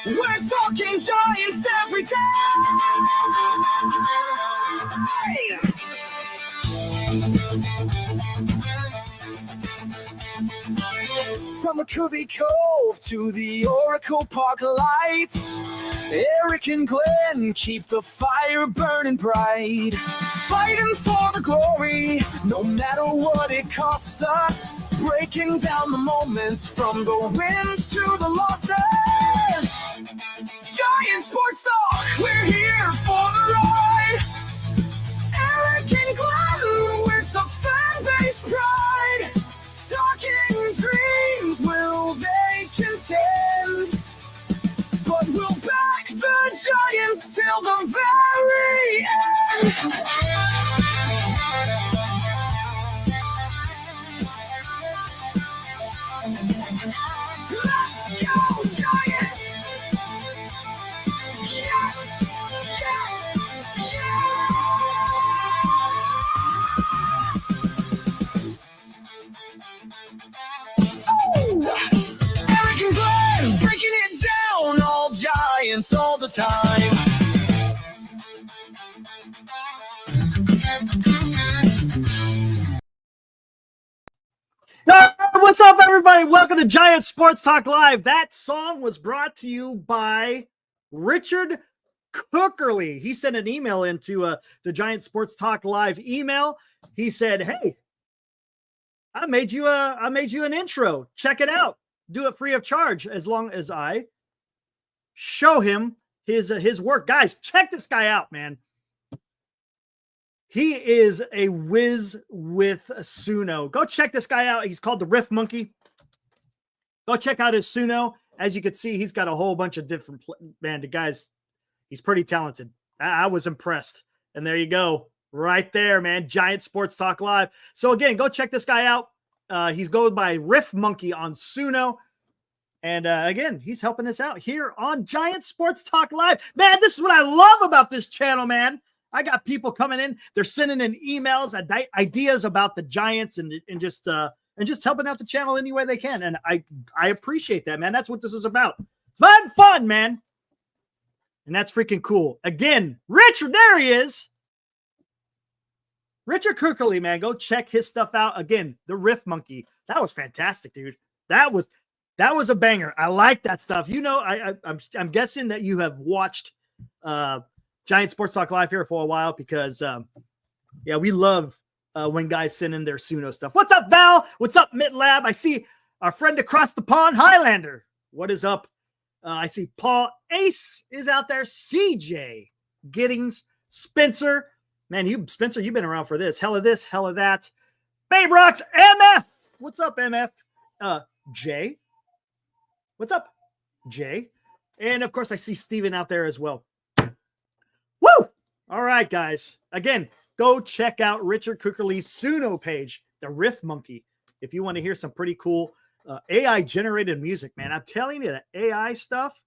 We're talking Giants every day. From McCovey Cove to the Oracle Park lights, Eric and Glenn keep the fire burning bright, fighting for the glory, no matter what it costs us, breaking down the moments from the wins to the losses. Giant Sports Talk, we're here for the ride. Eric and Glenn with the fan base pride, talking dreams, will they contend? But we'll back the Giants till the very end. Let's go, Giants! Yes! Yes! Yes! Oh! Eric and Glenn breaking it down, all Giants all the time. What's up, everybody? Welcome to Giant Sports Talk Live. That song was brought to you by Richard Cookerly. He sent an email into the Giant Sports Talk Live email. He said, "Hey, I made you an intro. Check it out. Do it free of charge as long as I show him his work." Guys, check this guy out, man. He is a whiz with Suno. Go check this guy out. He's called the Riff Monkey. Go check out his Suno. As you can see, he's got a whole bunch of different, man, the guy's, he's pretty talented. I was impressed. And there you go. Right there, man. Giant Sports Talk Live. So again, go check this guy out. He's going by Riff Monkey on Suno. And again, he's helping us out here on Giant Sports Talk Live. Man, this is what I love about this channel, man. I got people coming in. They're sending in emails, ideas about the Giants, and just helping out the channel any way they can. And I appreciate that, man. That's what this is about. It's fun, man. And that's freaking cool. Again, Richard, there he is. Richard Cookerly, man. Go check his stuff out. Again, the Riff Monkey. That was fantastic, dude. That was a banger. I like that stuff. You know, I'm guessing that you have watched Giant Sports Talk Live here for a while because, yeah, we love when guys send in their Suno stuff. What's up, Val? What's up, MitLab? I see our friend across the pond, Highlander. What is up? I see Paul Ace is out there. CJ Giddings, Spencer. Man, Spencer, you've been around for this. Hell of this, hell of that. Babe Rocks, MF. What's up, MF? Jay. What's up, Jay? And, of course, I see Steven out there as well. Woo! All right, guys. Again, go check out Richard Cookerly's Suno page, the Riff Monkey, if you want to hear some pretty cool AI-generated music, man. I'm telling you, the AI stuff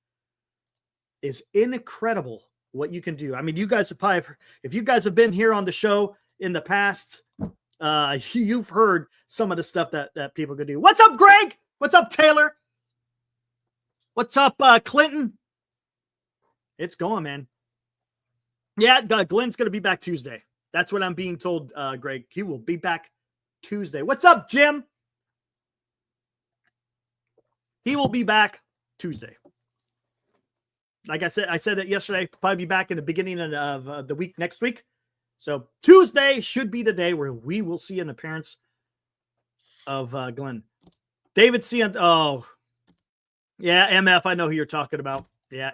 is incredible what you can do. I mean, you guys have probably, if you guys have been here on the show in the past, you've heard some of the stuff that people could do. What's up, Greg? What's up, Taylor? What's up, Clinton? It's going, man. Yeah, Glenn's going to be back Tuesday. That's what I'm being told, Greg. He will be back Tuesday. What's up, Jim? He will be back Tuesday. Like I said it yesterday, probably be back in the beginning of the week next week. So Tuesday should be the day where we will see an appearance of Glenn. David C. Oh, yeah, MF. I know who you're talking about. Yeah.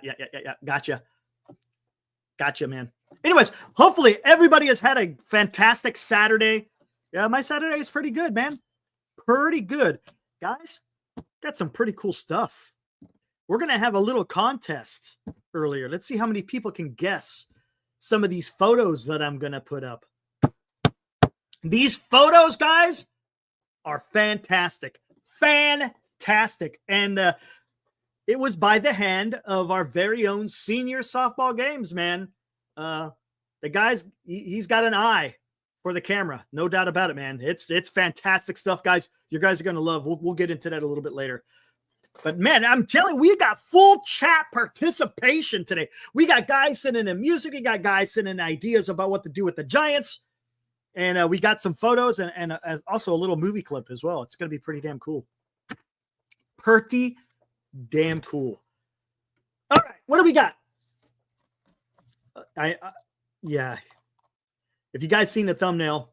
Gotcha, man. Anyways, hopefully everybody has had a fantastic Saturday. Yeah, my Saturday is pretty good, man. Pretty good. Guys, got some pretty cool stuff. We're going to have a little contest earlier. Let's see how many people can guess some of these photos that I'm going to put up. These photos, guys, are fantastic. Fantastic. And it was by the hand of our very own senior softball games, man. The guy's, he's got an eye for the camera. No doubt about it, man. It's fantastic stuff, guys. You guys are going to love. We'll get into that a little bit later. But man, I'm telling you, we got full chat participation today. We got guys sending in music. We got guys sending in ideas about what to do with the Giants. And we got some photos and also a little movie clip as well. It's going to be pretty damn cool. Pretty damn cool. All right, what do we got? Yeah. If you guys seen the thumbnail,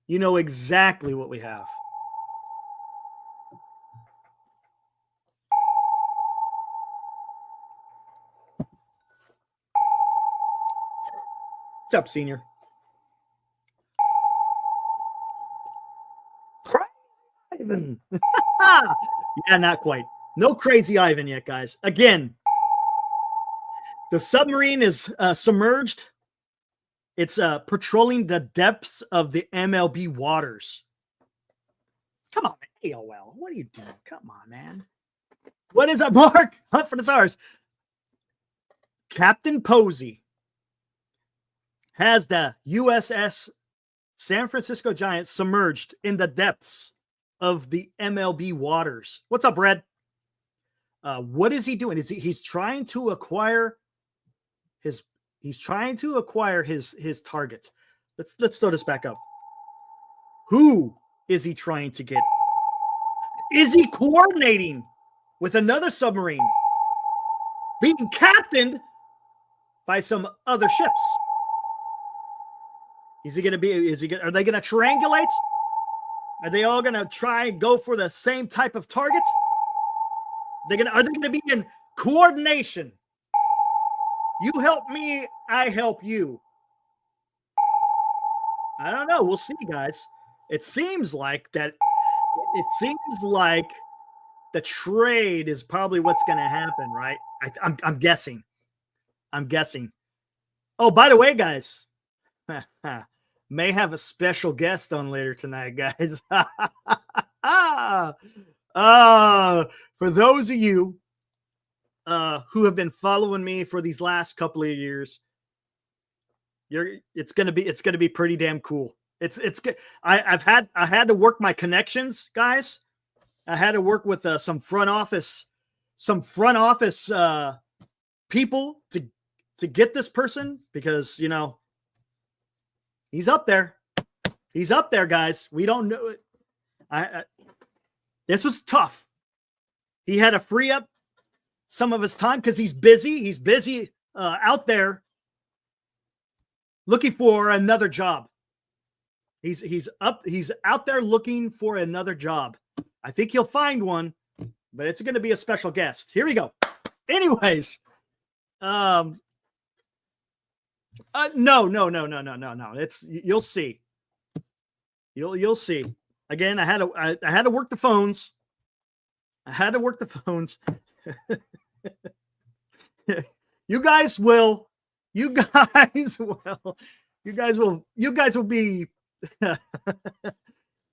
you know exactly what we have. What's up, senior? Crazy Ivan. Yeah, not quite. No crazy Ivan yet, guys. Again, the submarine is submerged. It's patrolling the depths of the MLB waters. Come on, man. AOL. What are you doing? Come on, man. What is up, Mark? Hunt for the stars. Captain Posey has the USS San Francisco Giants submerged in the depths of the MLB waters. What's up, Red? What is he doing? He's trying to acquire his target. Let's throw this back up. Who is he trying to get? Is he coordinating with another submarine being captained by some other ships? Are they going to triangulate? Are they all going to try and go for the same type of target? Are they going to be in coordination? You help me, I help you. I don't know. We'll see, guys. It seems like the trade is probably what's going to happen, right? I'm guessing. Oh, by the way, guys, may have a special guest on later tonight, guys. For those of you who have been following me for these last couple of years, it's gonna be pretty damn cool. It's good. I had to work my connections, guys. I had to work with some front office people to get this person, because he's up there. He's up there, guys. We don't know it. This was tough. He had to free up some of his time because he's busy. He's busy out there looking for another job. He's out there looking for another job. I think he'll find one, but it's going to be a special guest. Here we go. Anyways, no. It's, you'll see. You'll see. Again, I had to work the phones. You guys will be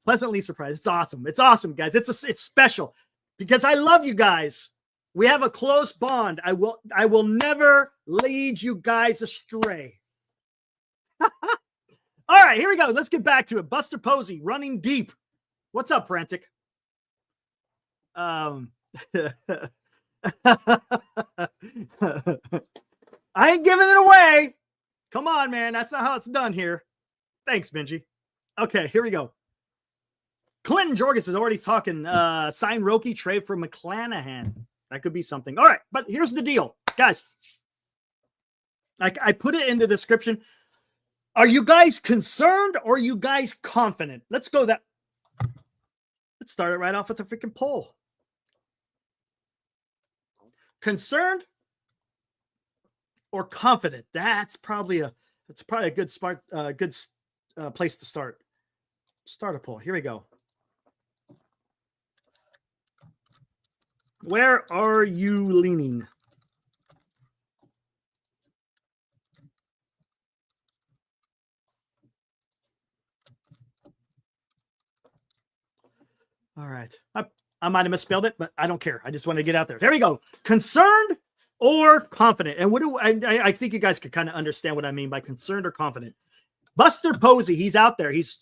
pleasantly surprised. It's awesome. It's awesome, guys. It's special because I love you guys. We have a close bond. I will never lead you guys astray. All right, here we go. Let's get back to it. Buster Posey running deep. What's up, Frantic? I ain't giving it away. Come on, man. That's not how it's done here. Thanks, Benji. Okay, here we go. Clinton Jorgens is already talking. Sign Roki, trade for McClanahan. That could be something. All right, but here's the deal, guys. I put it in the description. Are you guys concerned or are you guys confident? Let's go that. Let's start it right off with the freaking poll. Concerned or confident? That's probably a good place to start. Start a poll. Here we go. Where are you leaning? All right. I might have misspelled it, but I don't care. I just want to get out there. There we go. Concerned or confident? And what do I think you guys could kind of understand what I mean by concerned or confident. Buster Posey, he's out there. He's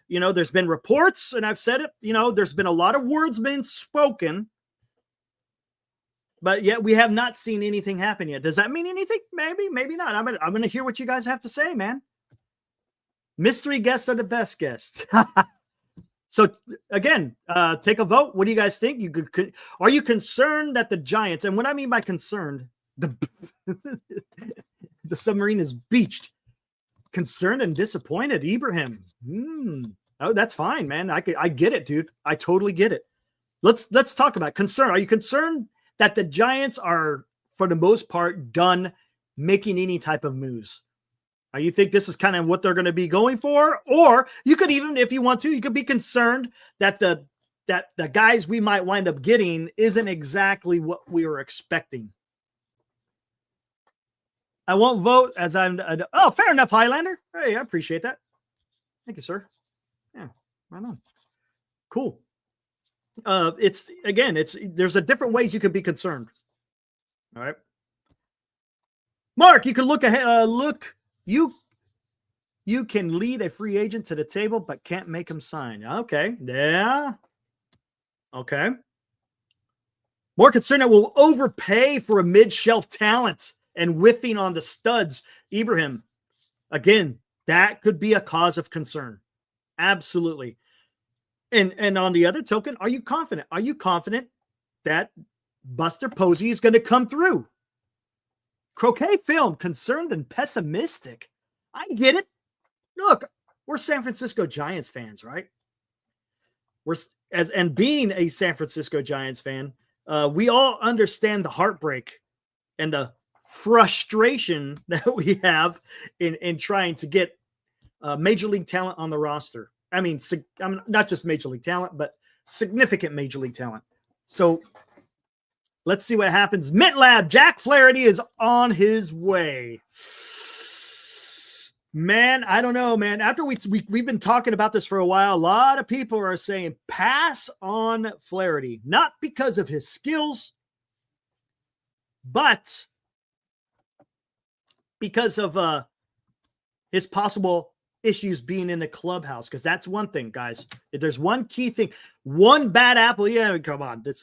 there's been reports, and I've said it, there's been a lot of words being spoken But yet we have not seen anything happen yet. Does that mean anything? Maybe, maybe not. I'm gonna hear what you guys have to say, man. Mystery guests are the best guests. So again, take a vote. What do you guys think? Are you concerned that the Giants, and what I mean by concerned, the submarine is beached. Concerned and disappointed, Ibrahim. Oh, that's fine, man. I get it, dude. I totally get it. Let's talk about concern. Are you concerned that the Giants are, for the most part, done making any type of moves? You think this is kind of what they're going to be going for? Or you could even, if you want to, you could be concerned that the guys we might wind up getting isn't exactly what we were expecting. I won't vote as oh, fair enough, Highlander. Hey, I appreciate that. Thank you, sir. Yeah, right on. Cool. There's a different ways you could be concerned. All right. Mark, you can look ahead. You can lead a free agent to the table, but can't make him sign. Okay. Yeah. Okay. More concerned that we'll overpay for a mid-shelf talent and whiffing on the studs. Ibrahim, again, that could be a cause of concern. Absolutely. And on the other token, are you confident? Are you confident that Buster Posey is going to come through? Croquet film, concerned and pessimistic. I get it. Look, we're San Francisco Giants fans, right? And being a San Francisco Giants fan, we all understand the heartbreak and the frustration that we have in trying to get major league talent on the roster. I mean, not just major league talent, but significant major league talent. So let's see what happens. Mint Lab, Jack Flaherty is on his way. Man, I don't know, man. After we've been talking about this for a while, a lot of people are saying pass on Flaherty, not because of his skills, but because of his possible issues being in the clubhouse. Because that's one thing, guys. If there's one key thing, one bad apple. Yeah, come on. I'm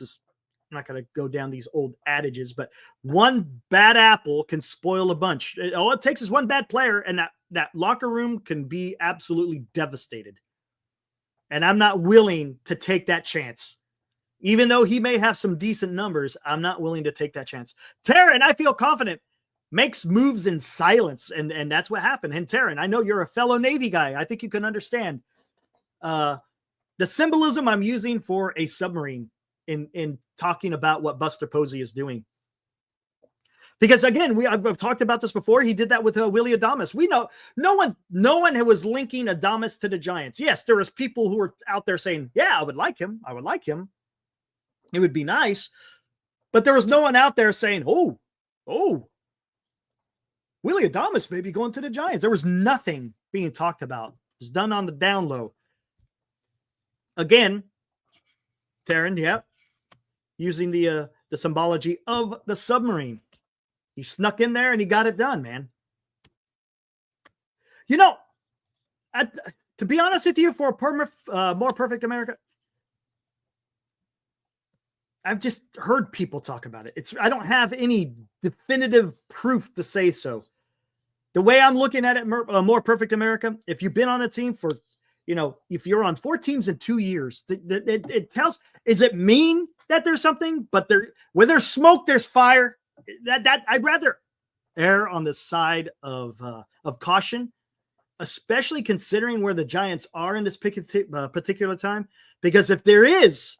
not going to go down these old adages, but one bad apple can spoil a bunch. All it takes is one bad player, and that locker room can be absolutely devastated. And I'm not willing to take that chance. Even though he may have some decent numbers, I'm not willing to take that chance. Taryn, I feel confident, makes moves in silence, and that's what happened. And Taryn, I know you're a fellow Navy guy. I think you can understand the symbolism I'm using for a submarine in talking about what Buster Posey is doing. Because again, I've talked about this before. He did that with Willie Adames. We know no one was linking Adames to the Giants. Yes, there was people who were out there saying, "Yeah, I would like him. I would like him. It would be nice," but there was no one out there saying, "Oh, Willie Adames may be going to the Giants." There was nothing being talked about. It was done on the down low. Again, Taryn, yeah, using the symbology of the submarine. He snuck in there and he got it done, man. You know, to be honest with you, for a more perfect America, I've just heard people talk about it. I don't have any definitive proof to say so. The way I'm looking at it, more perfect America, if you've been on a team for, if you're on 4 teams in 2 years, it tells, is it mean that there's something? But where there's smoke, there's fire. That I'd rather err on the side of caution, especially considering where the Giants are in this particular time. Because if there is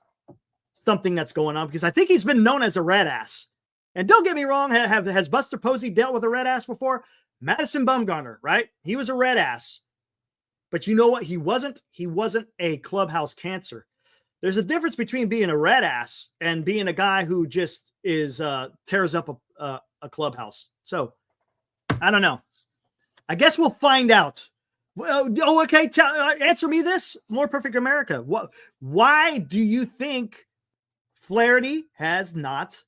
something that's going on, because I think he's been known as a red ass, and don't get me wrong, has Buster Posey dealt with a red ass before? Madison Bumgarner, right? He was a red ass, but you know what? He wasn't a clubhouse cancer. There's a difference between being a red ass and being a guy who just tears up a clubhouse. So I don't know. I guess we'll find out. Well, okay. Answer me this, more perfect America. Why do you think Flaherty has not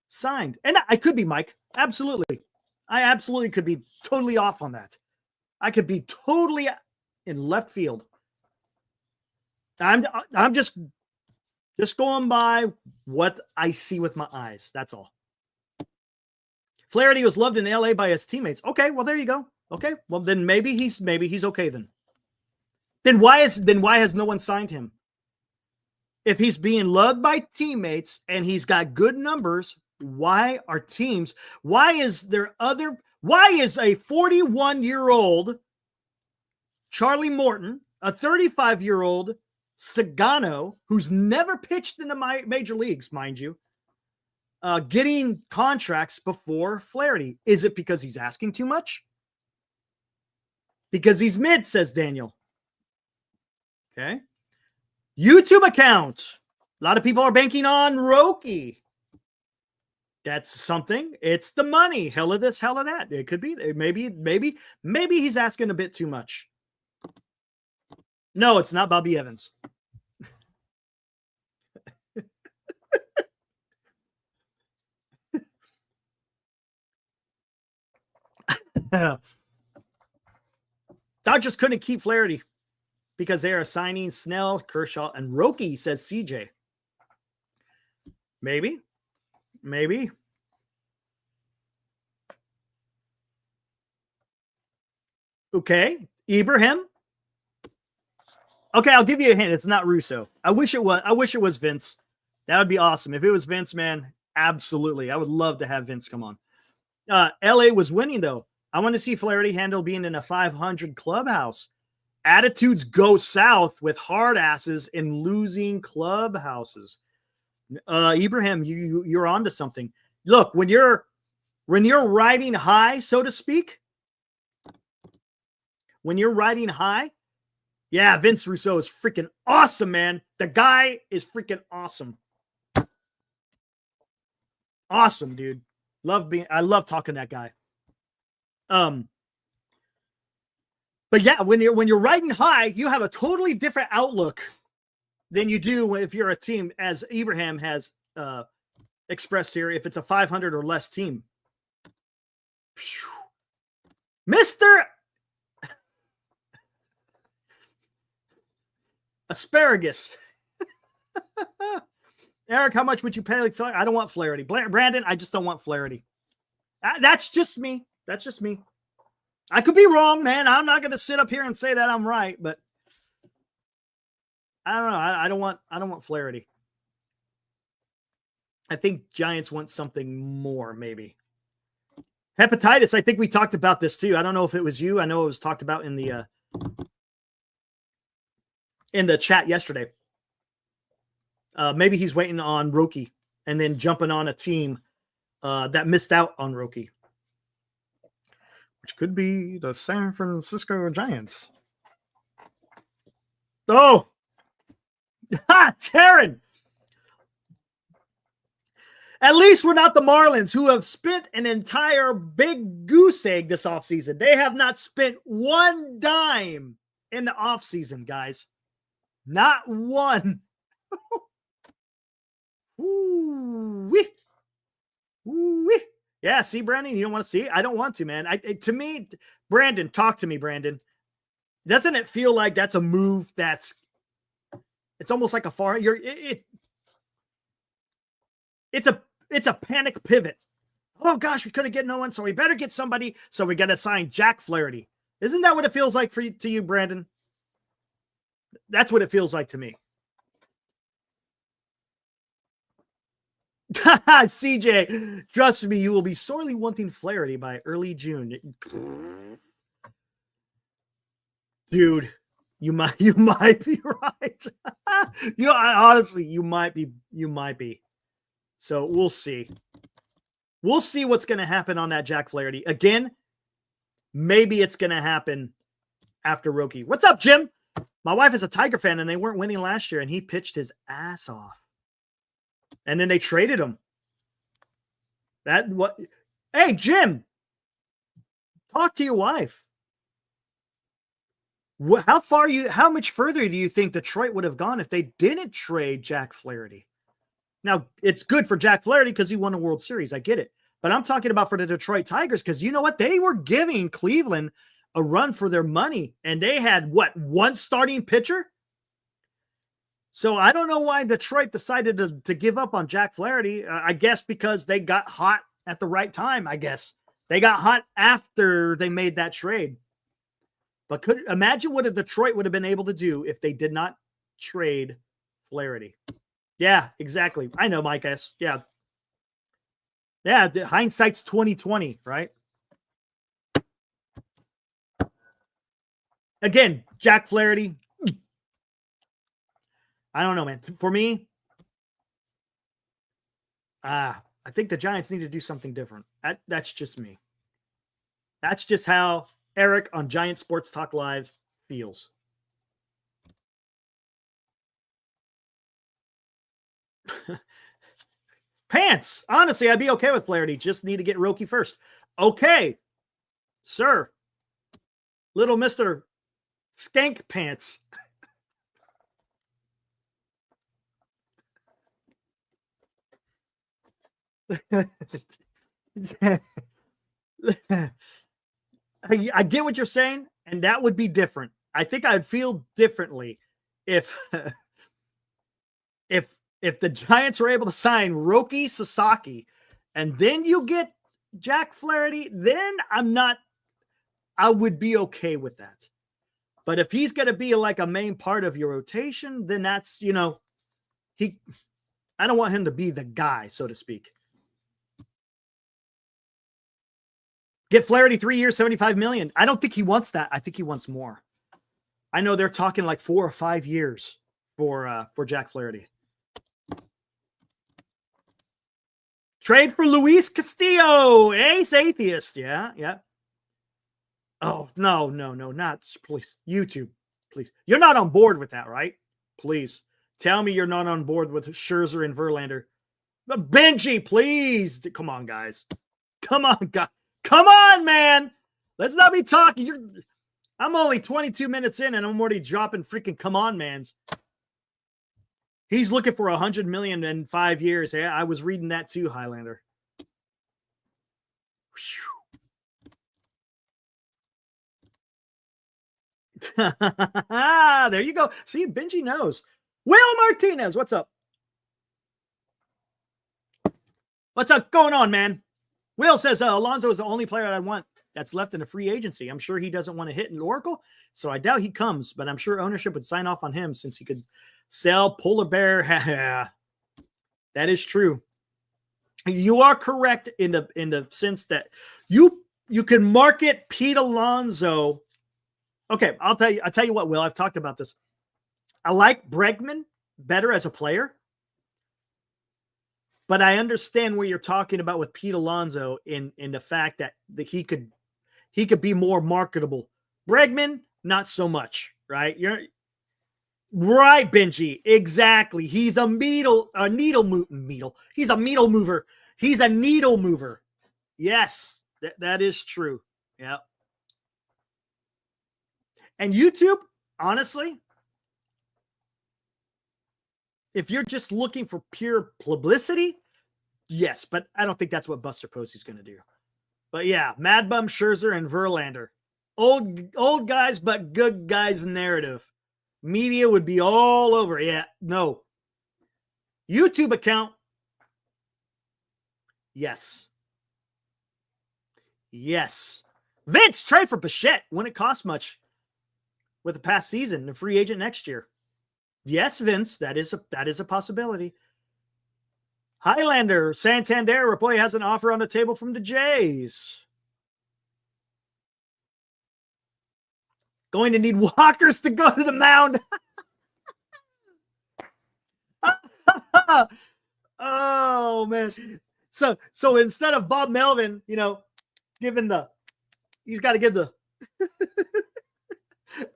signed? And I could be, Mike. Absolutely. I absolutely could be totally off on that. I could be totally in left field. I'm just going by what I see with my eyes. That's all. Flaherty was loved in LA by his teammates. Okay, well, there you go. Okay, well, then maybe he's okay then. Then why has no one signed him? If he's being loved by teammates and he's got good numbers, why is a 41-year-old Charlie Morton, a 35-year-old Sagano, who's never pitched in the major leagues, mind you, getting contracts before Flaherty? Is it because he's asking too much? Because he's mid, says Daniel. Okay. YouTube account. A lot of people are banking on Roki. That's something. It's the money. Hell of this, hell of that. It could be. Maybe he's asking a bit too much. No, it's not Bobby Evans. Dodgers couldn't keep Flaherty because they are signing Snell, Kershaw, and Roki, says CJ. Maybe. Okay. Ibrahim. Okay, I'll give you a hint. It's not Russo. I wish it was Vince. That would be awesome. If it was Vince, man, absolutely. I would love to have Vince come on. LA was winning, though. I want to see Flaherty handle being in a 500 clubhouse. Attitudes go south with hard asses in losing clubhouses. Ibrahim, you're onto something. Look, when you're riding high, so to speak, yeah, Vince Russo is freaking awesome, man. The guy is freaking awesome. Awesome, dude. I love talking to that guy. But yeah, when you're riding high, you have a totally different outlook than you do if you're a team, as Ibrahim has expressed here, if it's a 500 or less team. Mr. Asparagus. Eric, how much would you pay? I don't want Flaherty. Brandon, I just don't want Flaherty. That's just me. I could be wrong, man. I'm not going to sit up here and say that I'm right, but I don't know. I don't want Flaherty. I think Giants want something more, maybe. Hepatitis. I think we talked about this too. I don't know if it was you. I know it was talked about in the chat yesterday. Maybe he's waiting on Roki and then jumping on a team that missed out on Roki, which could be the San Francisco Giants. Oh, Taryn. At least we're not the Marlins, who have spent an entire big goose egg this offseason. They have not spent one dime in the offseason, guys. Not one. Ooh-wee. Ooh-wee. Yeah, see, Brandon, you don't want to see? I don't want to, man. To me, Brandon, talk to me, Brandon. Doesn't it feel like that's a move it's almost like a far it's a panic pivot. Oh gosh, we couldn't get no one, so we better get somebody. So we got to sign Jack Flaherty. Isn't that what it feels like to you, Brandon? That's what it feels like to me. CJ, trust me, you will be sorely wanting Flaherty by early June. Dude, you might be right. Honestly, you might be. So we'll see. We'll see what's going to happen on that Jack Flaherty. Again, maybe it's going to happen after Roki. What's up, Jim? My wife is a Tiger fan, and they weren't winning last year, and he pitched his ass off. And then they traded him. Hey, Jim, talk to your wife. How much further do you think Detroit would have gone if they didn't trade Jack Flaherty? Now, it's good for Jack Flaherty because he won a World Series. I get it. But I'm talking about for the Detroit Tigers, because you know what? They were giving Cleveland a run for their money, and they had, one starting pitcher? So I don't know why Detroit decided to give up on Jack Flaherty. I guess because they got hot at the right time, I guess. They got hot after they made that trade. But imagine what Detroit would have been able to do if they did not trade Flaherty. Yeah, exactly. I know, Mike S. Yeah. Yeah, hindsight's 2020, right? Again, Jack Flaherty. I don't know, man. For me, I think the Giants need to do something different. That's just me. That's just how Eric on Giant Sports Talk Live feels. Pants. Honestly, I'd be okay with Flaherty. Just need to get Roki first. Okay, sir. Little Mr. Skank Pants. I get what you're saying, and that would be different. I think I'd feel differently if if the Giants were able to sign Roki Sasaki and then you get Jack Flaherty, then I would be okay with that. But if he's going to be like a main part of your rotation, then that's, I don't want him to be the guy, so to speak. Get Flaherty 3 years, $75 million. I don't think he wants that. I think he wants more. I know they're talking like 4 or 5 years for Jack Flaherty. Trade for Luis Castillo, Ace Atheist. Yeah. Oh, no, not please. YouTube, please. You're not on board with that, right? Please tell me you're not on board with Scherzer and Verlander. But Benji, please. Come on, guys. Come on, guys. Come on, man. Let's not be talking. I'm only 22 minutes in and I'm already dropping freaking come on, mans. He's looking for $100 million in 5 years. Yeah, I was reading that too, Highlander. There you go. See, Benji knows. Will Martinez, what's up? What's up going on, man? Will says Alonso is the only player I want that's left in the free agency. I'm sure he doesn't want to hit an Oracle, so I doubt he comes, but I'm sure ownership would sign off on him since he could sell Polar Bear. That is true. You are correct in the sense that you can market Pete Alonso. Okay, I'll tell you what, Will. I've talked about this. I like Bregman better as a player, but I understand what you're talking about with Pete Alonso in the fact that he could be more marketable. Bregman, not so much, right? You're right, Benji. Exactly. He's a needle mover. He's a needle mover. He's a needle mover. Yes, that is true. Yeah. And YouTube, honestly, if you're just looking for pure publicity, yes, but I don't think that's what Buster Posey's going to do. But yeah, Mad Bum, Scherzer, and Verlander. Old guys, but good guys narrative. Media would be all over. Yeah, no. YouTube account. Yes. Vince, trade for Bichette. Wouldn't it cost much with the past season, the free agent next year? Yes, Vince, that is a possibility. Highlander, Santander reportedly has an offer on the table from the Jays. Going to need walkers to go to the mound. Oh, man. So instead of Bob Melvin, he's got to give the.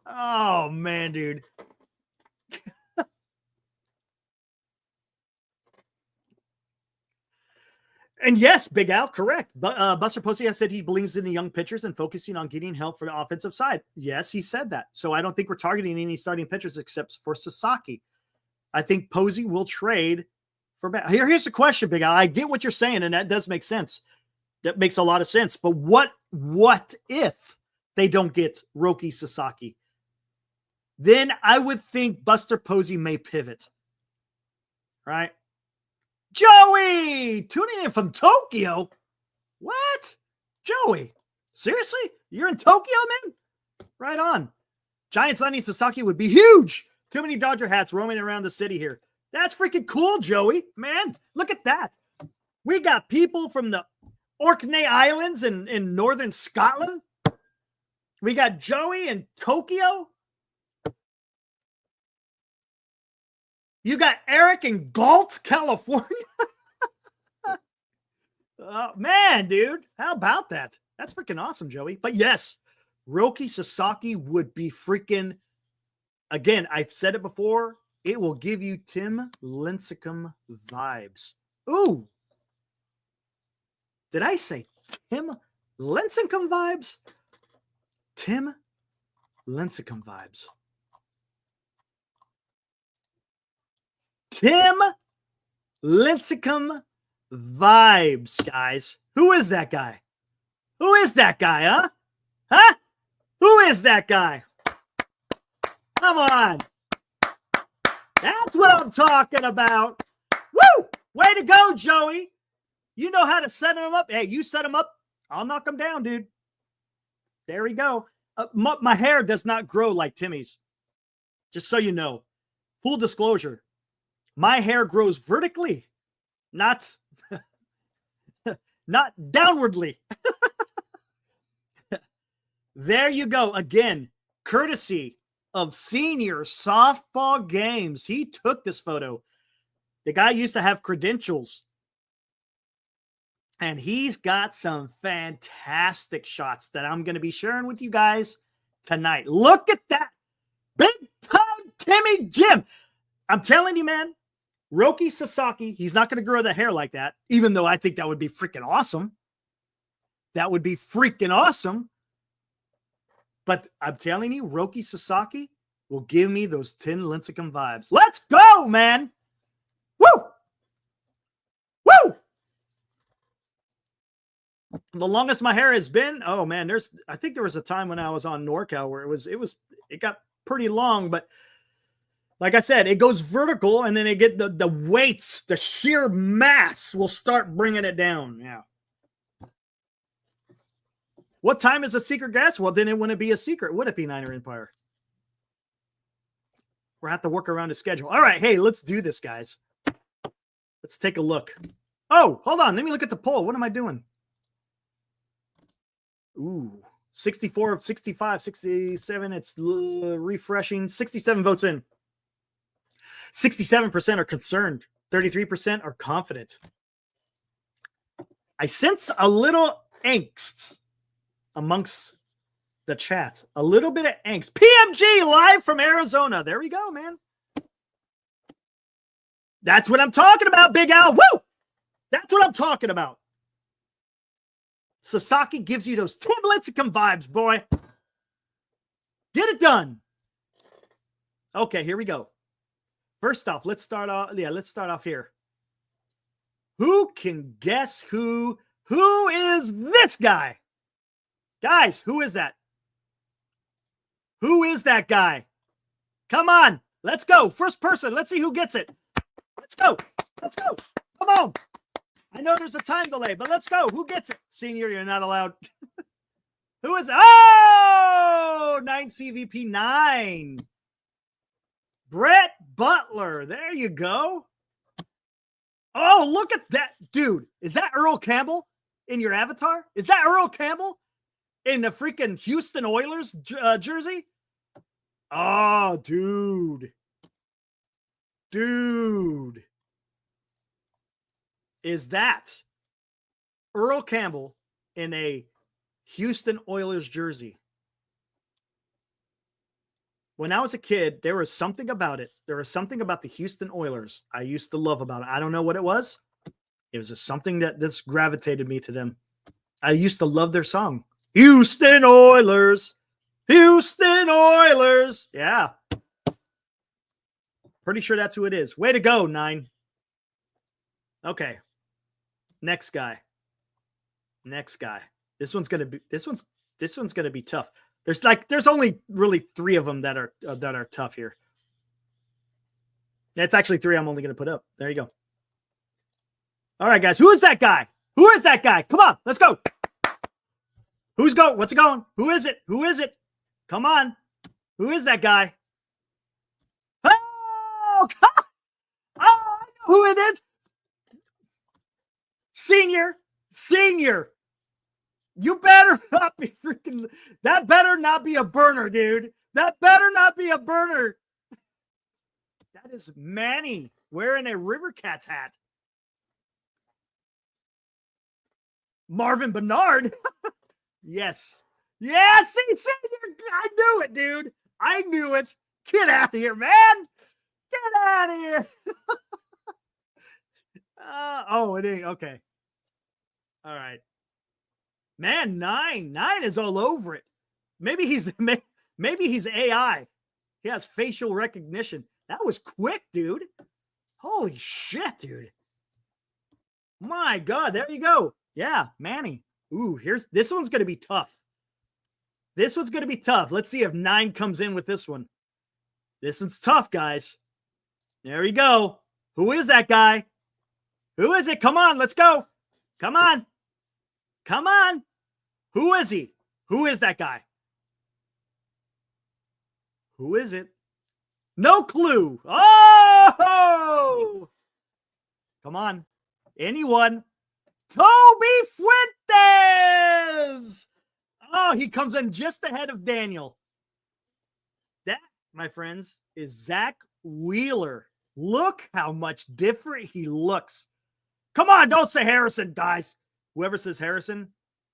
Oh, man, dude. And yes, Big Al, correct. Buster Posey has said he believes in the young pitchers and focusing on getting help for the offensive side. Yes, he said that. So I don't think we're targeting any starting pitchers except for Sasaki. I think Posey will trade for back. Here's the question, Big Al. I get what you're saying, and that does make sense. That makes a lot of sense. But what if they don't get Roki Sasaki? Then I would think Buster Posey may pivot. Right? Joey, tuning in from Tokyo. What? Joey, seriously? You're in Tokyo, man? Right on. Giant signing Sasaki would be huge. Too many Dodger hats roaming around the city here. That's freaking cool, Joey. Man, look at that. We got people from the Orkney Islands in northern Scotland. We got Joey in Tokyo. You got Eric in Galt, California. Oh, man, dude. How about that? That's freaking awesome, Joey. But yes, Roki Sasaki would be freaking, again, I've said it before, it will give you Tim Lincecum vibes. Ooh. Did I say Tim Lincecum vibes? Tim Lincecum vibes. Tim Lincecum vibes, guys. Who is that guy? Who is that guy, huh? Huh? Who is that guy? Come on. That's what I'm talking about. Woo! Way to go, Joey. You know how to set him up. Hey, you set him up. I'll knock him down, dude. There we go. My hair does not grow like Timmy's. Just so you know. Full disclosure. My hair grows vertically, not downwardly. There you go. Again, courtesy of Senior Softball Games. He took this photo. The guy used to have credentials. And he's got some fantastic shots that I'm going to be sharing with you guys tonight. Look at that. Big time Timmy Jim. I'm telling you, man, Roki Sasaki, he's not going to grow the hair like that, even though I think that would be freaking awesome. That would be freaking awesome. But I'm telling you, Roki Sasaki will give me those Tim Lincecum vibes. Let's go, man. Woo! Woo! The longest my hair has been, oh man, I think there was a time when I was on NorCal where it got pretty long, but like I said, it goes vertical and then it get the weights, the sheer mass will start bringing it down. Yeah. What time is a secret guest? Well, then it wouldn't be a secret. Would it be Niner Empire? We'll have to work around the schedule. All right. Hey, let's do this, guys. Let's take a look. Oh, hold on. Let me look at the poll. What am I doing? Ooh, 64 of 65, 67. It's refreshing. 67 votes in. 67% are concerned. 33% are confident. I sense a little angst amongst the chat. A little bit of angst. PMG live from Arizona. There we go, man. That's what I'm talking about, Big Al. Woo! That's what I'm talking about. Sasaki gives you those Tim Lincecum vibes, boy. Get it done. Okay, here we go. First off, let's start off here. Who can guess who is this guy? Guys, who is that? Who is that guy? Come on. Let's go. First person. Let's see who gets it. Let's go. Let's go. Come on. I know there's a time delay, but let's go. Who gets it? Senior, you're not allowed. Who is it? Oh, 9 CVP 9. Brett Butler. There you go. Oh, look at that. Dude, is that Earl Campbell in your avatar? Is that Earl Campbell in the freaking Houston Oilers jersey? Oh, dude. Dude. Is that Earl Campbell in a Houston Oilers jersey? When I was a kid, there was something about it. There was something about the Houston Oilers I used to love about it. I don't know what it was. It was just something that just gravitated me to them. I used to love their song. Houston Oilers. Houston Oilers. Yeah. Pretty sure that's who it is. Way to go, 9. Okay. Next guy. This one's gonna be tough. There's only really 3 of them that are tough here. It's actually 3 I'm only gonna put up. There you go. All right, guys. Who is that guy? Who is that guy? Come on, let's go. Who's going? What's going? Who is it? Who is it? Come on. Who is that guy? Oh, God. Oh, I know who it is. Senior. You better not be freaking. That better not be a burner, dude. That better not be a burner. That is Manny wearing a River Cats hat. Marvin Bernard. Yes. Yes, Senior. I knew it, dude. I knew it. Get out of here, man. Get out of here. Oh, it ain't. Okay. All right. Man, 9 is all over it. Maybe he's AI. He has facial recognition. That was quick, dude. Holy shit, dude. My God, there you go. Yeah, Manny. Ooh, this one's going to be tough. This one's going to be tough. Let's see if 9 comes in with this one. This one's tough, guys. There you go. Who is that guy? Who is it? Come on, let's go. Come on. Come on. Who is he? Who is that guy? Who is it? No clue. Oh! Come on. Anyone? Toby Fuentes! Oh, he comes in just ahead of Daniel. That, my friends, is Zach Wheeler. Look how much different he looks. Come on, don't say Harrison, guys. Whoever says Harrison,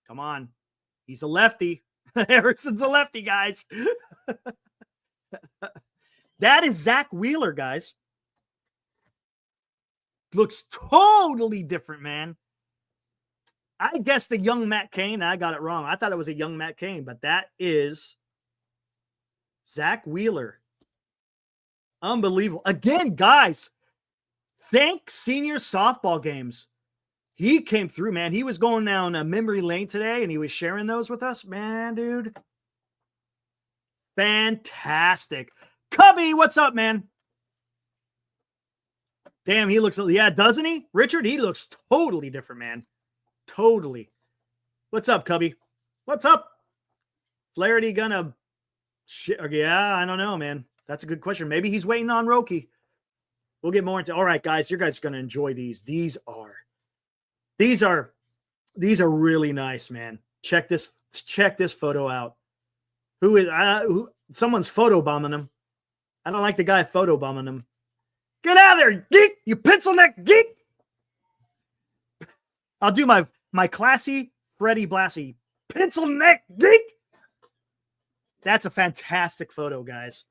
come on. He's a lefty. Harrison's a lefty, guys. That is Zach Wheeler, guys. Looks totally different, man. I guessed the young Matt Cain. I got it wrong. I thought it was a young Matt Cain, but that is Zach Wheeler. Unbelievable. Again, guys, thank senior softball games. He came through, man. He was going down a memory lane today, and he was sharing those with us. Man, dude. Fantastic. Cubby, what's up, man? Damn, he looks, yeah, doesn't he? Richard, he looks totally different, man. Totally. What's up, Cubby? What's up? Flaherty gonna shit? Yeah, I don't know, man. That's a good question. Maybe he's waiting on Roki. We'll get more into. All right, guys, you guys are gonna enjoy these. These are really nice, man. Check this photo out. Who is someone's photo bombing him? I don't like the guy photo bombing him. Get out of there, geek! You pencil neck geek! I'll do my classy Freddie Blassie pencil neck geek. That's a fantastic photo, guys.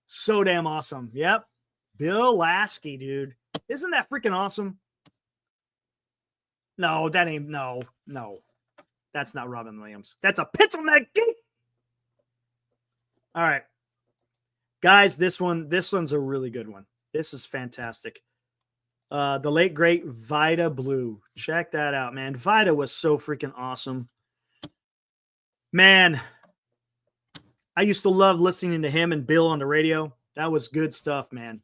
So damn awesome. Yep. Bill Lasky, dude. Isn't that freaking awesome? No, that ain't no. That's not Robin Williams. That's a pencil neck geek. All right. Guys, this one's a really good one. This is fantastic. The late great Vida Blue. Check that out, man. Vida was so freaking awesome. Man, I used to love listening to him and Bill on the radio. That was good stuff, man.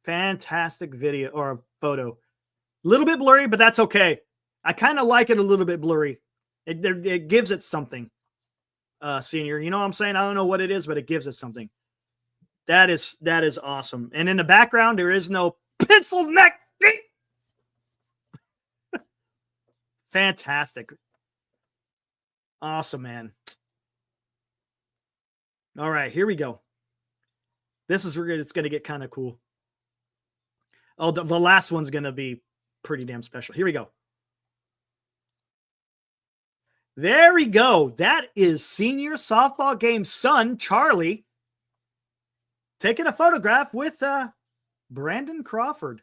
Fantastic video or photo. A little bit blurry, but that's okay. I kind of like it a little bit blurry. It gives it something, senior. You know what I'm saying? I don't know what it is, but it gives it something. That is awesome. And in the background, there is no pencil neck. Fantastic. Awesome, man. All right, here we go. This is where it's going to get kind of cool. Oh, the last one's going to be pretty damn special. Here we go. There we go. That is senior softball game son, Charlie, taking a photograph with Brandon Crawford.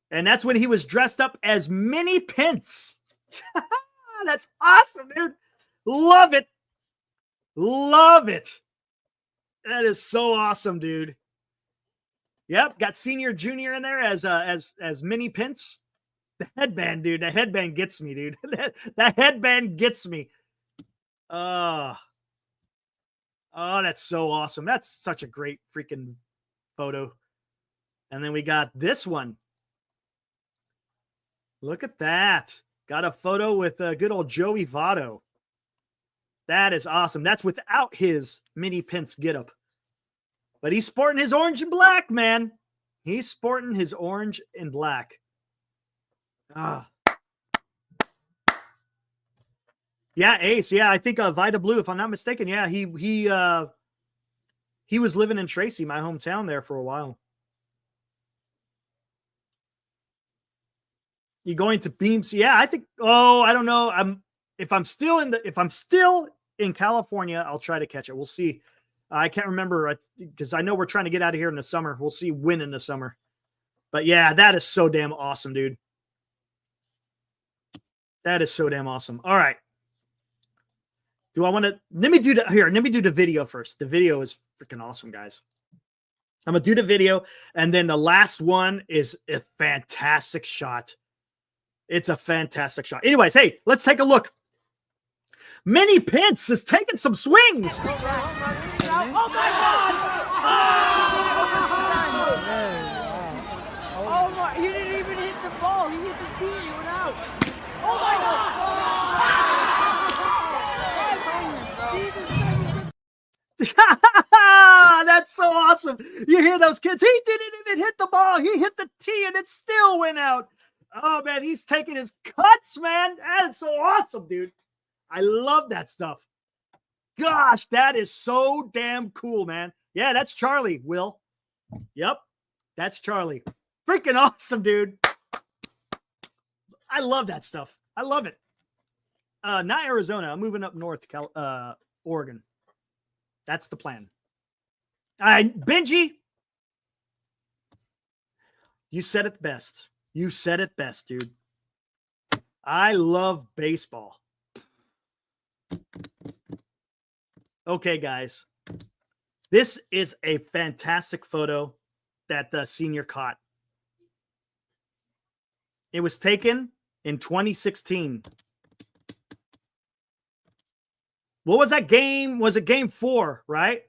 And that's when he was dressed up as Minnie Pence. That's awesome, dude. Love it. Love it. That is so awesome, dude. Yep, got senior, junior in there as Minnie Pence. The headband, dude. The headband gets me, dude. That headband gets me. Oh, that's so awesome. That's such a great freaking photo. And then we got this one. Look at that. Got a photo with good old Joey Votto. That is awesome. That's without his mini Pence getup. But he's sporting his orange and black, man. He's sporting his orange and black. Ah. Yeah, Ace. Yeah, I think Vita Blue, if I'm not mistaken. Yeah, he was living in Tracy, my hometown, there for a while. You going to Beams? Yeah, I think. Oh, I don't know. If I'm still in California, I'll try to catch it. We'll see. I can't remember because I know we're trying to get out of here in the summer. We'll see when in the summer. But yeah, that is so damn awesome, dude. That is so damn awesome. All right. Do I want to? Let me do the video first. The video is freaking awesome, guys. I'm gonna do the video, and then the last one is a fantastic shot. It's a fantastic shot. Anyways, hey, let's take a look. Mini Pence is taking some swings. Oh my God! Oh my! He didn't even hit the ball. He hit the tee. He went out. Oh my God! That's so awesome. You hear those kids? He didn't even hit the ball. He hit the tee and it still went out. Oh man, he's taking his cuts, man. That is so awesome, dude. I love that stuff. Gosh, that is so damn cool, man. Yeah, that's Charlie, Will. Yep, that's Charlie. Freaking awesome, dude. I love that stuff. I love it. Not Arizona. I'm moving up north to Oregon. That's the plan. Benji, you said it best. You said it best, dude. I love baseball. Okay, guys. This is a fantastic photo that the senior caught. It was taken in 2016. What was that game? Was it game 4, right?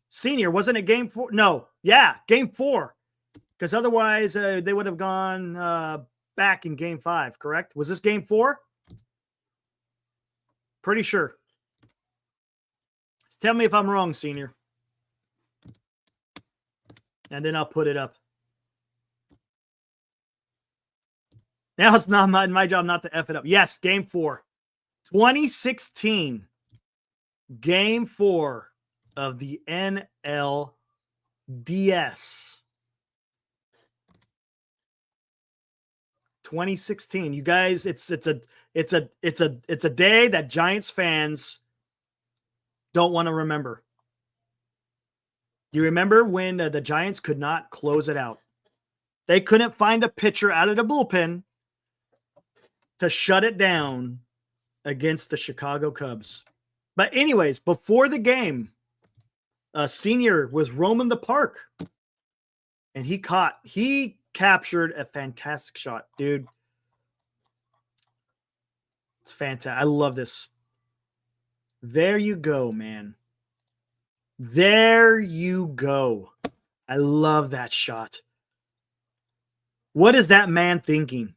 Senior, wasn't it game 4? No. Yeah, game 4. Because otherwise, they would have gone back in game 5, correct? Was this game 4? Pretty sure. Tell me if I'm wrong, senior. And then I'll put it up. Now it's not my job not to F it up. Yes, game 4. 2016. Game 4 of the NLDS. 2016. You guys, it's a day that Giants fans don't want to remember. You remember when the Giants could not close it out? They couldn't find a pitcher out of the bullpen to shut it down against the Chicago Cubs. But anyways, before the game, a senior was roaming the park and he captured a fantastic shot, dude. It's fantastic. I love this. There you go, man. There you go. I love that shot. What is that man thinking?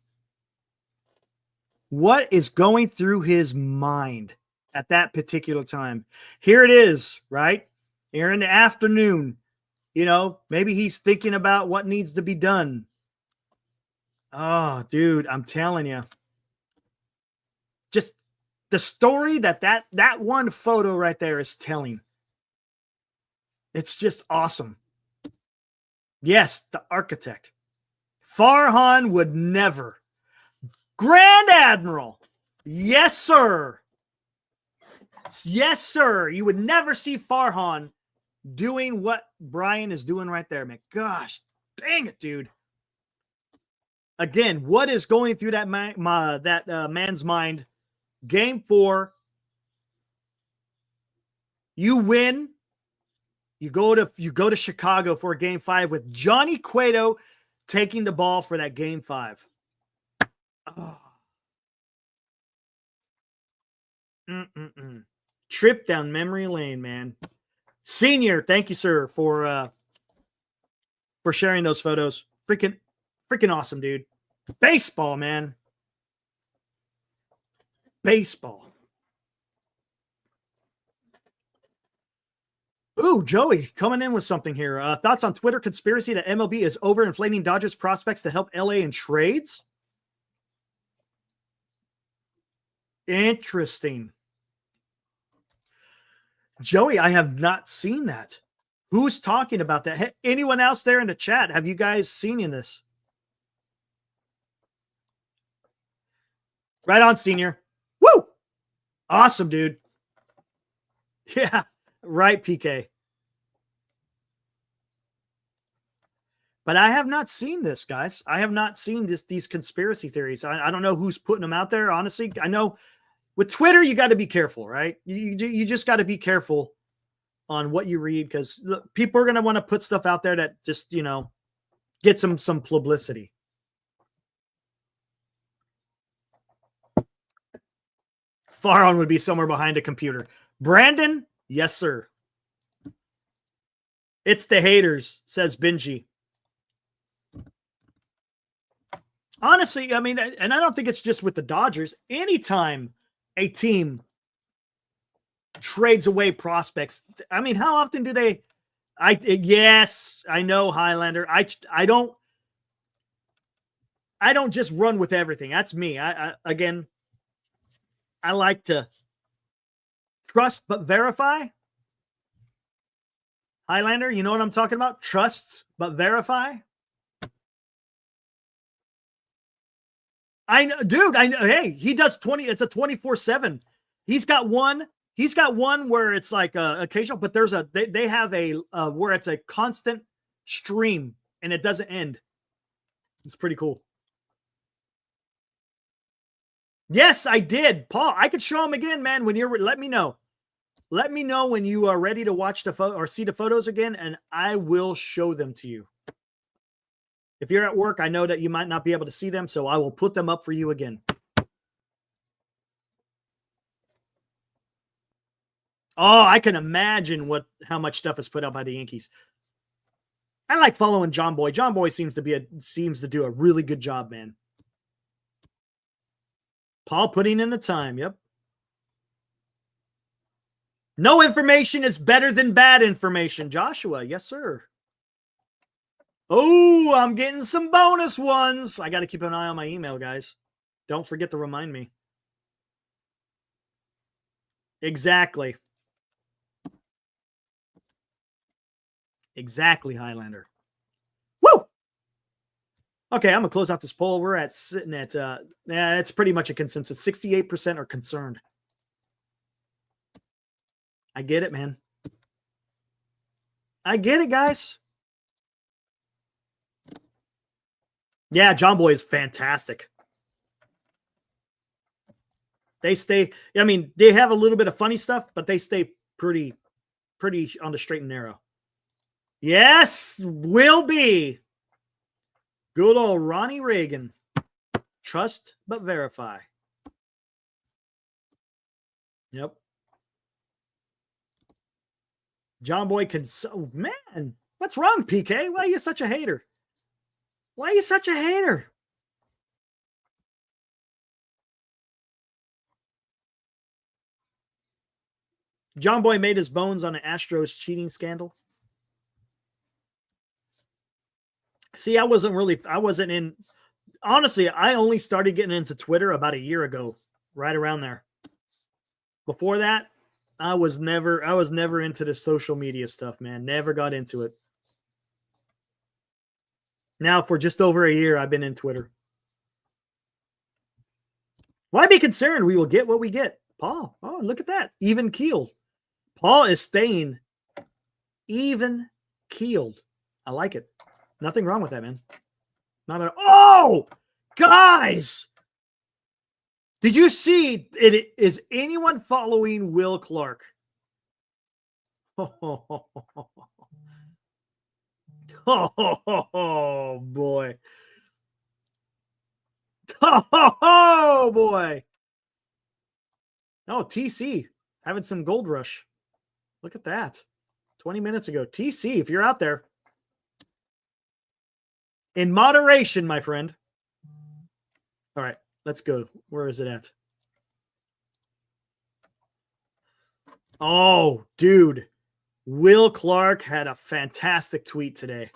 What is going through his mind at that particular time? Here it is, right? Here in the afternoon. You know, maybe he's thinking about what needs to be done. Oh, dude, I'm telling you. Just the story that one photo right there is telling. It's just awesome. Yes, the architect. Farhan would never. Grand Admiral. Yes, sir. Yes, sir. You would never see Farhan doing what Brian is doing right there, man. Gosh, dang it, dude. Again, what is going through that man's mind? Game 4. You win. You go to Chicago for game 5 with Johnny Cueto taking the ball for that game 5. Oh. Trip down memory lane, man. Senior, thank you, sir, for sharing those photos. Freaking awesome, dude. Baseball, man. baseball. Ooh, Joey coming in with something here. Thoughts on Twitter conspiracy that MLB is overinflating Dodgers prospects to help LA in trades? Interesting. Joey, I have not seen that. Who's talking about that? Hey, anyone else there in the chat? Have you guys seen this? Right on, senior. Woo! Awesome, dude. Yeah, right, PK. But I have not seen this, guys. I have not seen these conspiracy theories. I don't know who's putting them out there, honestly. I know with Twitter, you got to be careful, right? You just got to be careful on what you read because people are going to want to put stuff out there that just, get some publicity. Faron would be somewhere behind a computer. Brandon, yes, sir. It's the haters, says Benji. Honestly, I mean, and I don't think it's just with the Dodgers. Anytime a team trades away prospects, I mean, how often do they? Yes, I know, Highlander. I don't just run with everything. That's me. I like to trust but verify. Highlander, you know what I'm talking about? Trust but verify. I know, dude. I know. Hey, he does 20. It's a 24/7. He's got one where it's like occasional, but there's they have a where it's a constant stream and it doesn't end. It's pretty cool. Yes, I did, Paul. I could show him again, man. When you're, let me know. Let me know when you are ready to watch the photo or see the photos again, and I will show them to you. If you're at work, I know that you might not be able to see them, so I will put them up for you again. Oh, I can imagine how much stuff is put out by the Yankees. I like following John Boy. John Boy seems to do a really good job, man. Paul putting in the time. Yep. No information is better than bad information. Joshua, yes, sir. Oh, I'm getting some bonus ones. I got to keep an eye on my email, guys. Don't forget to remind me. Exactly. Exactly, Highlander. Woo! Okay, I'm going to close out this poll. We're sitting at, it's pretty much a consensus. 68% are concerned. I get it, man. I get it, guys. Yeah, John Boy is fantastic. They stay, I mean, they have a little bit of funny stuff, but they stay pretty on the straight and narrow. Yes, will be. Good old Ronnie Reagan. Trust but verify. Yep. John Boy can, oh, man, what's wrong, PK? Why are you such a hater? Why are you such a hater? John Boy made his bones on an Astros cheating scandal. See, I wasn't in, honestly, I only started getting into Twitter about a year ago, right around there. Before that, I was never into the social media stuff, man. Never got into it. Now, for just over a year, I've been in Twitter. Why be concerned? We will get what we get. Paul, oh, look at that. Even keeled. Paul is staying even keeled. I like it. Nothing wrong with that, man. Not at all. Oh, guys. Did you see it? Is anyone following Will Clark? Oh, boy. Oh, boy. Oh, TC having some gold rush. Look at that. 20 minutes ago. TC, if you're out there. In moderation, my friend. All right, let's go. Where is it at? Oh, dude. Will Clark had a fantastic tweet today.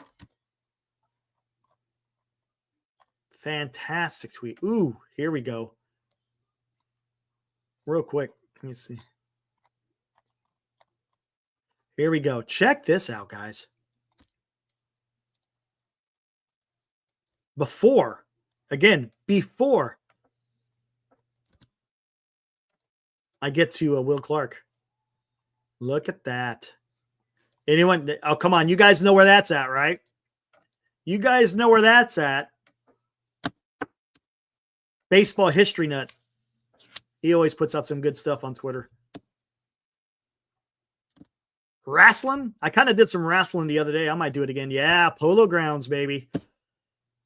Fantastic tweet. Ooh, here we go. Real quick. Let me see. Here we go. Check this out, guys. Before I get to Will Clark. Look at that. Anyone? Oh, come on. You guys know where that's at, right? You guys know where that's at. Baseball History Nut. He always puts out some good stuff on Twitter. Wrestling? I kind of did some wrestling the other day. I might do it again. Yeah, Polo Grounds, baby.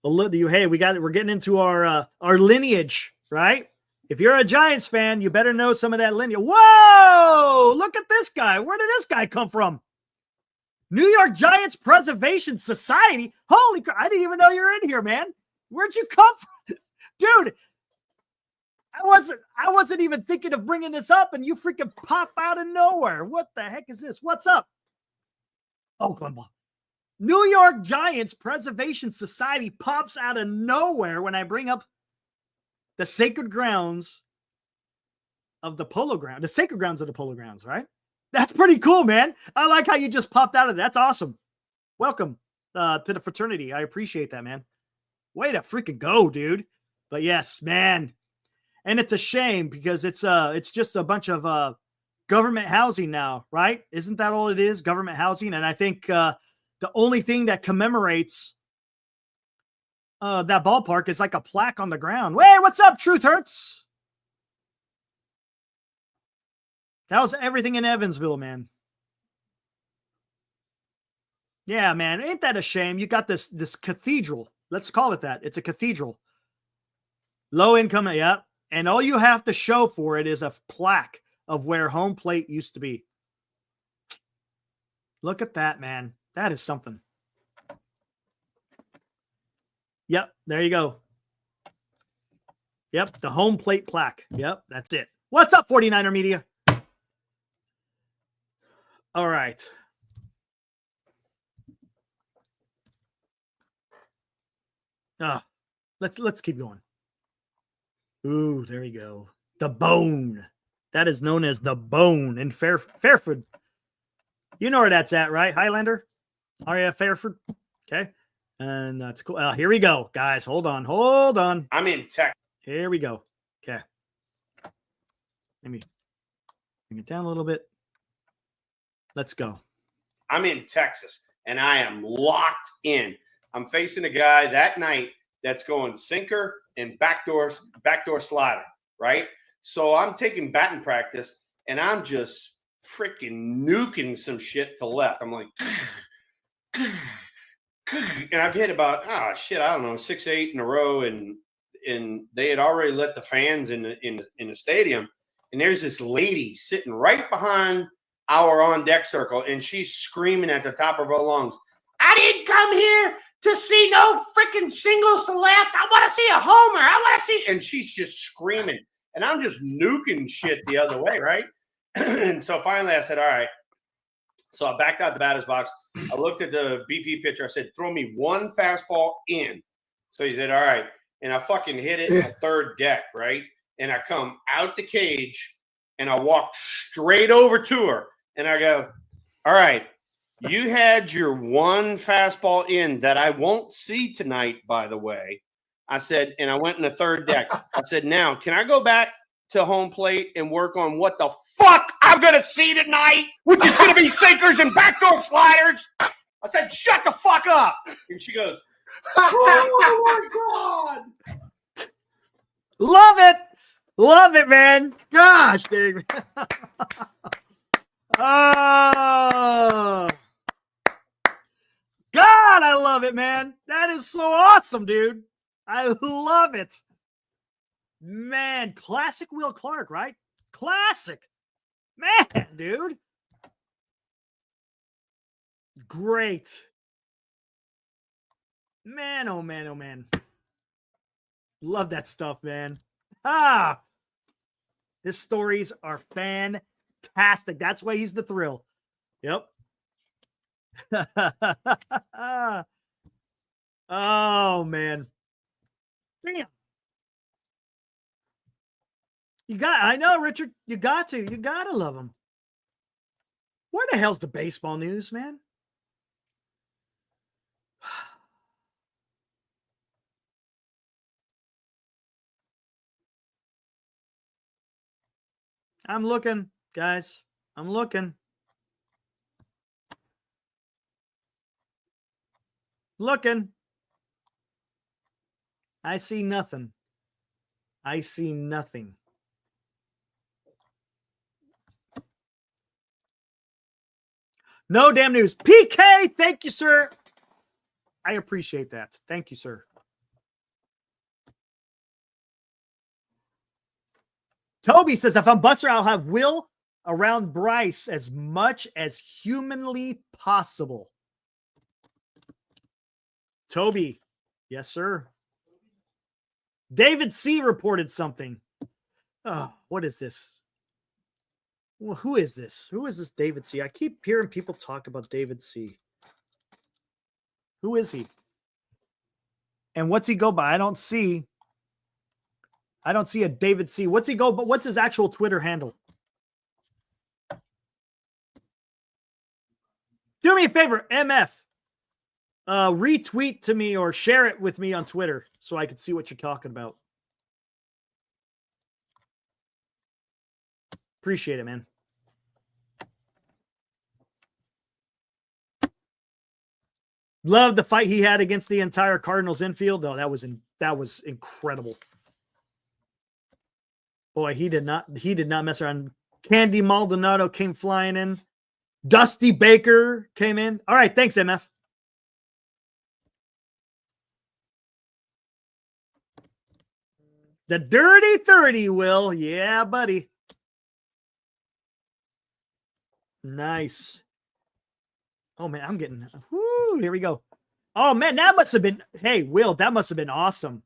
Hey, we're getting into our lineage, right? If you're a Giants fan, you better know some of that lineage. Whoa! Look at this guy. Where did this guy come from? New York Giants Preservation Society. Holy crap. I didn't even know you're in here, man. Where'd you come from? Dude, I wasn't even thinking of bringing this up, and you freaking pop out of nowhere. What the heck is this? What's up? Oakland. New York Giants Preservation Society pops out of nowhere when I bring up the sacred grounds of the Polo Ground, the sacred grounds of the Polo Grounds, right? That's pretty cool, man. I like how you just popped out of that. That's awesome. Welcome to the fraternity. I appreciate that, man. Way to freaking go, dude. But yes, man. And it's a shame because it's just a bunch of government housing now, right? Isn't that all it is? Government housing. And I think the only thing that commemorates that ballpark is like a plaque on the ground. Hey, what's up, Truth Hurts? That was everything in Evansville, man. Yeah, man. Ain't that a shame? You got this cathedral. Let's call it that. It's a cathedral. Low income, yeah. And all you have to show for it is a plaque of where home plate used to be. Look at that, man. That is something. Yep, there you go. Yep, the home plate plaque. Yep, that's it. What's up, 49er Media? All right. Let's keep going. Ooh, there we go. The Bone. That is known as the Bone in Fairford. You know where that's at, right? Highlander? RAF Fairford. Okay. And that's cool. Here we go, guys. Hold on. I'm in Texas. Here we go. Okay. Let me bring it down a little bit. Let's go. I'm in Texas, and I am locked in. I'm facing a guy that night that's going sinker and backdoor slider, right? So I'm taking batting practice, and I'm just freaking nuking some shit to left. I'm like, and I've hit about, I don't know, 6-8 in a row, and they had already let the fans in the stadium, and there's this lady sitting right behind our on deck circle, and she's screaming at the top of her lungs, I didn't come here to see no freaking singles to left. I want to see a homer. I want to see, and she's just screaming, and I'm just nuking shit the other way, right? And so finally I said, all right. So I backed out the batter's box. I looked at the BP pitcher. I said, throw me one fastball in. So he said, all right. And I fucking hit it at third deck, right? And I come out the cage, and I walk straight over to her. And I go, all right, you had your one fastball in that I won't see tonight, by the way. I said, and I went in the third deck. I said, now, can I go back to home plate and work on what the fuck I'm going to see tonight, which is going to be sinkers and backdoor sliders? I said, shut the fuck up. And she goes, oh, my God. Love it, man. Gosh, dang. Oh, God, I love it, man. That is so awesome, dude. I love it. Man, classic Will Clark, right? Classic. Man, dude. Great. Man, oh man, oh man. Love that stuff, man. His stories are fantastic. fantastic. That's why he's the thrill. Yep. Oh, man. Damn. I know, Richard. You got to love him. Where the hell's the baseball news, man? I'm looking, guys. I'm looking. Looking. I see nothing. I see nothing. No damn news. PK, thank you, sir. I appreciate that. Thank you, sir. Toby says, if I'm Buster, I'll have Will around Bryce as much as humanly possible. Toby, yes, sir. David C. reported something. Oh, what is this? Well, who is this? Who is this David C? I keep hearing people talk about David C. Who is he? And what's he go by? I don't see a David C. What's he go, but what's his actual Twitter handle? Do me a favor, MF. Retweet to me or share it with me on Twitter so I can see what you're talking about. Appreciate it, man. Love the fight he had against the entire Cardinals infield. Oh, that was incredible. Boy, he did not mess around. Candy Maldonado came flying in. Dusty Baker came in. All right, thanks, MF. The Dirty 30, Will. Yeah, buddy. Nice. Oh, man, I'm getting... Whoo, here we go. Oh, man, that must have been... Hey, Will, that must have been awesome.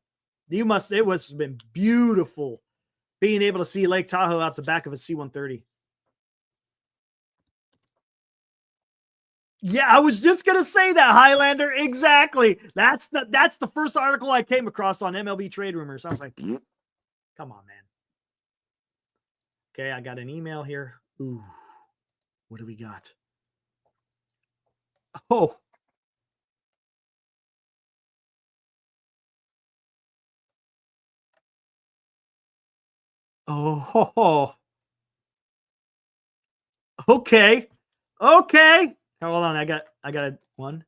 It must have been beautiful being able to see Lake Tahoe out the back of a C-130. Yeah, I was just going to say that, Highlander. Exactly. That's the first article I came across on MLB Trade Rumors. I was like, come on, man. Okay, I got an email here. Ooh, what do we got? Oh. Oh. Okay. Okay. Hold on. I got a 1,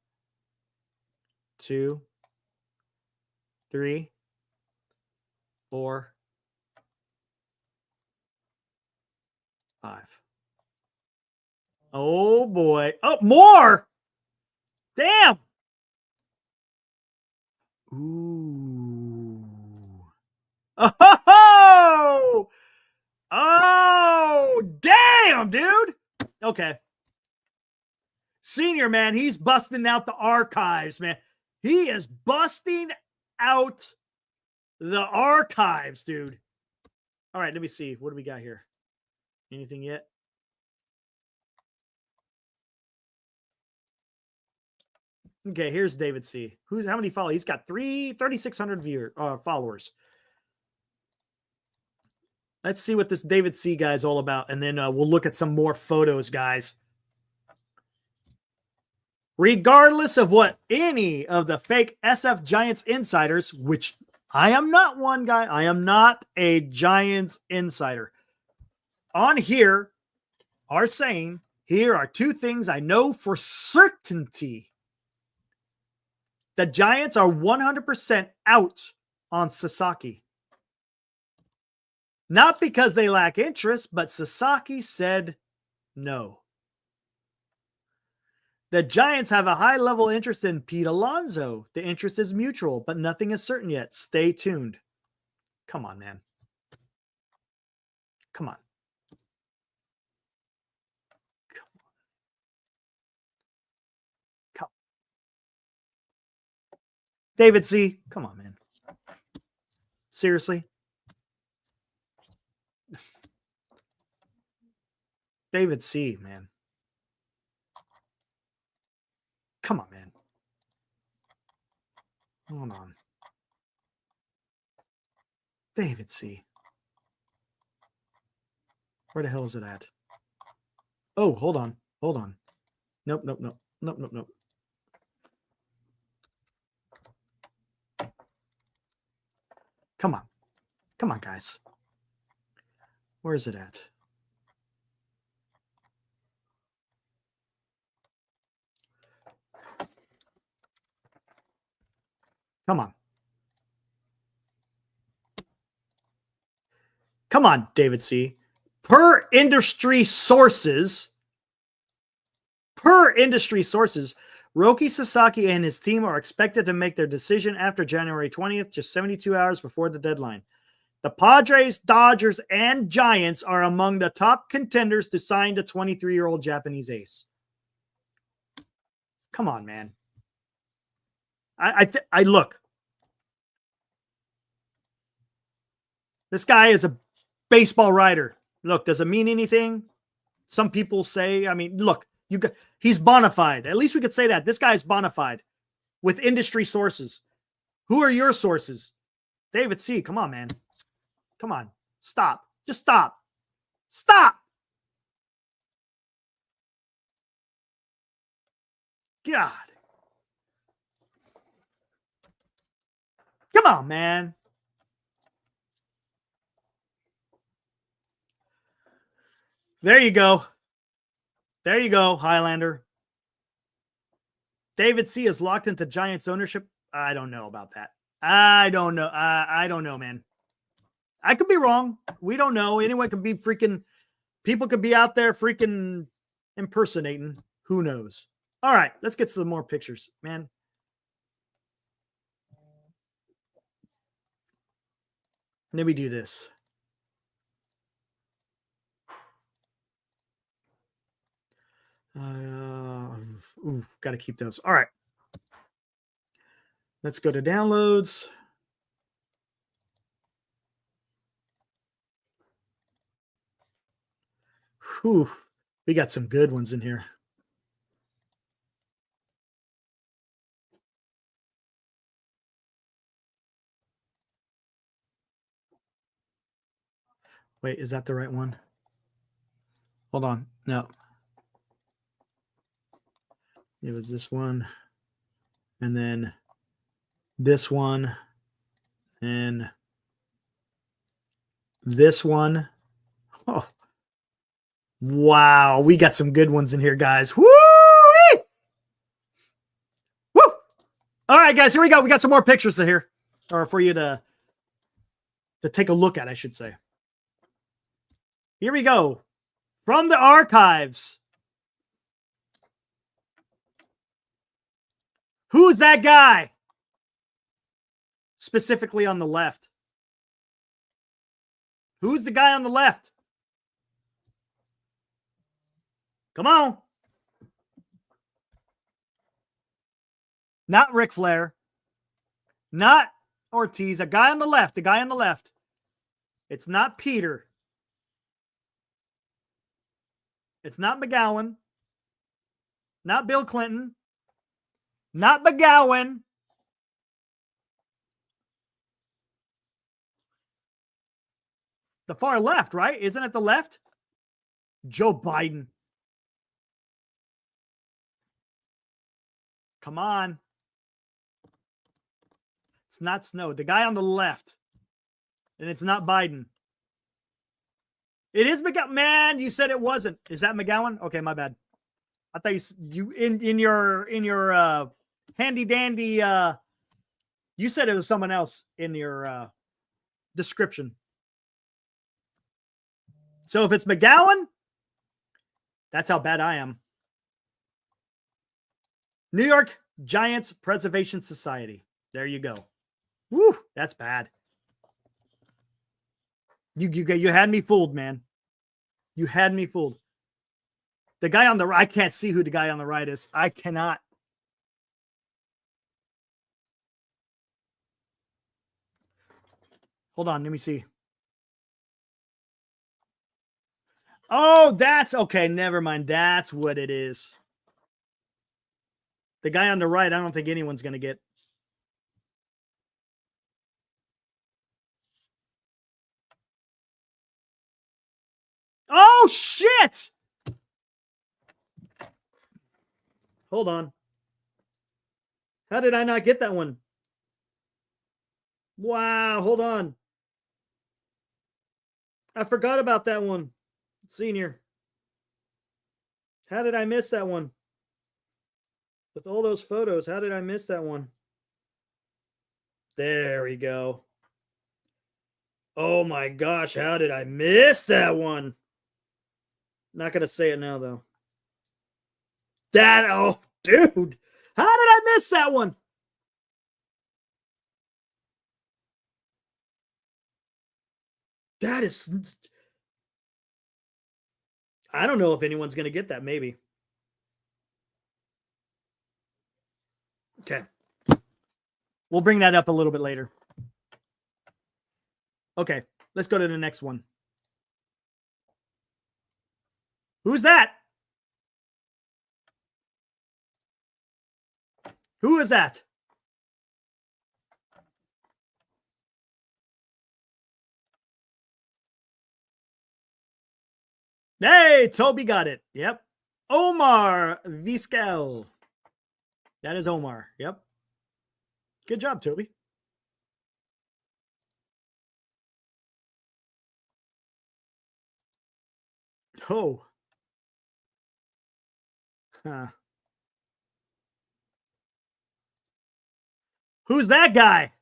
2, 3, 4, 5. Oh boy. Oh, more. Damn. Ooh. Oh. Oh, damn, dude. Okay. Senior, man, he's busting out the archives, man. He is busting out the archives, dude. All right, let me see. What do we got here? Anything yet? Okay, here's David C. How many followers? He's got 3,600 followers. Let's see what this David C guy is all about, and then we'll look at some more photos, guys. Regardless of what any of the fake SF Giants insiders, which I am not one guy, I am not a Giants insider, on here are saying, here are 2 things I know for certainty. The Giants are 100% out on Sasaki. Not because they lack interest, but Sasaki said no. The Giants have a high-level interest in Pete Alonso. The interest is mutual, but nothing is certain yet. Stay tuned. Come on, man. Come on. Come. David C., come on, man. Seriously? David C, man. Come on, man. Hold on. David C. Where the hell is it at? Oh, hold on. Hold on. Nope, nope, nope. Nope, nope, nope. Come on. Come on, guys. Where is it at? Come on. Come on, David C. Per industry sources, Roki Sasaki and his team are expected to make their decision after January 20th, just 72 hours before the deadline. The Padres, Dodgers, and Giants are among the top contenders to sign the 23-year-old Japanese ace. Come on, man. I look. This guy is a baseball writer. Look, does it mean anything? Some people say, I mean, look, he's bona fide. At least we could say that. This guy is bona fide with industry sources. Who are your sources? David C., come on, man. Come on. Stop. Just stop. Stop. God. Come on, man. There you go. There you go, Highlander. David C. is locked into Giants ownership. I don't know about that. I don't know. I don't know, man. I could be wrong. We don't know. Anyone could be freaking, people could be out there freaking impersonating. Who knows? All right, let's get some more pictures, man. Let me do this. Got to keep those. All right. Let's go to downloads. Whew. We got some good ones in here. Wait, is that the right one? Hold on. No. It was this one. And then this one. And this one. Oh. Wow. We got some good ones in here, guys. Woo! Woo! All right, guys, here we go. We got some more pictures to here, or for you to take a look at, I should say. Here we go. From the archives. Who's that guy? Specifically on the left. Who's the guy on the left? Come on. Not Ric Flair. Not Ortiz. A guy on the left. The guy on the left. It's not Peter. It's not McGowan. Not Bill Clinton. Not McGowan. The far left, right? Isn't it the left? Joe Biden. Come on. It's not Snow. The guy on the left. And it's not Biden. It is McGowan. Man, you said it wasn't. Is that McGowan? Okay, my bad. I thought you in your handy dandy you said it was someone else in your description. So if it's McGowan, that's how bad I am. New York Giants Preservation Society. There you go. Woo, that's bad. You had me fooled, man. You had me fooled. The guy on the right, I can't see who the guy on the right is. I cannot. Hold on, let me see. Oh, that's okay. Never mind. That's what it is. The guy on the right, I don't think anyone's going to get. Oh, shit. Hold on. How did I not get that one? Wow. Hold on. I forgot about that one. Senior. How did I miss that one? With all those photos, how did I miss that one? There we go. Oh my gosh, how did I miss that one? Not going to say it now, though. Oh, dude. How did I miss that one? That is. I don't know if anyone's going to get that. Maybe. Okay. We'll bring that up a little bit later. Okay. Let's go to the next one. Who's that? Who is that? Hey, Toby got it. Yep. Omar Vizquel. That is Omar. Yep. Good job, Toby. Oh. Huh. Who's that guy?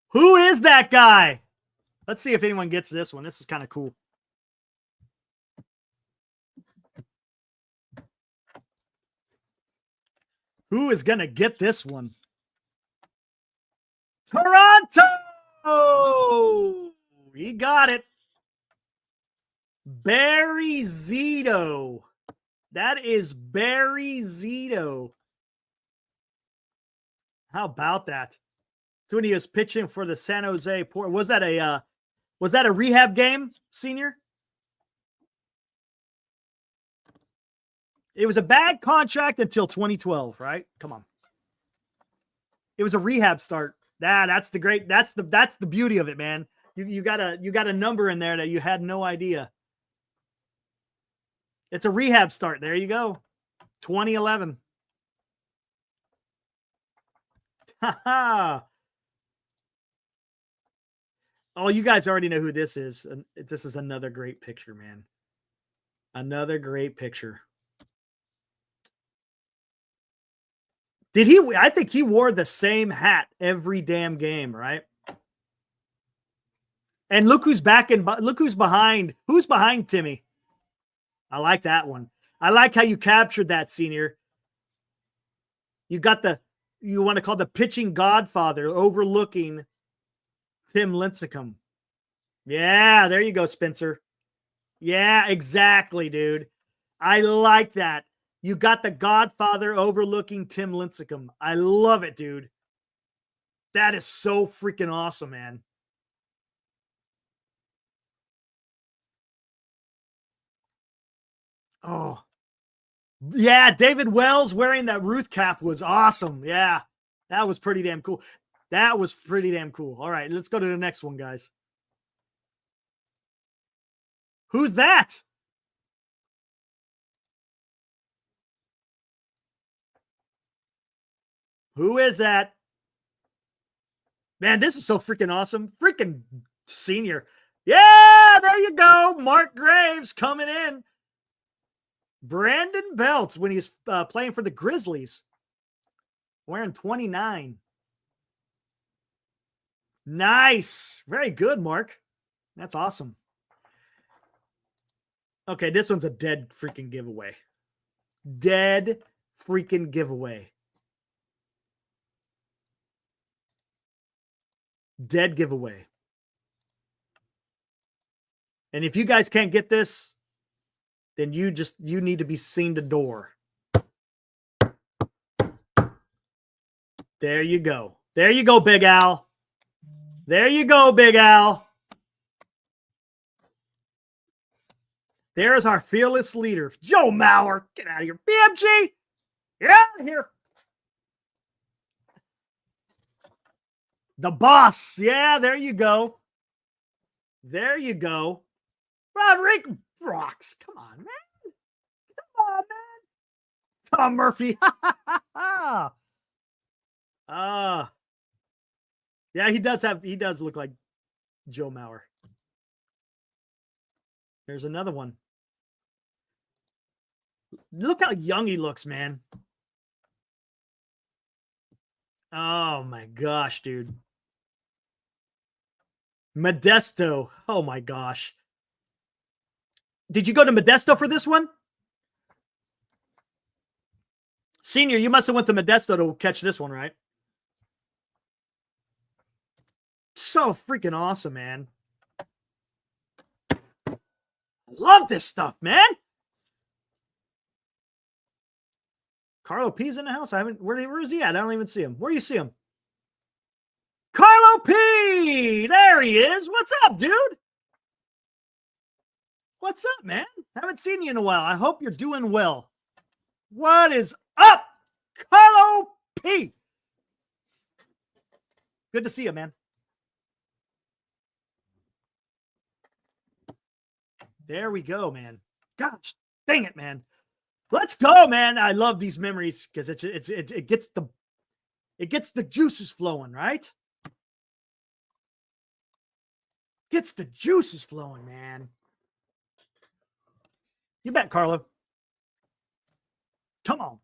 Who is that guy? Let's see if anyone gets this one. This is kind of cool. Who is going to get this one? Toronto! He got it. Barry Zito. That is Barry Zito. How about that? So when he was pitching for the San Jose Port, was that a rehab game, Senior? It was a bad contract until 2012, right? Come on. It was a rehab start. That's the beauty of it, man. You got a number in there that you had no idea. It's a rehab start. There you go. 2011. Oh, you guys already know who this is. This is another great picture, man. Another great picture. Did he? I think he wore the same hat every damn game, right? And look who's back and look who's behind. Who's behind Timmy? I like that one. I like how you captured that, Senior. You got you want to call the pitching godfather overlooking Tim Lincecum. Yeah, there you go, Spencer. Yeah, exactly, dude. I like that. You got the godfather overlooking Tim Lincecum. I love it, dude. That is so freaking awesome, man. Oh, yeah. David Wells wearing that Ruth cap was awesome. Yeah, that was pretty damn cool. That was pretty damn cool. All right, let's go to the next one, guys. Who's that? Who is that? Man, this is so freaking awesome. Freaking Senior. Yeah, there you go. Mark Graves coming in. Brandon Belt when he's playing for the Grizzlies. Wearing 29. Nice. Very good, Mark. That's awesome. Okay, this one's a dead freaking giveaway. Dead freaking giveaway. Dead giveaway. And if you guys can't get this, then you need to be seen the door. There you go. There you go, Big Al. There you go, Big Al. There's our fearless leader, Joe Mauer. Get out of here. BMG, get out of here. The boss. Yeah, there you go. There you go. Roderick rocks. Come on, man. Come on, man. Tom Murphy. Yeah, he does look like Joe Mauer. There's another one. Look how young he looks, man. Oh my gosh, dude. Modesto. Oh my gosh. Did you go to Modesto for this one? Senior, you must have went to Modesto to catch this one, right? So freaking awesome, man. Love this stuff, man. Carlo P's in the house. Where is he at? I don't even see him. Where do you see him? Carlo P! There he is. What's up, dude? What's up, man? Haven't seen you in a while. I hope you're doing well. What is up, Carlo P? Good to see you, man. There we go, man. Gosh, dang it, man. Let's go, man. I love these memories because it gets the juices flowing, right? Gets the juices flowing, man. You bet, Carlo. Come on.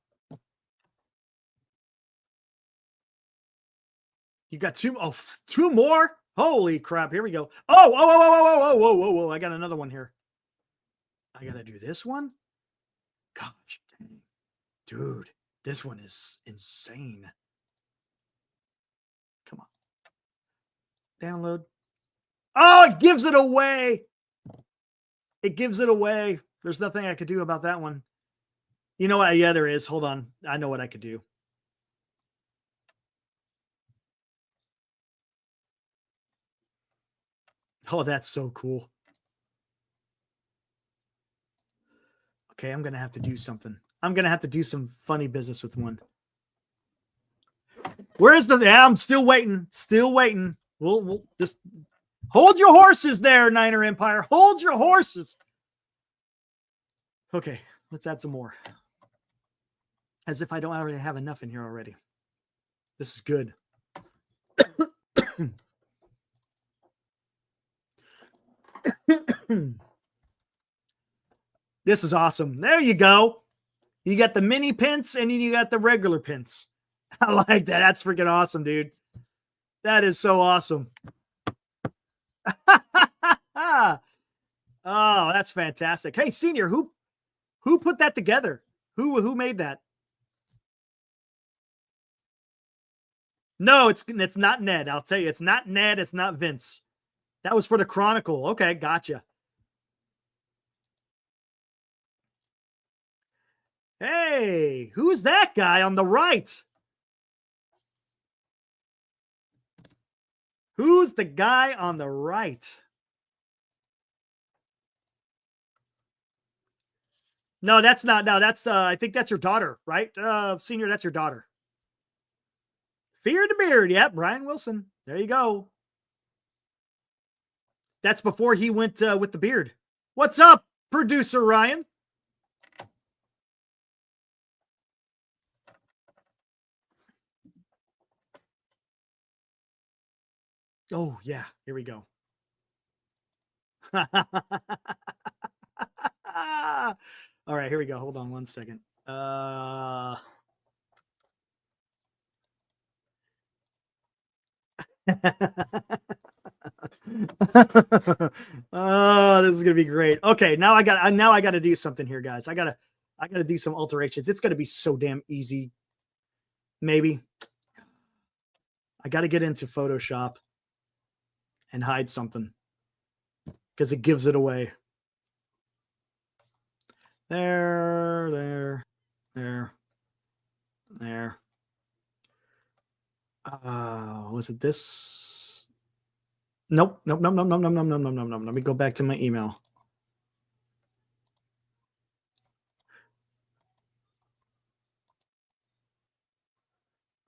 You got two more? Holy crap. Here we go. Oh, I got another one here. I got to do this one? Gosh, dang. Dude, this one is insane. Come on. Download. Oh, it gives it away. It gives it away. There's nothing I could do about that one. You know what? Yeah, there is. Hold on. I know what I could do. Oh, that's so cool. Okay, I'm going to have to do something. I'm going to have to do some funny business with one. Where is the... Yeah, I'm still waiting. Still waiting. We'll just... Hold your horses there, Niner Empire. Hold your horses. Okay, let's add some more. As if I don't already have enough in here already. This is good. This is awesome. There you go. You got the mini pins and then you got the regular pins. I like that. That's freaking awesome, dude. That is so awesome. Oh, that's fantastic. Hey, Senior, who put that together? Who made that? No, it's not Ned. I'll tell you, it's not Ned. It's not Vince. That was for the Chronicle. Okay, gotcha. Hey, who's that guy on the right? Who's the guy on the right? No, that's not. No, that's I think that's your daughter, right? Senior, that's your daughter. Fear the Beard. Yep, Brian Wilson. There you go. That's before he went with the beard. What's up, producer Ryan? Oh, yeah. Here we go. All right, here we go. Hold on one second. Oh, this is gonna be great. Okay, now I got to do something here, guys. I gotta do some alterations. It's gonna be so damn easy. Maybe I got to get into Photoshop and hide something because it gives it away. There. Was it this? Nope. Let me go back to my email.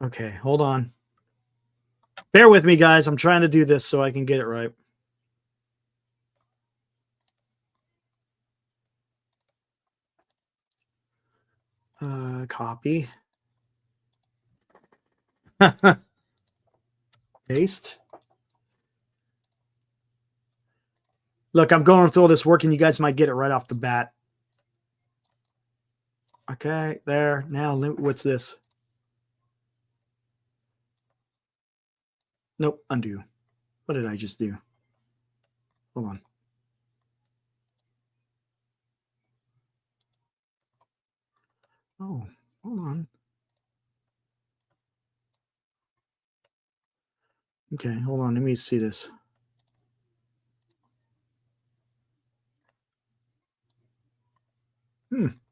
Okay, hold on. Bear with me, guys. I'm trying to do this so I can get it right. Copy. Paste. Look, I'm going through all this work and you guys might get it right off the bat. Okay, there. Now, what's this? Nope, undo. What did I just do? Hold on. Oh, hold on. Okay, hold on. Let me see this.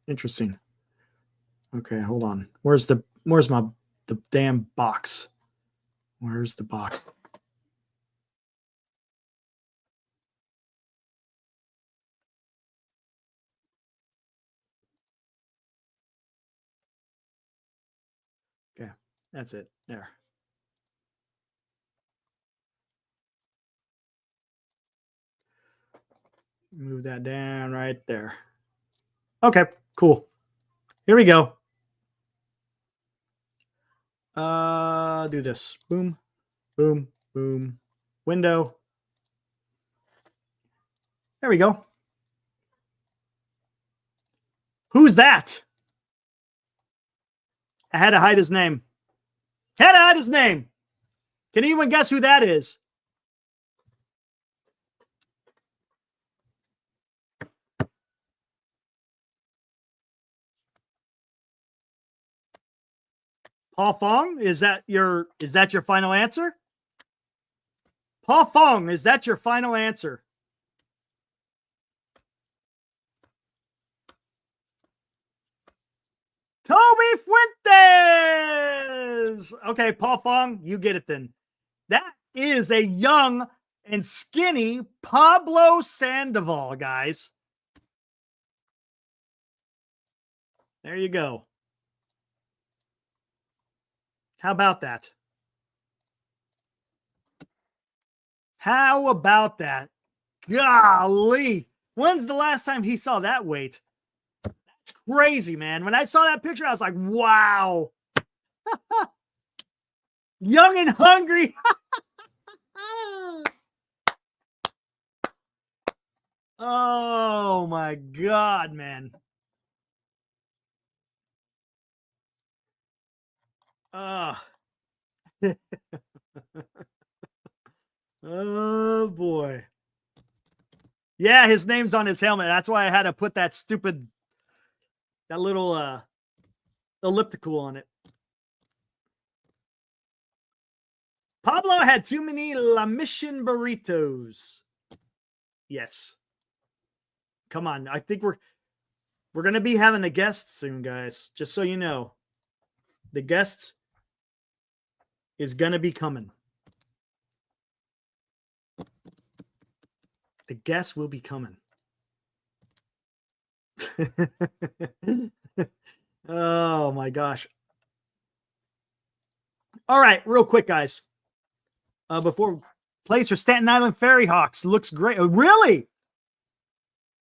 Interesting. Okay, hold on. Where's the damn box? Where's the box? Okay, that's it. There. Move that down right there. Okay, cool. Here we go. Do this. Boom, boom, boom. Window. There we go. Who's that? I had to hide his name. Had to hide his name. Can anyone guess who that is? Paul Fong? Is that your final answer? Paul Fong, is that your final answer? Toby Fuentes. Okay, Paul Fong, you get it then. That is a young and skinny Pablo Sandoval, guys. There you go. How about that? How about that? Golly. When's the last time he saw that weight? That's crazy, man. When I saw that picture, I was like, wow. Young and hungry. Oh, my God, man. Oh boy. Yeah, his name's on his helmet. That's why I had to put that little elliptical on it. Pablo had too many La Mission burritos. Yes. Come on. I think we're going to be having a guest soon, guys. Just so you know. The guest is going to be coming. The guest will be coming. Oh my gosh. All right, real quick, guys. Before plays for Staten Island Ferry Hawks. Looks great. Oh, really?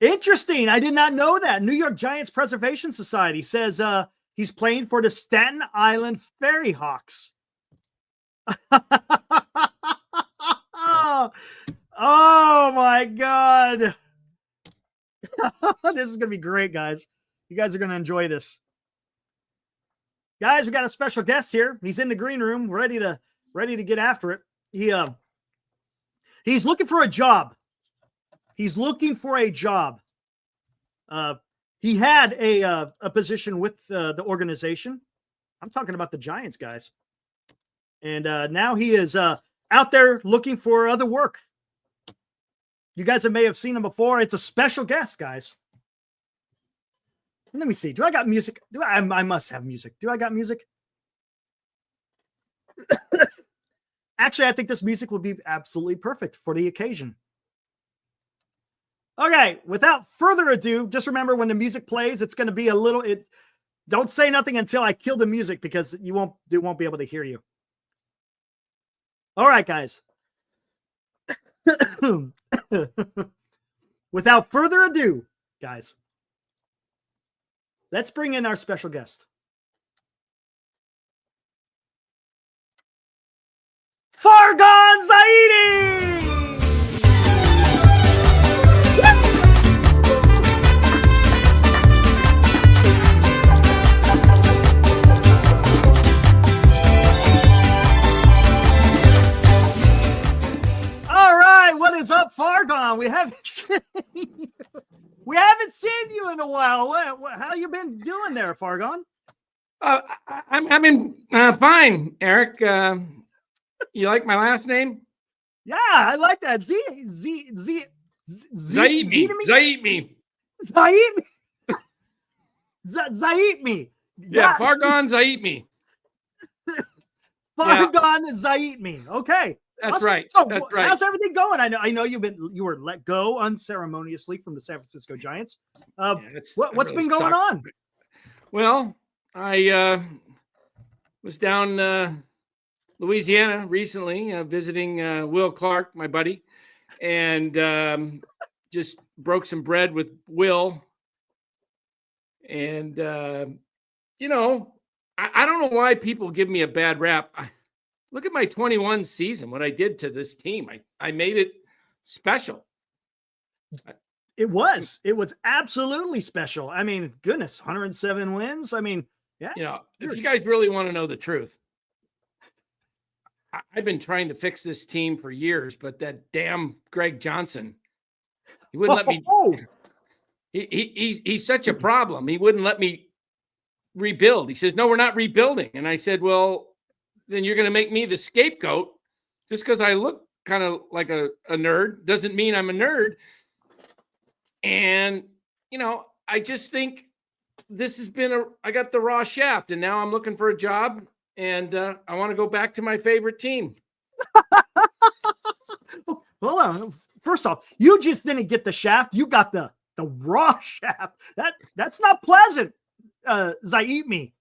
Interesting. I did not know that. New York Giants Preservation Society says he's playing for the Staten Island Ferry Hawks. Oh my God. This is going to be great, guys. You guys are going to enjoy this. Guys, we got a special guest here. He's in the green room, ready to get after it. He's looking for a job. He's looking for a job. He had a position with the organization. I'm talking about the Giants, guys. And now he is out there looking for other work. You guys may have seen him before. It's a special guest, guys. Let me see. Do I got music? I must have music. Do I got music? Actually, I think this music would be absolutely perfect for the occasion. Okay, without further ado, just remember when the music plays, it's going to be a little Don't say nothing until I kill the music because they won't be able to hear you. All right, guys. Without further ado, guys, let's bring in our special guest. Fargan Zaidi! All right, what is up, Fargan? We haven't seen you in a while. How you been doing there, Fargan? I'm fine, Eric. You like my last name? Yeah, I like that. Zaitmi. Zaitmi. Yeah, Fargan Zaitmi. Fargan Zaitmi. Okay. That's right. So, That's right. how's everything going? I know you were let go unceremoniously from the San Francisco Giants. What's really been going on? Well, I was down Louisiana recently, visiting Will Clark, my buddy, and just broke some bread with Will. And you know, I don't know why people give me a bad rap. Look at my 21 season, what I did to this team. I made it special. It was absolutely special. I mean, goodness, 107 wins. I mean, yeah. You know, if you guys really want to know the truth, I've been trying to fix this team for years, but that damn Greg Johnson, he wouldn't let me. He's such a problem. He wouldn't let me rebuild. He says, "No, we're not rebuilding." And I said, "Well, then you're going to make me the scapegoat just because I look kind of like a nerd doesn't mean I'm a nerd." And, you know, I just think this has been I got the raw shaft and now I'm looking for a job and I want to go back to my favorite team. Hold on. First off, you just didn't get the shaft. You got the raw shaft. That's not pleasant. Zaitmi.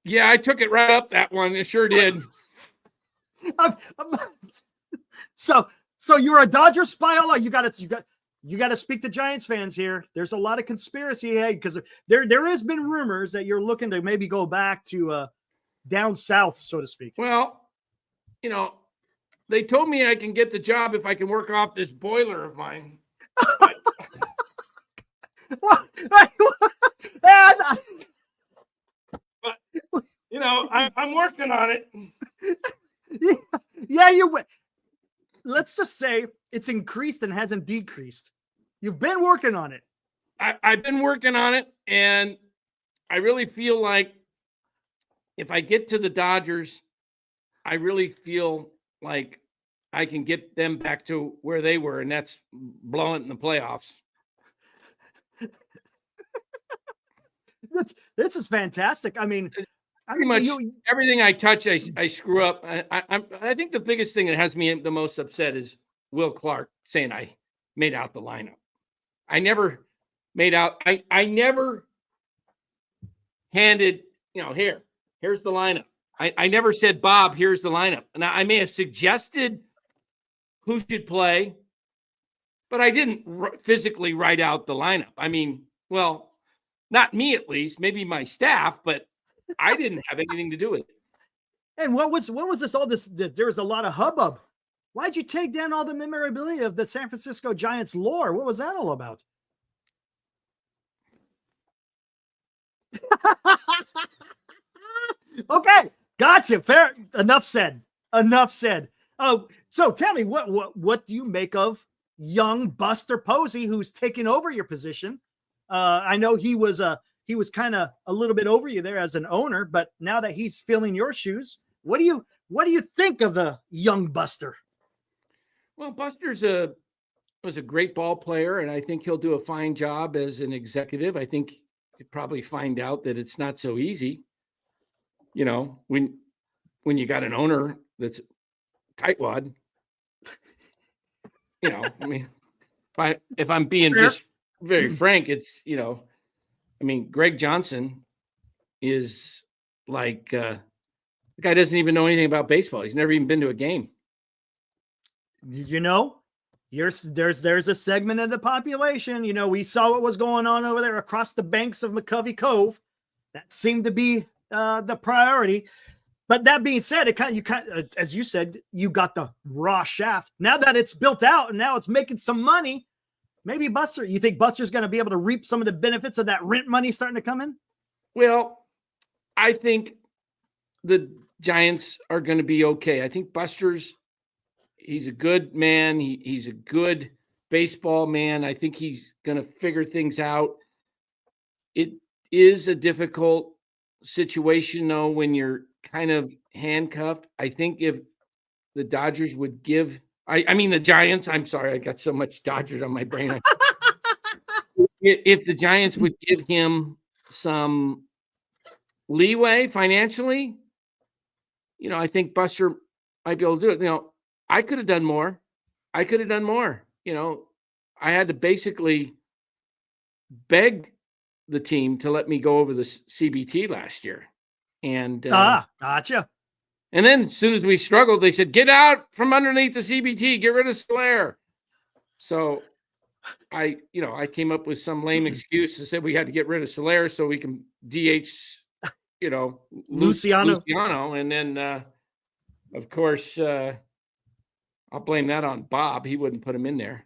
Yeah, I took it right up that one. It sure did. So you're a Dodger spy. You got to speak to Giants fans here. There's a lot of conspiracy, hey, because there has been rumors that you're looking to maybe go back to down south, so to speak. Well, you know, they told me I can get the job if I can work off this boiler of mine. But, you know, I'm working on it. Yeah, let's just say it's increased and hasn't decreased. You've been working on it. I've been working on it, and I really feel like if I get to the Dodgers, I really feel like I can get them back to where they were, and that's blowing it in the playoffs. This is fantastic. I mean, pretty much everything I touch, I screw up. I think the biggest thing that has me the most upset is Will Clark saying I made out the lineup. I never made out. I never handed, you know, here's the lineup. I never said, Bob, here's the lineup. Now, I may have suggested who should play, but I didn't physically write out the lineup. I mean, well, not me at least, maybe my staff, but I didn't have anything to do with it. And what was this all this there was a lot of hubbub. Why'd you take down all the memorabilia of the San Francisco Giants lore? What was that all about? Okay, gotcha. Fair enough said. Oh, so tell me what do you make of young Buster Posey, who's taken over your position? I know he was kind of a little bit over you there as an owner, but now that he's filling your shoes, what do you think of the young Buster? Well, Buster's was a great ball player, and I think he'll do a fine job as an executive. I think he'd probably find out that it's not so easy. You know, when you got an owner that's tightwad, you know, I mean, if I'm being just very frank, it's, you know, I mean, Greg Johnson is like the guy doesn't even know anything about baseball. He's never even been to a game. You know, there's a segment of the population. You know, we saw what was going on over there across the banks of McCovey Cove. That seemed to be the priority. But that being said, as you said, you got the raw shaft. Now that it's built out and now it's making some money, maybe you think Buster's going to be able to reap some of the benefits of that rent money starting to come in? Well, I think the Giants are going to be okay. I think he's a good man. He's a good baseball man. I think he's going to figure things out. It is a difficult situation, though, when you're kind of handcuffed. I think if the Dodgers would give, I mean the Giants, I'm sorry, I got so much Dodgers on my brain. If the Giants would give him some leeway financially, you know, I think Buster might be able to do it. You know, I could have done more. You know, I had to basically beg the team to let me go over the CBT last year. And gotcha. And then as soon as we struggled, they said, get out from underneath the CBT, get rid of Slayer. So I came up with some lame excuse and said we had to get rid of Slayer so we can DH, you know, Luciano. And then, of course, I'll blame that on Bob. He wouldn't put him in there.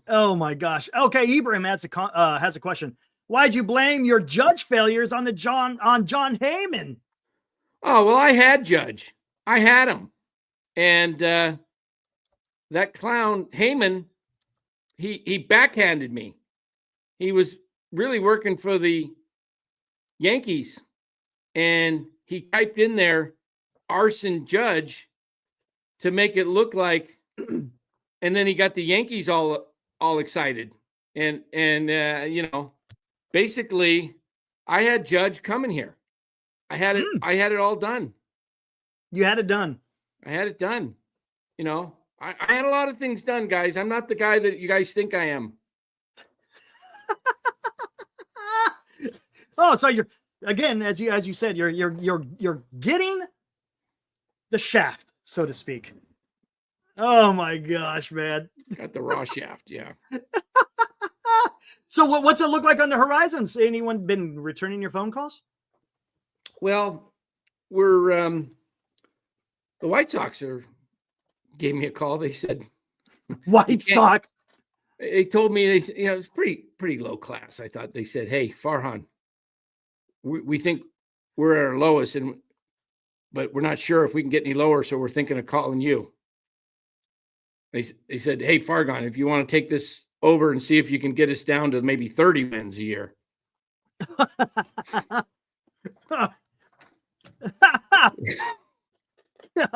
Oh my gosh. Okay, Ibrahim has a question. Why'd you blame your Judge failures on John Heyman? Oh, well, I had Judge. I had him. And that clown Heyman, he backhanded me. He was really working for the Yankees. And he typed in there arson Judge to make it look like, and then he got the Yankees all excited. And you know, basically I had Judge coming here. I had it all done. You had it done. I had it done. You know, I had a lot of things done, guys. I'm not the guy that you guys think I am. Oh, so you're, again, as you said, you're getting the shaft, so to speak. Oh my gosh, man. Got the raw shaft, yeah. So what's it look like on the horizons? Anyone been returning your phone calls? Well, we're the White Sox gave me a call. They said White Sox. They told me it was pretty low class. I thought they said, "Hey, Farhan, we think we're at our lowest, but we're not sure if we can get any lower, so we're thinking of calling you." They said, "Hey, Farhan, if you want to take this over and see if you can get us down to maybe 30 wins a year."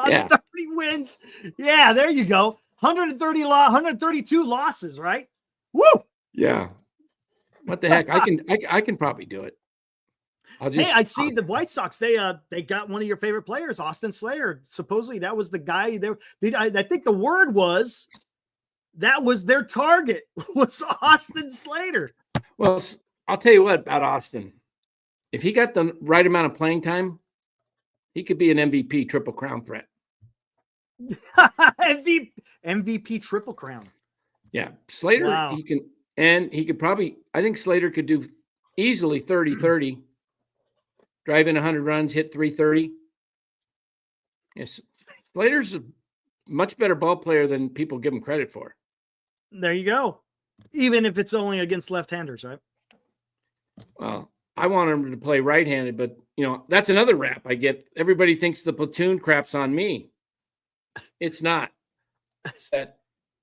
Yeah. 30 wins. Yeah, there you go. 132 losses, right? Woo! Yeah. What the heck? I can probably do it. I see the White Sox. They got one of your favorite players, Austin Slater. Supposedly that was the guy there. I think the word was that was their target was Austin Slater. Well, I'll tell you what about Austin. If he got the right amount of playing time, he could be an MVP Triple Crown threat. MVP Triple Crown. Yeah. Slater, wow. he could probably, I think Slater could do easily 30-30, drive in 100 runs, hit 330. Yes. Slater's a much better ball player than people give him credit for. There you go. Even if it's only against left-handers, right? Well, I want him to play right-handed, but that's another rap I get. Everybody thinks the platoon crap's on me. It's not.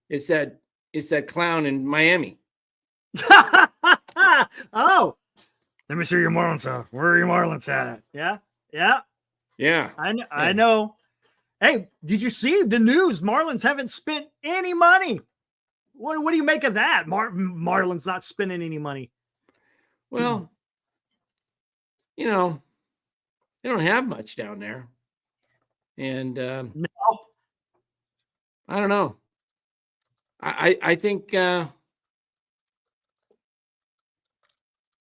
It's that clown in Miami. Oh, let me see your Marlins hat. Where are your Marlins hat at? Yeah. I know. Hey, did you see the news? Marlins haven't spent any money. What do you make of that? Marlins not spending any money. Well, they don't have much down there. And no. I don't know. I think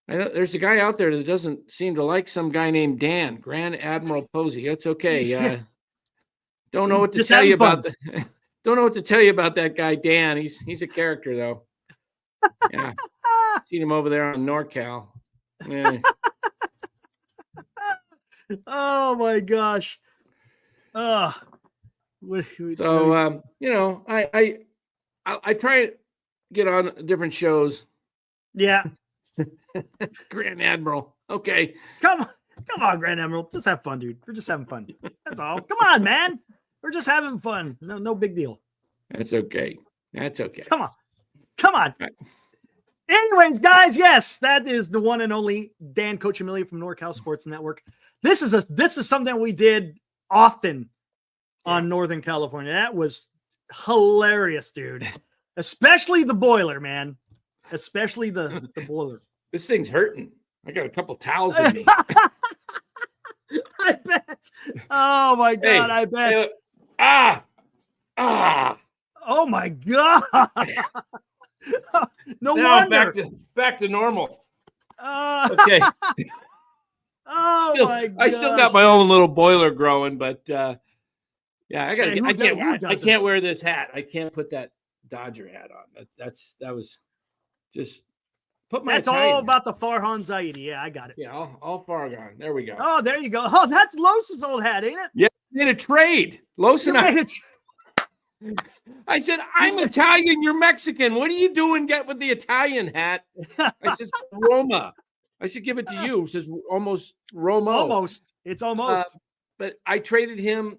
I know there's a guy out there that doesn't seem to like some guy named Dan, Grand Admiral Posey. That's okay. Don't know what to Just tell you having fun. about the, don't know what to tell you about that guy Dan. He's a character though. Yeah, seen him over there on NorCal. Yeah. Oh my gosh. Oh, So I try to get on different shows. yeah. Grand Admiral. Okay. Come on, Grand Emerald. Just have fun, dude. We're just having fun. That's all. Come on, man. We're just having fun. No big deal. That's okay. That's okay. Come on. Anyways, guys, yes, that is the one and only Dan Coachimilli from NorCal Sports Network. This is something we did often on Northern California. That was hilarious, dude. Especially the boiler, man. Especially the boiler. This thing's hurting. I got a couple towels in me. I bet. Oh my God, I bet. Oh my God. No now wonder. back to normal. Okay. Oh my God. I still got my own little boiler growing, but yeah, I can't wear this hat. I can't put that Dodger hat on. That was just put my. That's all about the Farhan-Zaidi. Yeah, I got it. Yeah, all Farhan. There we go. Oh, there you go. Oh, that's Los's old hat, ain't it? Yeah, made a trade. Los and I said, I'm Italian, you're Mexican. What are you doing with the Italian hat? I said, Roma. I should give it to you. It says almost Roma. Almost. It's almost. But I traded him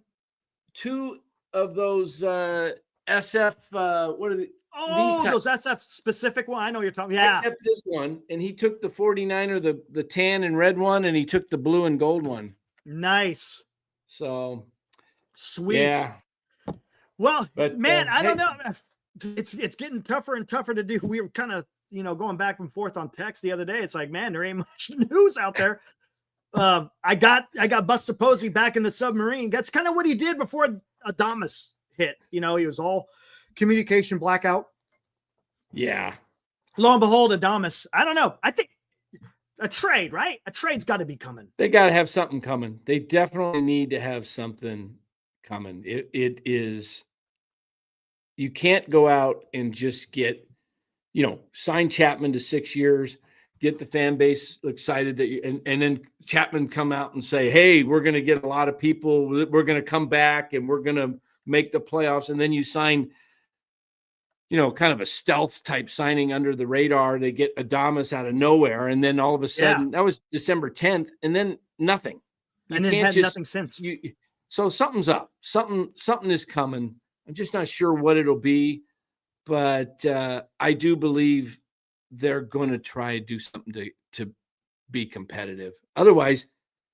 2 of those SF. What are they? Oh, those SF specific one. I know you're talking. Yeah. Except this one. And he took the 49er, the tan and red one, and he took the blue and gold one. Nice. So sweet. Yeah. Well, man, I don't know. It's getting tougher and tougher to do. We were kind of, going back and forth on text the other day. It's like, man, there ain't much news out there. I got Buster Posey back in the submarine. That's kind of what he did before Adamas hit. He was all communication blackout. Yeah. Lo and behold, Adamas. I don't know. I think a trade, right? A trade's got to be coming. They got to have something coming. They definitely need to have something coming. It is, you can't go out and just get, sign Chapman to 6 years, get the fan base excited that and then Chapman come out and say, hey, we're going to get a lot of people. We're going to come back and we're going to make the playoffs. And then you sign, kind of a stealth type signing under the radar. They get Adamas out of nowhere. And then all of a sudden that was December 10th and then nothing. And then had nothing since. So something's up. Something is coming. I'm just not sure what it'll be, but I do believe they're going to try to do something to be competitive. Otherwise,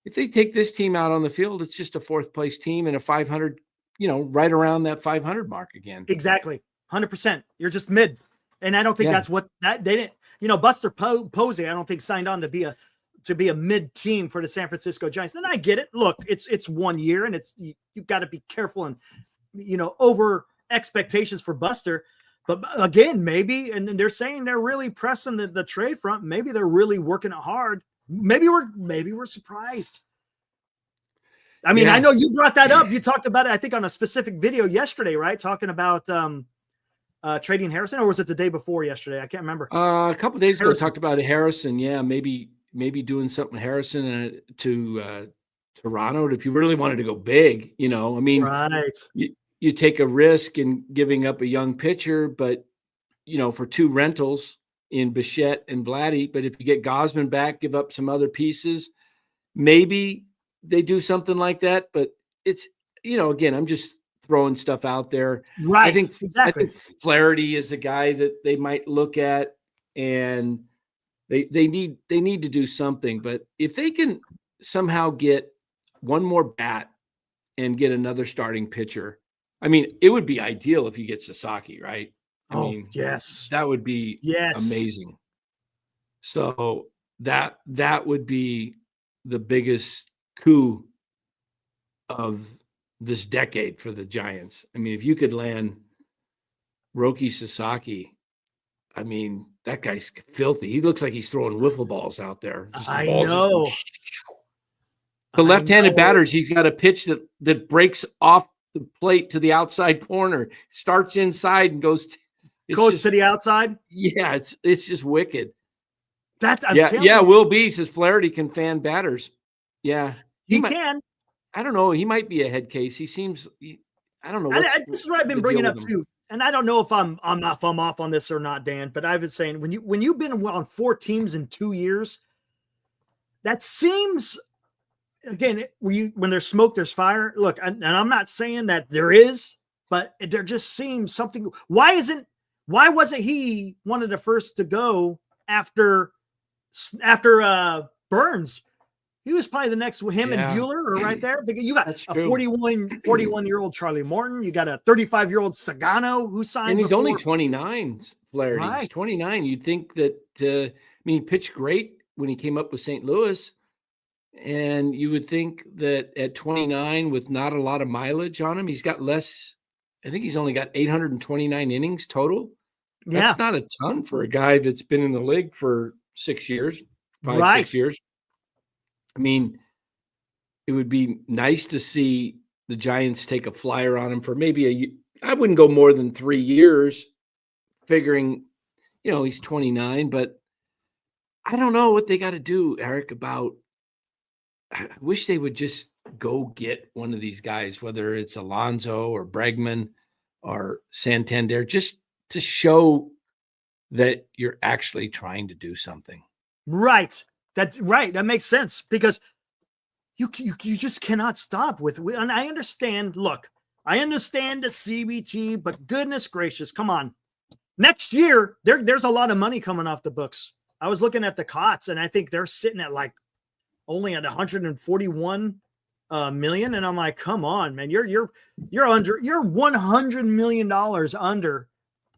if they take this team out on the field, it's just a 4th place team and a 500, right around that 500 mark again. Exactly. 100%. You're just mid. And I don't think that's what they didn't, Buster Posey, I don't think signed on to be a mid team for the San Francisco Giants. And I get it. Look, it's 1 year and you've got to be careful and, over expectations for Buster. But again, maybe, and they're saying they're really pressing the trade front. Maybe they're really working it hard. Maybe we're surprised. I mean, I know you brought that up. You talked about it, I think, on a specific video yesterday, right? Talking about trading Harrison, or was it the day before yesterday? I can't remember. A couple of days ago, I talked about Harrison. Yeah, maybe doing something with Harrison to Toronto if you really wanted to go big. I mean, right. You take a risk in giving up a young pitcher, but for 2 rentals in Bichette and Vladdy. But if you get Gosman back, give up some other pieces, maybe they do something like that. But it's again, I'm just throwing stuff out there. Right. I think exactly. Flaherty is a guy that they might look at, and they need to do something. But if they can somehow get one more bat and get another starting pitcher, I mean, it would be ideal if you get Sasaki, right? I mean, yes, that would be amazing. So that would be the biggest coup of this decade for the Giants. I mean, if you could land Roki Sasaki, I mean, that guy's filthy. He looks like he's throwing wiffle balls out there. Just the I balls know. The I left-handed know. batters, he's got a pitch that breaks off the plate to the outside corner, starts inside and goes to the outside. Yeah, it's just wicked. I'm yeah. telling you, Will B says Flaherty can fan batters. Yeah, he can. I don't know. He might be a head case. He seems. I don't know. This is what I've been bringing up too. And I don't know if I'm off on this or not, Dan. But I've been saying when you've been on 4 teams in 2 years, that seems. Again, when there's smoke, there's fire. Look, and I'm not saying that there is, but there just seems something. Why wasn't he one of the first to go after Burns? He was probably the next with him and Bueller are right there. Because you got a 41-year-old Charlie Morton. You got a 35-year-old Sagano who signed. And he's only 29, Flaherty. Right. He's 29. You'd think that, he pitched great when he came up with St. Louis. And you would think that at 29, with not a lot of mileage on him, he's got less. I think he's only got 829 innings total. That's not a ton for a guy that's been in the league for 6 years, 6 years. I mean, it would be nice to see the Giants take a flyer on him for maybe I wouldn't go more than 3 years, figuring, he's 29, but I don't know what they got to do, Eric, about. I wish they would just go get one of these guys, whether it's Alonso or Bregman or Santander, just to show that you're actually trying to do something. Right. That's right. That makes sense because you just cannot stop with. And I understand. Look, I understand the CBT, but goodness gracious, come on. Next year, there's a lot of money coming off the books. I was looking at the cots, and I think they're sitting at only at 141 million, and I'm like, come on, man, you're $100 million under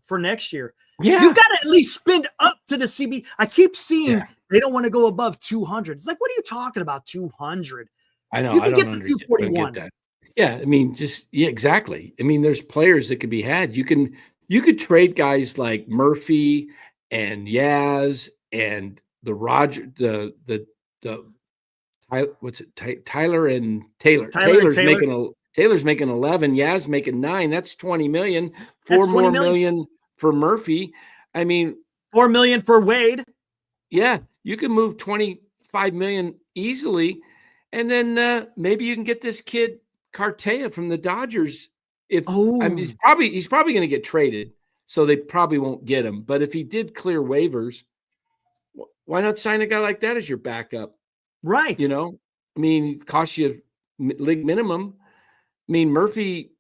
for next year. Yeah, you got to at least spend up to the CB. I keep seeing they don't want to go above 200. It's like, what are you talking about? 200? I know. You can I get don't to 241. get that. Yeah, I mean, exactly. I mean, there's players that could be had. You could trade guys like Murphy and Yaz and Tyler and Taylor. Taylor's making 11. Yaz making 9. That's 20 million. Four more million for Murphy. I mean, 4 million for Wade. Yeah, you can move 25 million easily, and then maybe you can get this kid Cartea from the Dodgers. He's probably going to get traded, so they probably won't get him. But if he did clear waivers, why not sign a guy like that as your backup? Right. I mean, it costs you league minimum. I mean, Murphy,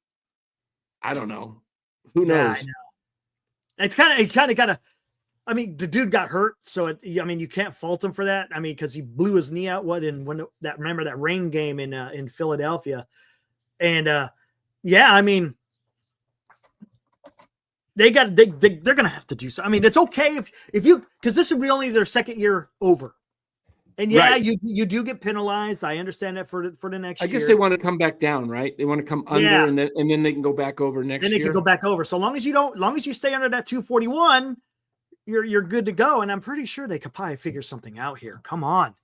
I don't know. Who knows? I know. It's kind of got to. I mean, the dude got hurt, so you can't fault him for that. I mean, because he blew his knee out. Remember that rain game in Philadelphia, and I mean, they're gonna have to do so. I mean, it's okay if you because this would be only their second year over. And you do get penalized. I understand that for the next year. I guess they want to come back down, right? They want to come under and then they can go back over next year. Then they can go back over. So long as you stay under that 241, you're good to go. And I'm pretty sure they could probably figure something out here. Come on.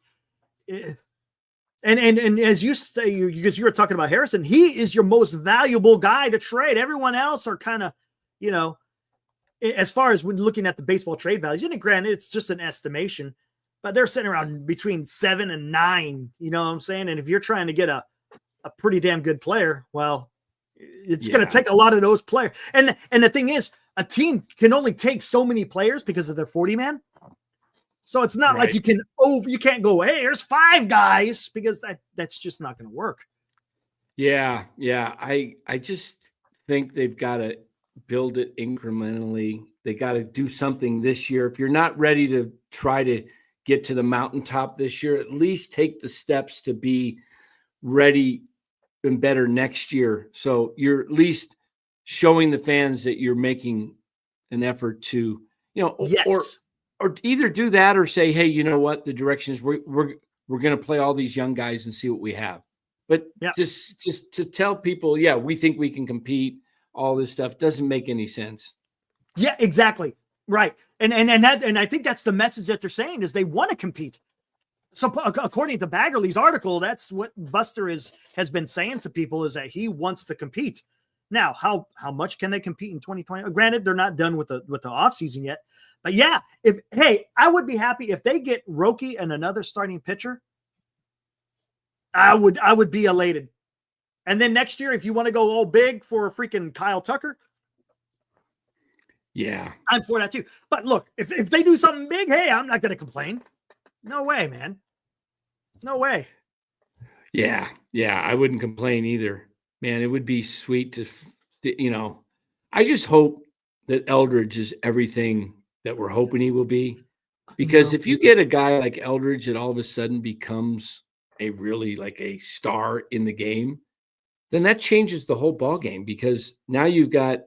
And as you say, because you were talking about Harrison, he is your most valuable guy to trade. Everyone else are kind of, as far as when looking at the baseball trade values, and granted, it's just an estimation. But they're sitting around between 7 and 9. You know what I'm saying? And if you're trying to get a pretty damn good player, well, it's going to take a lot of those players. And the thing is, a team can only take so many players because of their 40-man. So it's not like you can't go, hey, here's 5 guys, because that's just not going to work. Yeah. I just think they've got to build it incrementally. They got to do something this year. If you're not ready to try to get to the mountaintop this year, at least take the steps to be ready and better next year. So you're at least showing the fans that you're making an effort to, or either do that or say, hey, you know what? The direction is we're going to play all these young guys and see what we have. But just to tell people, we think we can compete, all this stuff doesn't make any sense. Yeah, exactly. Right. And I think that's the message that they're saying is they want to compete. So according to Baggerly's article, that's what Buster has been saying to people, is that he wants to compete. Now, how much can they compete in 2020? Granted, they're not done with the offseason yet. But yeah, I would be happy if they get Roki and another starting pitcher. I would be elated. And then next year, if you want to go all big for freaking Kyle Tucker, yeah, I'm for that too. But look, if they do something big, hey, I'm not going to complain. No way, man. No way. Yeah, I wouldn't complain either, man. It would be sweet to, I just hope that Eldridge is everything that we're hoping he will be. Because if you get a guy like Eldridge that all of a sudden becomes a really like a star in the game, then that changes the whole ball game, because now you got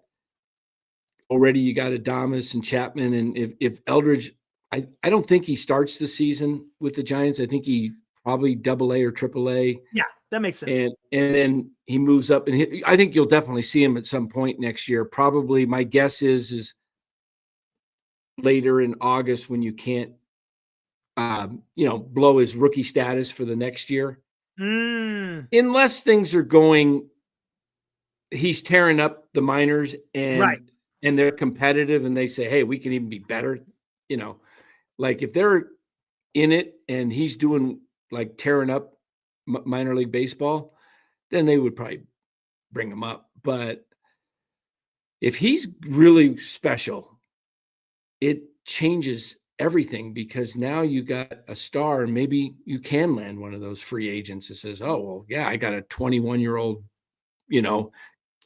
Adames and Chapman. And if Eldridge, I don't think he starts the season with the Giants. I think he probably AA or AAA. Yeah, that makes sense. And then he moves up, and I think you'll definitely see him at some point next year. Probably my guess is later in August, when you can't, blow his rookie status for the next year. Unless things are going, he's tearing up the minors and they're competitive and they say, hey, we can even be better. Like if they're in it and he's doing like tearing up minor league baseball, then they would probably bring him up. But if he's really special, it changes everything, because now you got a star, and maybe you can land one of those free agents that says, oh, well, yeah, I got a 21-year-old,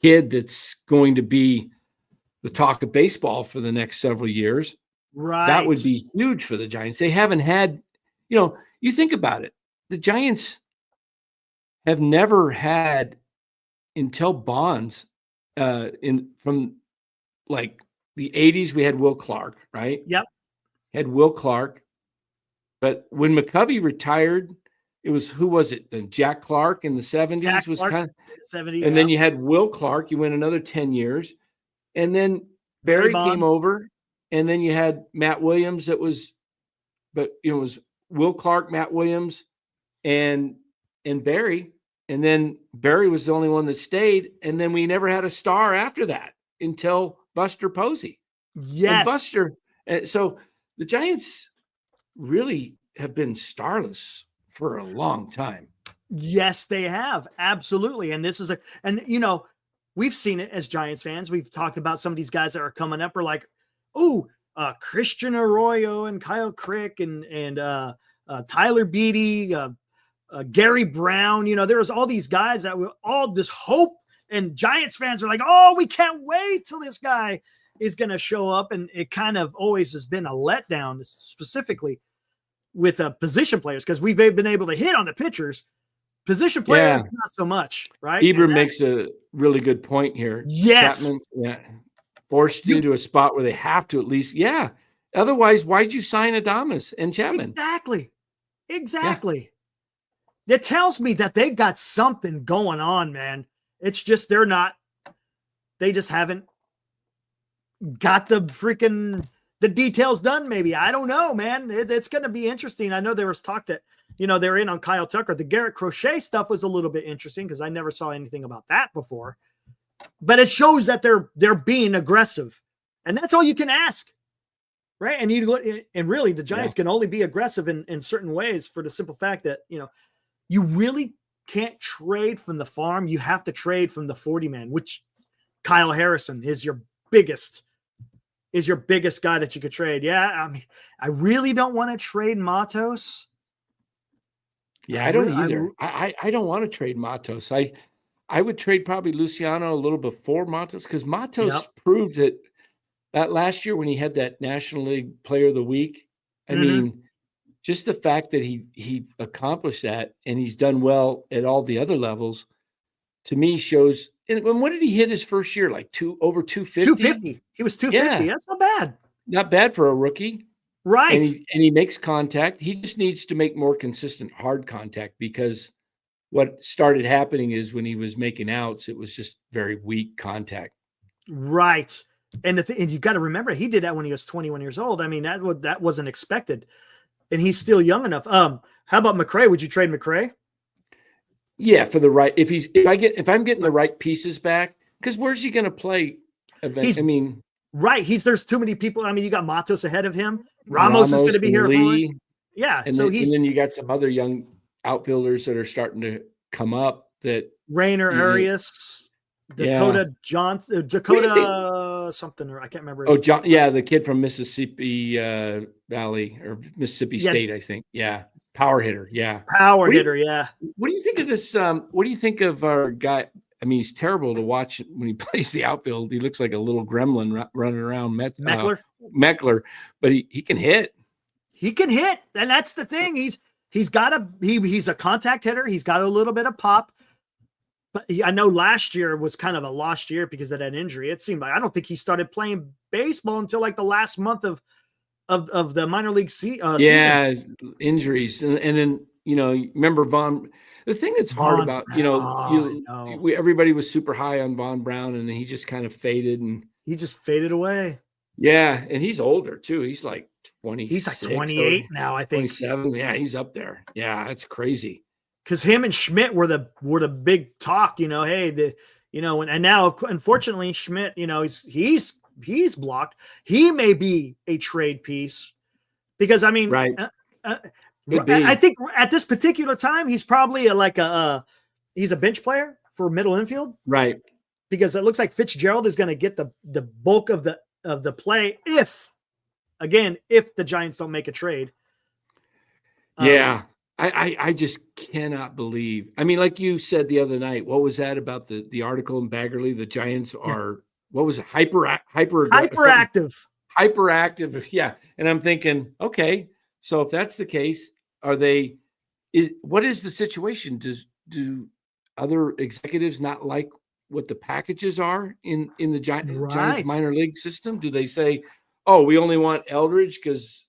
kid that's going to be the talk of baseball for the next several years. Right. That would be huge for the Giants. They haven't had, you think about it. The Giants have never had, until Bonds, from like the 80s, we had Will Clark, right? Yep. Had Will Clark. But when McCovey retired, it was, who was it? Then Jack Clark in the 70s was kind of 70s. And then you had Will Clark. You went another 10 years. And then Barry came over. And then you had Matt Williams. It was Will Clark, Matt Williams, and Barry. And then Barry was the only one that stayed. And then we never had a star after that until Buster Posey. Yes. And so the Giants really have been starless for a long time. Yes, they have. Absolutely. And this is we've seen it as Giants fans. We've talked about some of these guys that are coming up are like, Christian Arroyo and Kyle Crick and Tyler Beatty, Gary Brown. There was all these guys that were all this hope, and Giants fans are like, oh, we can't wait till this guy is going to show up. And it kind of always has been a letdown, specifically with position players, because we've been able to hit on the pitchers. Position players, not so much, right? Eber makes a really good point here. Yes. Chapman, forced into a spot where they have to at least, Otherwise, why'd you sign Adames and Chapman? Exactly. That tells me that they got something going on, man. It's just they just haven't got the details done, maybe. I don't know, man. It's going to be interesting. I know there was talk that, they're in on Kyle Tucker. The Garrett Crochet stuff was a little bit interesting because I never saw anything about that before. But it shows that they're being aggressive. And that's all you can ask. Right? And really the Giants can only be aggressive in certain ways, for the simple fact that, you really can't trade from the farm. You have to trade from the 40-man, which Kyle Harrison is your biggest guy that you could trade. Yeah, I mean, I really don't want to trade Matos. Yeah, I don't either. I don't want to trade Matos. I would trade probably Luciano a little before Matos, because Matos proved that last year when he had that National League Player of the Week. I mean, just the fact that he accomplished that, and he's done well at all the other levels, to me shows. And what did he hit his first year? Like over 250? 250. He was 250. That's not bad. Not bad for a rookie. Right. And he makes contact. He just needs to make more consistent hard contact, because what started happening is when he was making outs, it was just very weak contact. Right. And and you got to remember, he did that when he was 21 years old. I mean, that wasn't expected, and he's still young enough. How about McRae? Would you trade McRae? Yeah, for the right. If I'm getting the right pieces back, because where's he going to play? He's- I mean, Right. There's too many people. I mean, you got Matos ahead of him. Ramos is going to be here. Lee, Yeah. and So then, and then you got some other young outfielders that are starting to come up. That Rainer you know, Arias, Yeah. Dakota Johnson, Dakota something, or I can't remember. Oh, John, yeah, the kid from Mississippi Valley or Mississippi Yeah. State, I think. Yeah, power hitter. Yeah, Power What do you- hitter. Yeah. What do you think of this? What do you think of our guy? I mean, he's terrible to watch when he plays the outfield. He looks like a little gremlin running around. Meckler, but he can hit. He can hit, and that's the thing. He's a contact hitter. He's got a little bit of pop. But I know last year was kind of a lost year because of that injury. It seemed like I don't think he started playing baseball until like the last month of the minor league season. Injuries, and then remember Von. The thing that's hard about everybody was super high on Von Brown, and then he just kind of faded, and he just faded away. Yeah, and he's older too. He's like 20. He's like 28 now, I think. 27. Yeah, he's up there. Yeah, that's crazy. Because him and Schmidt were the big talk, and now unfortunately Schmidt, he's blocked. He may be a trade piece because I mean, right. I think at this particular time he's probably he's a bench player for middle infield, right? Because it looks like Fitzgerald is going to get the bulk of the play if the Giants don't make a trade. Yeah. I just cannot believe. I mean, like you said the other night, what was that about the article in Baggerly? The Giants are what was it? Hyperactive. Yeah. And I'm thinking, okay, so if that's the case, what is the situation? Do other executives not like what the packages are in the Giants minor league system? Do they say, oh, we only want Eldridge because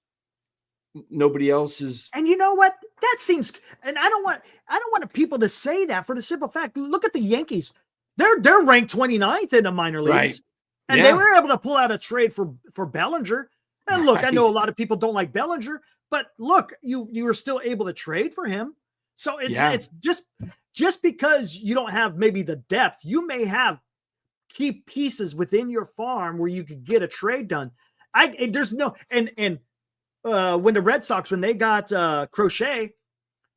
nobody else is? And you know what? That seems, and I don't want people to say that for the simple fact. Look at the Yankees; they're ranked 29th in the minor leagues, right. And they were able to pull out a trade for Bellinger. And look, I know a lot of people don't like Bellinger, but look, you were still able to trade for him. So it's just because you don't have maybe the depth, you may have key pieces within your farm where you could get a trade done. There's no when the Red Sox, when they got Crochet,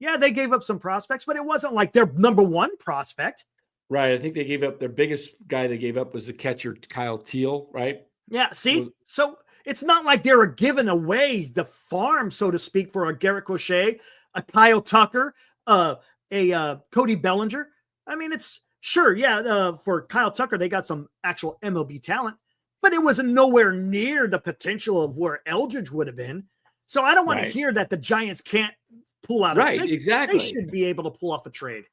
they gave up some prospects, but it wasn't like their number one prospect. Right. I think they gave up their biggest guy they gave up was the catcher, Kyle Teal, right? Yeah. See, so it's not like they were giving away the farm, so to speak, for a Garrett Crochet, a Kyle Tucker, a Cody Bellinger. I mean, it's sure. Yeah. For Kyle Tucker, they got some actual MLB talent, but it wasn't nowhere near the potential of where Eldridge would have been. So I don't want to hear that the Giants can't pull out a trade. Exactly. They should be able to pull off a trade.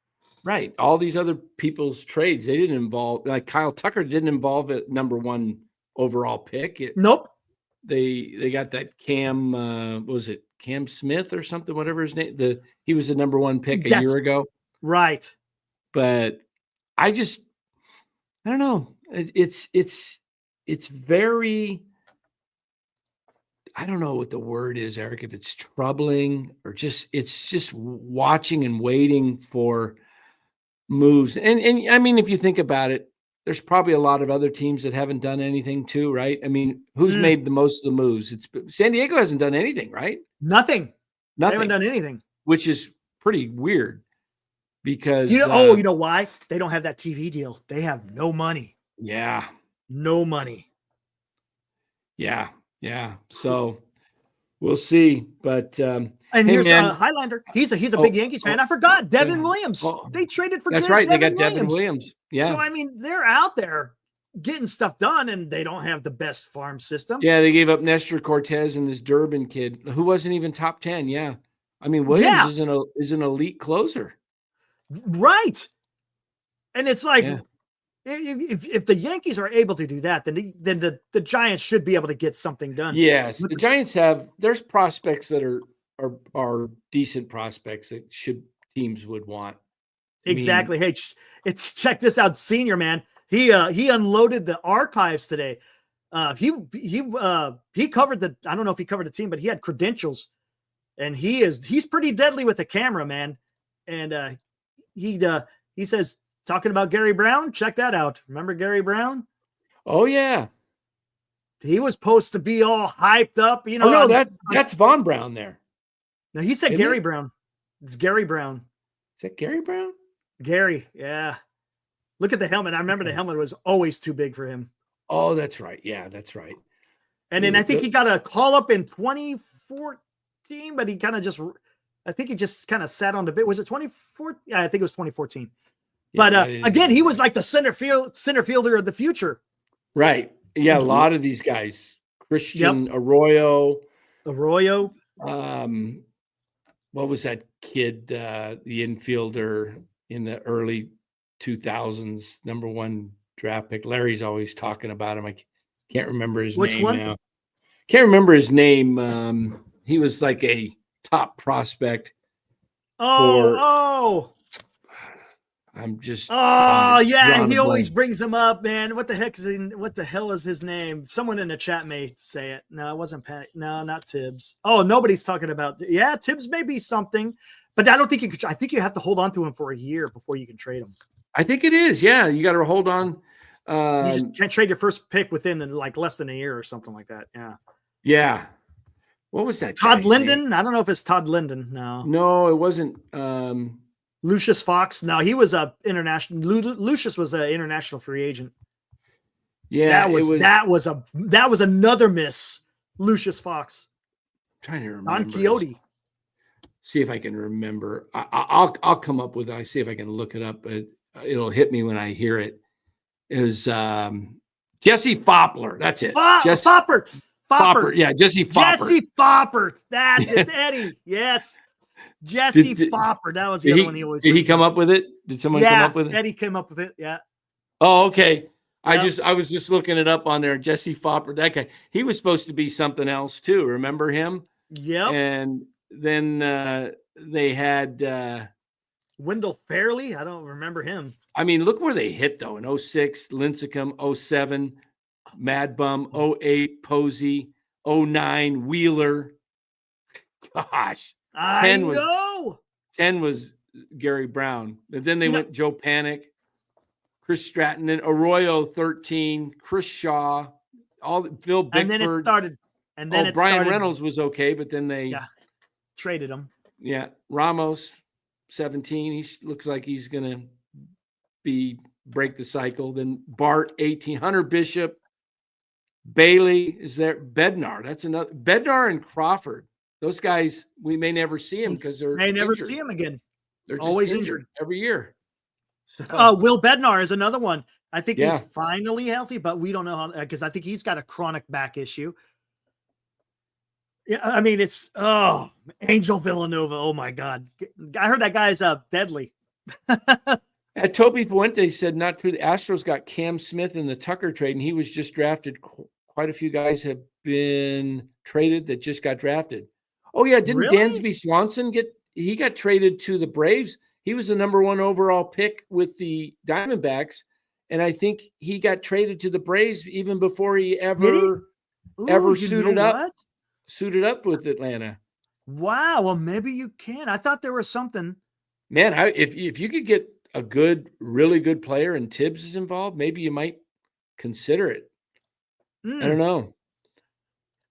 Right. All these other people's trades, they didn't involve, like Kyle Tucker didn't involve a number one overall pick. Nope. They got that Cam, what was it, Cam Smith or something, whatever his name. He was the number one pick a year ago. Right. But I don't know. It's very, I don't know what the word is, Eric, if it's troubling or it's just watching and waiting for moves. And I mean, if you think about it, there's probably a lot of other teams that haven't done anything too, right? I mean, who's made the most of the moves? San Diego hasn't done anything, right? Nothing. They haven't done anything. Which is pretty weird because you know why? They don't have that TV deal. They have no money. Yeah. No money. Yeah. So we'll see. But and here's Highlander. He's a big Yankees fan. I forgot Devin Williams. They traded for that's right. They got Devin Williams. Yeah. So I mean, they're out there getting stuff done, and they don't have the best farm system. Yeah, they gave up Nestor Cortez and this Durbin kid who wasn't even top 10. Yeah. I mean, Williams is an elite closer. Right. And it's like if the Yankees are able to do that, then the Giants should be able to get something done. Yes. The Giants there's prospects that are decent prospects that teams would want. Exactly. Hey, check this out, Senior, man. He unloaded the archives today. He covered the. I don't know if he covered the team, but he had credentials, and he's pretty deadly with the camera, man. And he says, talking about Gary Brown, check that out. Remember Gary Brown? Oh yeah. He was supposed to be all hyped up, you know. Oh no, that's Von Brown there. No, he said Isn't Gary it? Brown. It's Gary Brown. Is that Gary Brown? Gary, yeah. Look at the helmet. I remember the helmet was always too big for him. Oh, that's right. Yeah, that's right. And then I think he got a call up in 2014, but he kind of just, I think he just kind of sat on the bit. Was it 2014? Yeah, I think it was 2014. Yeah, But again, he was like the center fielder of the future. Right. Yeah, a lot of these guys. Christian Arroyo. What was that kid, the infielder in the early 2000s, number 1 draft pick? Larry's always talking about him. I can't remember his Which name one? now. Can't remember his name. He was like a top prospect. I'm just. Oh yeah, drawing he a always blank. brings him up, man. What the hell is his name? Someone in the chat may say it. No, it wasn't Pat. No, not Tibbs. Oh, nobody's talking about. Yeah, Tibbs may be something, but I don't think you could. I think you have to hold on to him for a year before you can trade him. I think it is. Yeah, you got to hold on. You just can't trade your first pick within like less than a year or something like that. Yeah. Yeah. What was that? Todd guy's Linden? name? I don't know if it's Todd Linden. No. No, it wasn't. Lucius Fox. No, he was a international. Lucius was an international free agent. Yeah, that was another miss. Lucius Fox. I'm trying to remember. Don Quixote. See if I can remember. I'll come up with it. I see if I can look it up. It'll hit me when I hear it. It was Jesse Foppler. That's it. Jesse Foppert. Yeah, Jesse Foppert. Jesse Foppert. That's it, Eddie. Yes. Jesse Foppert. That was the other one he always. Did he come up with it? Did someone come up with it? Eddie came up with it. Yeah. Oh, okay. Yep. I was just looking it up on there. Jesse Foppert. That guy. He was supposed to be something else too. Remember him? Yep. And then they had Wendell Fairley. I don't remember him. I mean, look where they hit though. In 06, Lincecum, 07, Mad Bum, 08, Posey, 09, Wheeler. Gosh. 10 was Gary Brown. And then they went Joe Panic, Chris Stratton, then Arroyo 13, Chris Shaw, Phil Bickford. And then it started. And then Brian Reynolds was okay, but then they traded him. Yeah. Ramos 17. He looks like he's gonna break the cycle. Then Bart 18, Hunter Bishop, Bailey is there, Bednar. That's another Bednar and Crawford. Those guys, we may never see them because they're never injured. see him again. They're just always injured every year. So. Will Bednar is another one. I think he's finally healthy, but we don't know how, because I think he's got a chronic back issue. Yeah, I mean, it's Angel Villanova. Oh my God. I heard that guy's deadly. At Toby Fuente said, not true. The Astros got Cam Smith in the Tucker trade, and he was just drafted. Quite a few guys have been traded that just got drafted. Oh, yeah. Didn't Dansby Swanson got traded to the Braves? He was the number 1 overall pick with the Diamondbacks. And I think he got traded to the Braves even before he ever suited up with Atlanta. Wow. Well, maybe you can. I thought there was something. Man, if you could get a really good player and Tibbs is involved, maybe you might consider it. I don't know.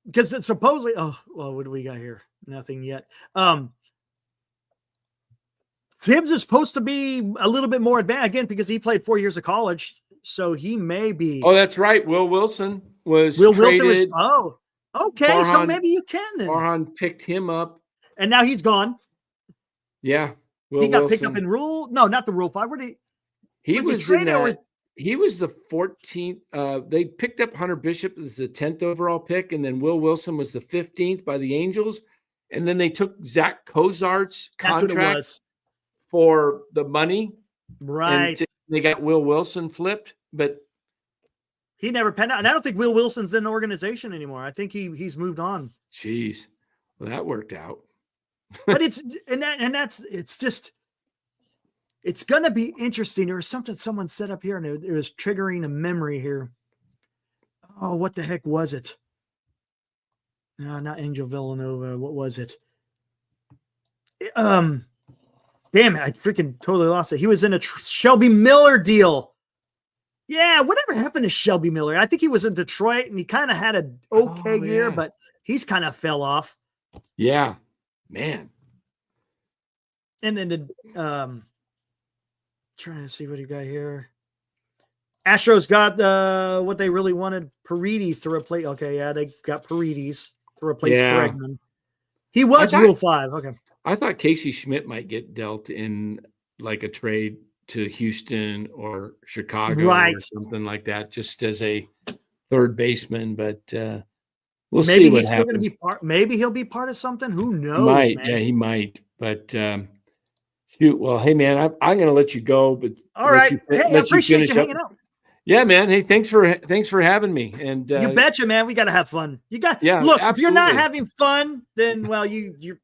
Because it's supposedly, what do we got here? Nothing yet. Tibbs is supposed to be a little bit more advanced again because he played 4 years of college, so he may be. Oh, that's right. Will Wilson was traded. Okay, Farhan, so maybe you can then. Farhan picked him up, and now he's gone. Yeah, he got picked up in Rule. No, not the Rule 5. Where did he was in that? He was the 14th. They picked up Hunter Bishop as the 10th overall pick, and then Will Wilson was the 15th by the Angels. And then they took Zach Cozart's contract for the money. Right. And they got Will Wilson flipped, but he never panned out. And I don't think Will Wilson's in the organization anymore. I think he's moved on. Jeez. Well, that worked out. But it's going to be interesting. There was something someone set up here, and it was triggering a memory here. Oh, what the heck was it? No, not Angel Villanova. What was it? Damn it. I freaking totally lost it. He was in a Shelby Miller deal. Yeah, whatever happened to Shelby Miller? I think he was in Detroit and he kind of had an okay year, but he's kind of fell off. Yeah, man. And then trying to see what you got here. Astros got what they really wanted, Paredes to replace. Okay, yeah, they got Paredes to replace Bregman. He was Rule 5. Okay. I thought Casey Schmidt might get dealt in like a trade to Houston or Chicago or something like that, just as a third baseman. But we'll see what happens. Maybe he'll be part of something. Who knows? Might, man? yeah, he might. But shoot, well, hey man, I'm going to let you go. But all right, hey, I appreciate you hanging out. Yeah, man. Hey, thanks for having me. And you betcha, man. We got to have fun. Look, absolutely. If you're not having fun, then well, you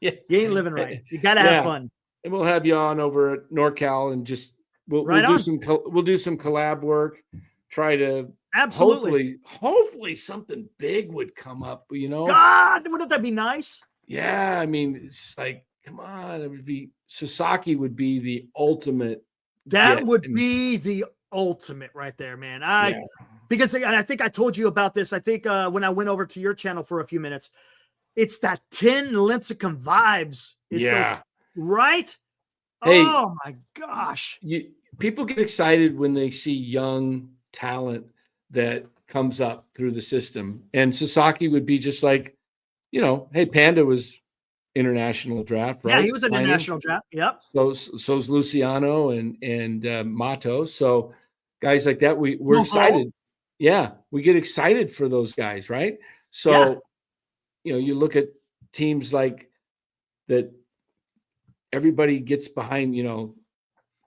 ain't living right. You got to have fun. And we'll have you on over at NorCal and just we'll do some collab work. Try to hopefully something big would come up. God, wouldn't that be nice? Yeah, I mean, it's like, come on, it would be Sasaki would be the ultimate. That would be the ultimate right there, man. Because I think I told you about this. I think when I went over to your channel for a few minutes, it's that 10 Lincecum vibes. Right? Hey, oh my gosh. People get excited when they see young talent that comes up through the system. And Sasaki would be just like, hey, Panda was international draft, right? Yeah, he was an international draft. Yep. So's Luciano and Mato. So guys like that, we're excited. Yeah, we get excited for those guys, right? So, you look at teams like that. Everybody gets behind,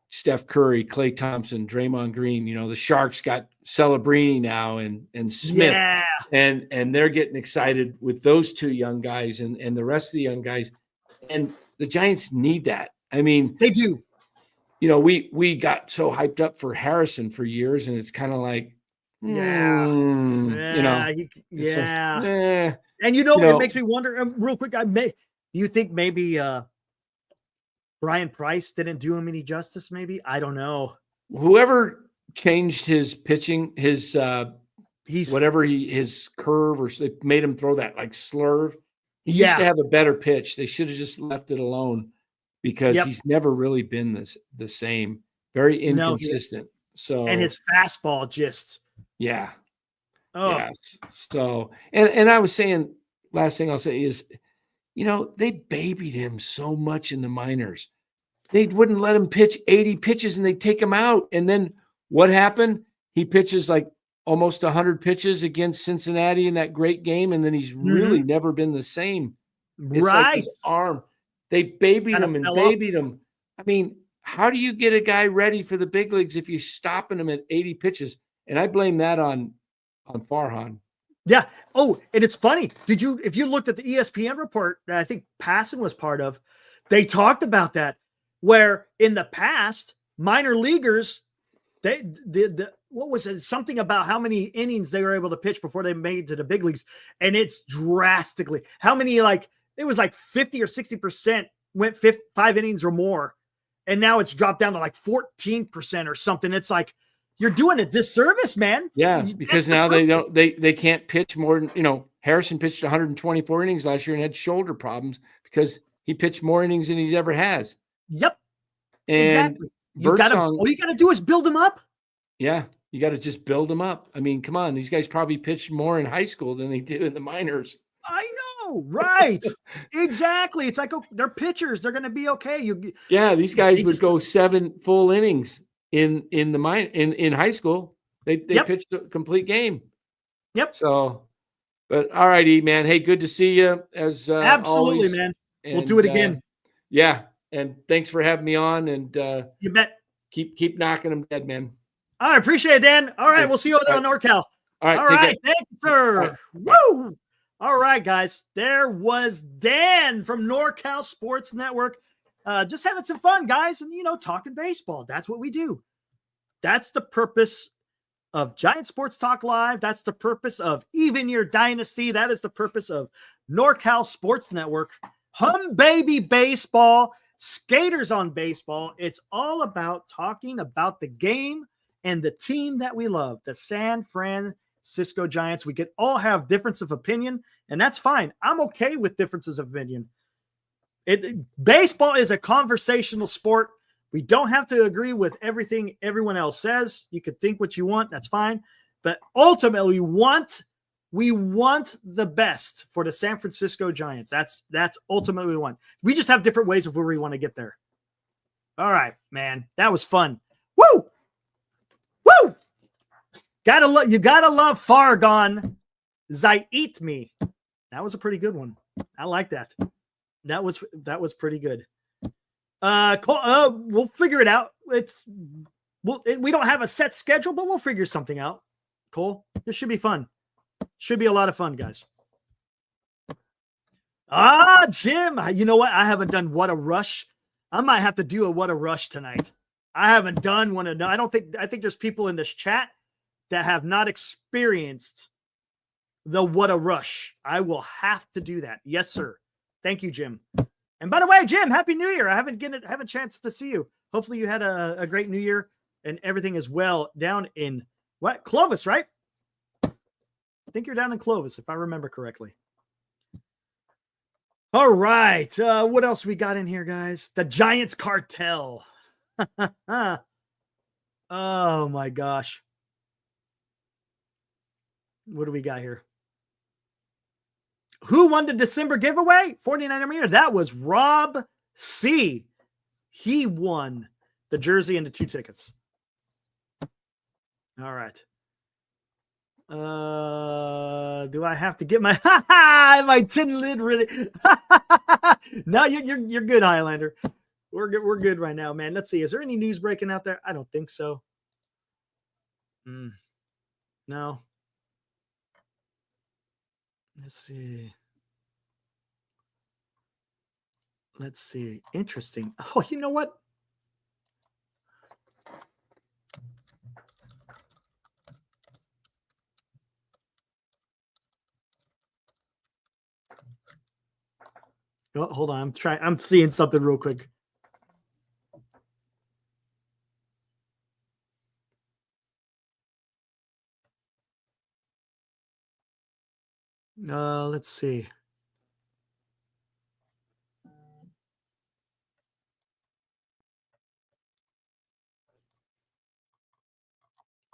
Steph Curry, Klay Thompson, Draymond Green. The Sharks got Celebrini now and Smith, and they're getting excited with those two young guys and the rest of the young guys. And the Giants need that. I mean, they do. We got so hyped up for Harrison for years, and it's kind of like, and it makes me wonder. Real quick, do you think maybe Brian Price didn't do him any justice? Maybe, I don't know. Whoever changed his pitching, his curve, or they made him throw that like slurve. He used to have a better pitch. They should have just left it alone because he's never really been the same. Very inconsistent. And his fastball just So and I was saying, last thing I'll say is, they babied him so much in the minors. They wouldn't let him pitch 80 pitches and they'd take him out. And then what happened? He pitches like almost 100 pitches against Cincinnati in that great game. And then he's really never been the same. It's like his arm. They babied him and babied him. I mean, how do you get a guy ready for the big leagues if you're stopping him at 80 pitches? And I blame that on Farhan. Yeah. Oh, and it's funny. If you looked at the ESPN report that I think Passan was part of, they talked about that, where in the past, minor leaguers, they did what was it? Something about how many innings they were able to pitch before they made it to the big leagues. And it's drastically how many, it was like 50 or 60% went 5 innings or more. And now it's dropped down to like 14% or something. It's like, you're doing a disservice, man. Yeah, because now they can't pitch more than, Harrison pitched 124 innings last year and had shoulder problems because he pitched more innings than he ever has. Yep. And exactly. All you gotta do is build them up. Yeah, you got to just build them up. I mean, come on, these guys probably pitched more in high school than they did in the minors. I know, right? Exactly. It's like they're pitchers; they're going to be okay. These guys would go 7 full innings in high school. They pitched a complete game. Yep. So, but all righty, man. Hey, good to see you as absolutely, always. Man. We'll do it again. And thanks for having me on. And you bet. Keep knocking them dead, man. I appreciate it, Dan. All right, thanks. We'll see you over there on NorCal. All right, thank you, sir. Woo! All right, guys. There was Dan from NorCal Sports Network. Just having some fun, guys, and talking baseball. That's what we do. That's the purpose of Giant Sports Talk Live. That's the purpose of Even Your Dynasty. That is the purpose of NorCal Sports Network. Hum Baby Baseball, Skaters on Baseball. It's all about talking about the game and the team that we love, the San Francisco Giants. We could all have difference of opinion, and that's fine. I'm okay with differences of opinion. Baseball is a conversational sport. We don't have to agree with everything everyone else says. You could think what you want. That's fine. But ultimately, we want the best for the San Francisco Giants. That's ultimately what we want. We just have different ways of where we want to get there. All right, man. That was fun. Woo! Woo! You gotta love Fargon. Zait me. That was a pretty good one. I like that. That was pretty good. We'll figure it out. We don't have a set schedule, but we'll figure something out. Cole, this should be fun. Should be a lot of fun, guys. Jim, you know what? I haven't done What a Rush. I might have to do a What a Rush tonight. I haven't done one. I think there's people in this chat that have not experienced the What a Rush. I will have to do that. Yes, sir. Thank you, Jim. And by the way, Jim, Happy New Year. I haven't a chance to see you. Hopefully you had a great New Year and everything is well down in what? Clovis, right? I think you're down in Clovis, if I remember correctly. All right. What else we got in here, guys? The Giants Cartel. Oh, my gosh. What do we got here? Who won the December giveaway? 49er meter. That was Rob C. He won the jersey and the 2 tickets. All right. Do I have to get my my tin lid ready? No, you're good, Highlander. We're good right now, man. Let's see. Is there any news breaking out there? I don't think so. No. Let's see. Interesting. Oh, you know what? Oh, hold on. I'm seeing something real quick. Let's see.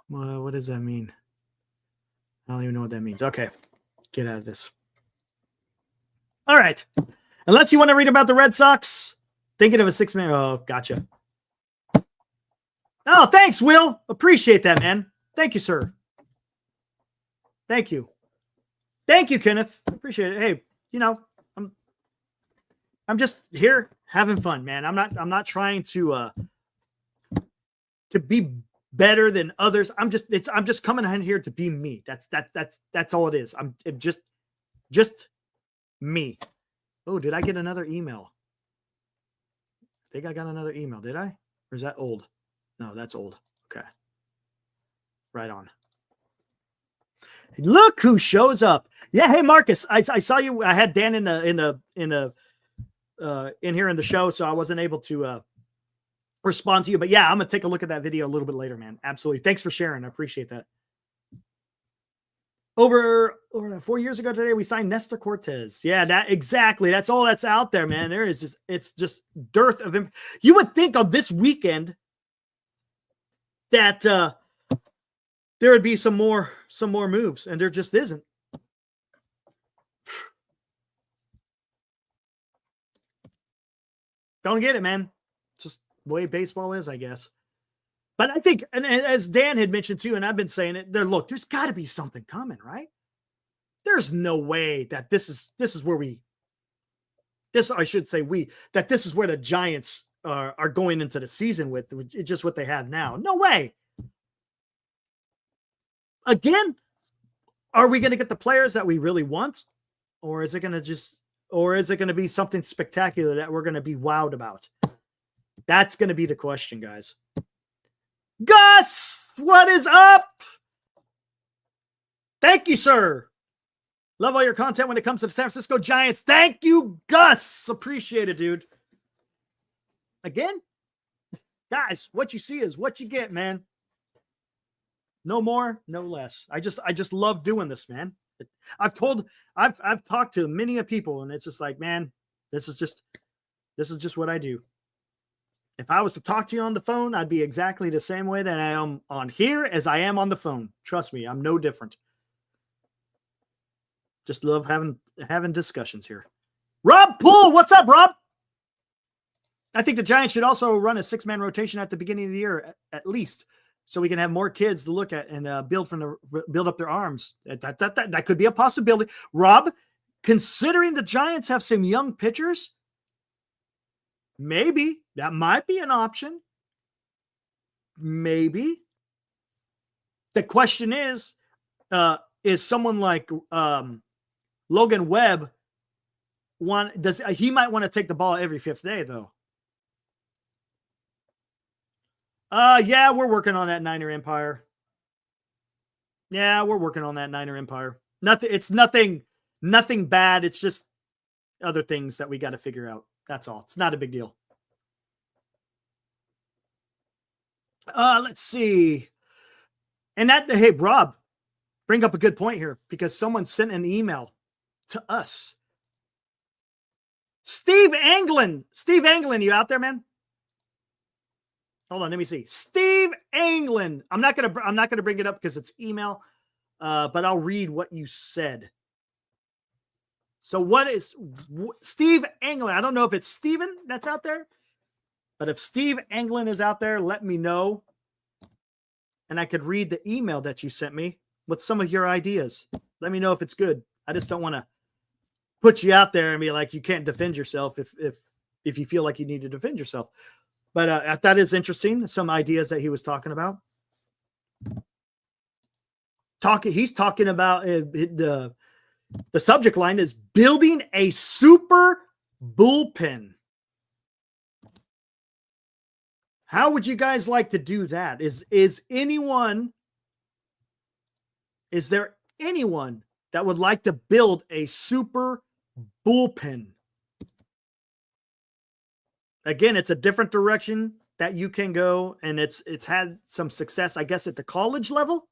Well, what does that mean? I don't even know what that means. Okay. Get out of this. All right. Unless you want to read about the Red Sox, thinking of a 6-man. Oh, gotcha. Oh, thanks, Will. Appreciate that, man. Thank you, sir. Thank you. Thank you, Kenneth. Appreciate it. Hey, I'm just here having fun, man. I'm not trying to be better than others. I'm just coming in here to be me. That's all it is. I'm just me. Oh, did I get another email? I think I got another email. Did I? Or is that old? No, that's old. Okay. Right on. Look who shows up. Yeah. Hey, Marcus, I saw you. I had Dan in here in the show, so I wasn't able to respond to you. But yeah, I'm going to take a look at that video a little bit later, man. Absolutely. Thanks for sharing. I appreciate that. Over 4 years ago today, we signed Nestor Cortez. Yeah, exactly. That's all that's out there, man. It's just dearth of him. You would think on this weekend that there would be some more moves, and there just isn't. Don't get it, man. It's just the way baseball is, I guess. But I think, and as Dan had mentioned too, and I've been saying it, there's got to be something coming, right? There's no way that this is where that this is where the Giants are going into the season with just what they have now. No way. Again, are we going to get the players that we really want, or is it going to be something spectacular that we're going to be wowed about? That's going to be the question, guys. Gus, what is up? Thank you, sir. Love all your content when it comes to the San Francisco Giants. Thank you, Gus. Appreciate it, dude. Again, guys, what you see is what you get, man. No more, no less. I just love doing this, man. I've talked to many people, and it's just like, man, this is just what I do. If I was to talk to you on the phone, I'd be exactly the same way that I am on here as I am on the phone. Trust me, I'm no different. Just love having discussions here. Rob Poole, what's up, Rob? I think the Giants should also run a 6-man rotation at the beginning of the year, at least, so we can have more kids to look at and build up their arms. That could be a possibility. Rob, considering the Giants have some young pitchers, maybe that might be an option. Maybe. The question is someone like Logan Webb he might want to take the ball every 5th day, though. Yeah, we're working on that Niner Empire. Yeah, we're working on that Niner Empire. It's nothing bad. It's just other things that we got to figure out. That's all. It's not a big deal. Let's see. And hey, Rob, bring up a good point here, because someone sent an email to us. Steve Anglin, you out there, man? Hold on, let me see. Steve Anglin. I'm not gonna bring it up because it's email, but I'll read what you said. So what is Steve Anglin? I don't know if it's Steven that's out there, but if Steve Anglin is out there, let me know, and I could read the email that you sent me with some of your ideas. Let me know if it's good. I just don't want to put you out there and be like, you can't defend yourself if you feel like you need to defend yourself. But that is interesting. Some ideas that he was talking about. He's talking about the subject line is building a super bullpen. How would you guys like to do that? Is there anyone that would like to build a super bullpen? Again, it's a different direction that you can go, and it's had some success, I guess, at the college level.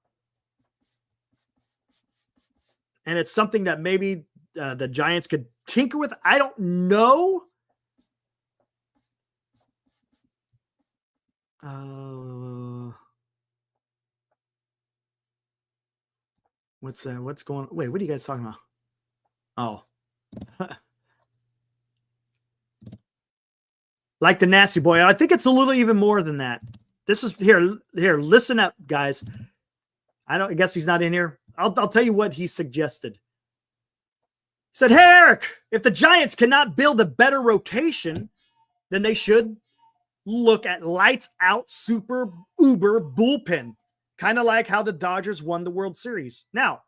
And it's something that maybe the Giants could tinker with. I don't know. What's going on? Wait, what are you guys talking about? Oh. Like the nasty boy. I think it's a little even more than that. This is here, listen up, guys. I guess he's not in here. I'll tell you what he suggested. He said, hey, Eric, if the Giants cannot build a better rotation, then they should look at lights out super uber bullpen. Kind of like how the Dodgers won the World Series. Now,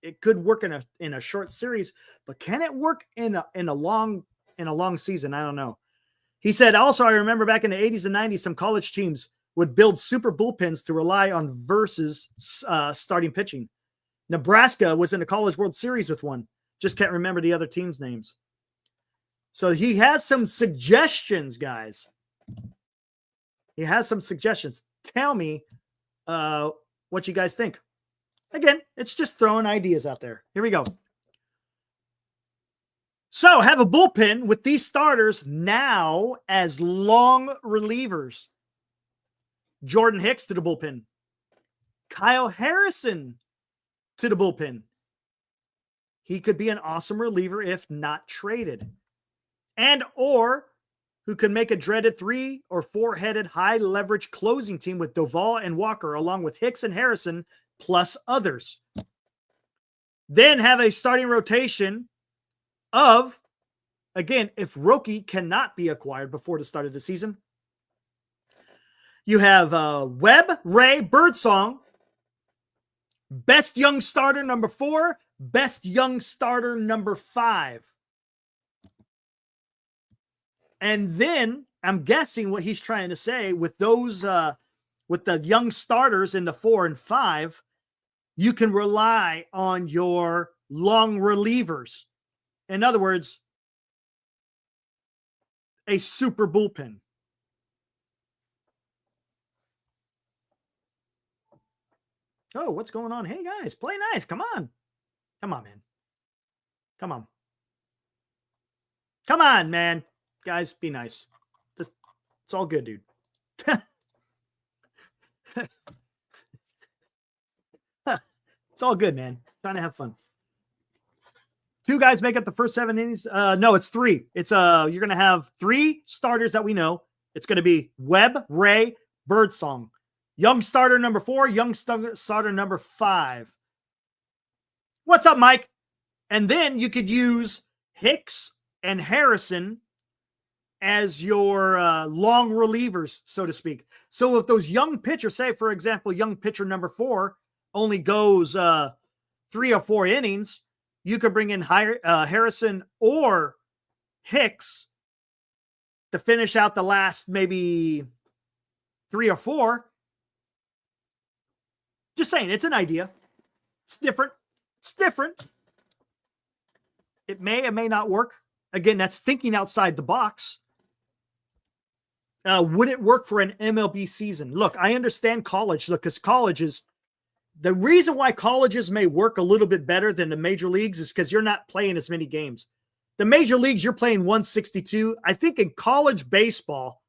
it could work in a short series, but can it work in a long season? I don't know. He said, also, I remember back in the 80s and 90s, some college teams would build super bullpens to rely on versus starting pitching. Nebraska was in the College World Series with one. Just can't remember the other teams' names. So he has some suggestions, guys. He has some suggestions. Tell me what you guys think. Again, it's just throwing ideas out there. Here we go. So have a bullpen with these starters now as long relievers. Jordan Hicks to the bullpen. Kyle Harrison to the bullpen. He could be an awesome reliever if not traded. And or who could make a dreaded 3 or 4-headed high leverage closing team with Doval and Walker along with Hicks and Harrison plus others. Then have a starting rotation of, again, if Roki cannot be acquired before the start of the season, you have Webb, Ray, Birdsong, best young starter number 4, best young starter number 5. And then I'm guessing what he's trying to say with those, with the young starters in the 4 and 5, you can rely on your long relievers. In other words, a super bullpen. Oh, what's going on? Hey, guys, play nice. Come on. Come on, man. Come on. Come on, man. Guys, be nice. It's all good, dude. It's all good, man. Trying to have fun. 2 guys make up the first 7 innings. No, it's 3. It's you're gonna have 3 starters that we know. It's gonna be Webb, Ray, Birdsong. Young starter number 4, young starter number 5. What's up, Mike? And then you could use Hicks and Harrison as your long relievers, so to speak. So if those young pitchers, say, for example, young pitcher number 4 only goes 3 or 4 innings, you could bring in Harrison or Hicks to finish out the last maybe 3 or 4. Just saying, it's an idea. It's different. It's different. It may or may not work. Again, that's thinking outside the box. Would it work for an MLB season? Look, I understand college. Look, because college is the reason why colleges may work a little bit better than the major leagues is because you're not playing as many games. The major leagues, you're playing 162. I think in college baseball,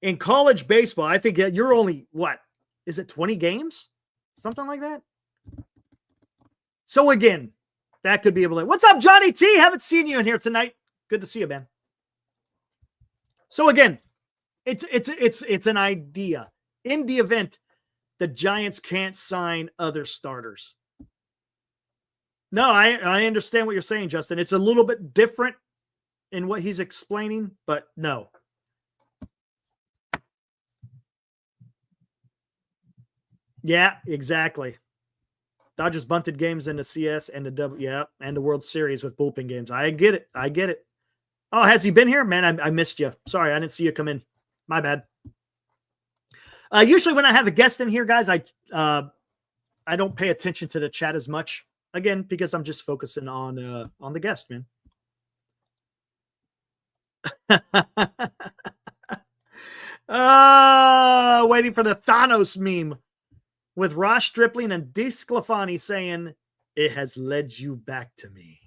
I think you're only, what? Is it 20 games? Something like that? So again, that could be able to. What's up, Johnny T? Haven't seen you in here tonight. Good to see you, man. So again, it's an idea. In the event the Giants can't sign other starters. No, I understand what you're saying, Justin. It's a little bit different in what he's explaining, but no. Yeah, exactly. Dodgers bunted games in the CS and and the World Series with bullpen games. I get it. Oh, has he been here? Man, I missed you. Sorry, I didn't see you come in. My bad. Usually when I have a guest in here, guys, I don't pay attention to the chat as much. Again, because I'm just focusing on the guest, man. Waiting for the Thanos meme with Ross Stripling and Disclafani saying, "It has led you back to me."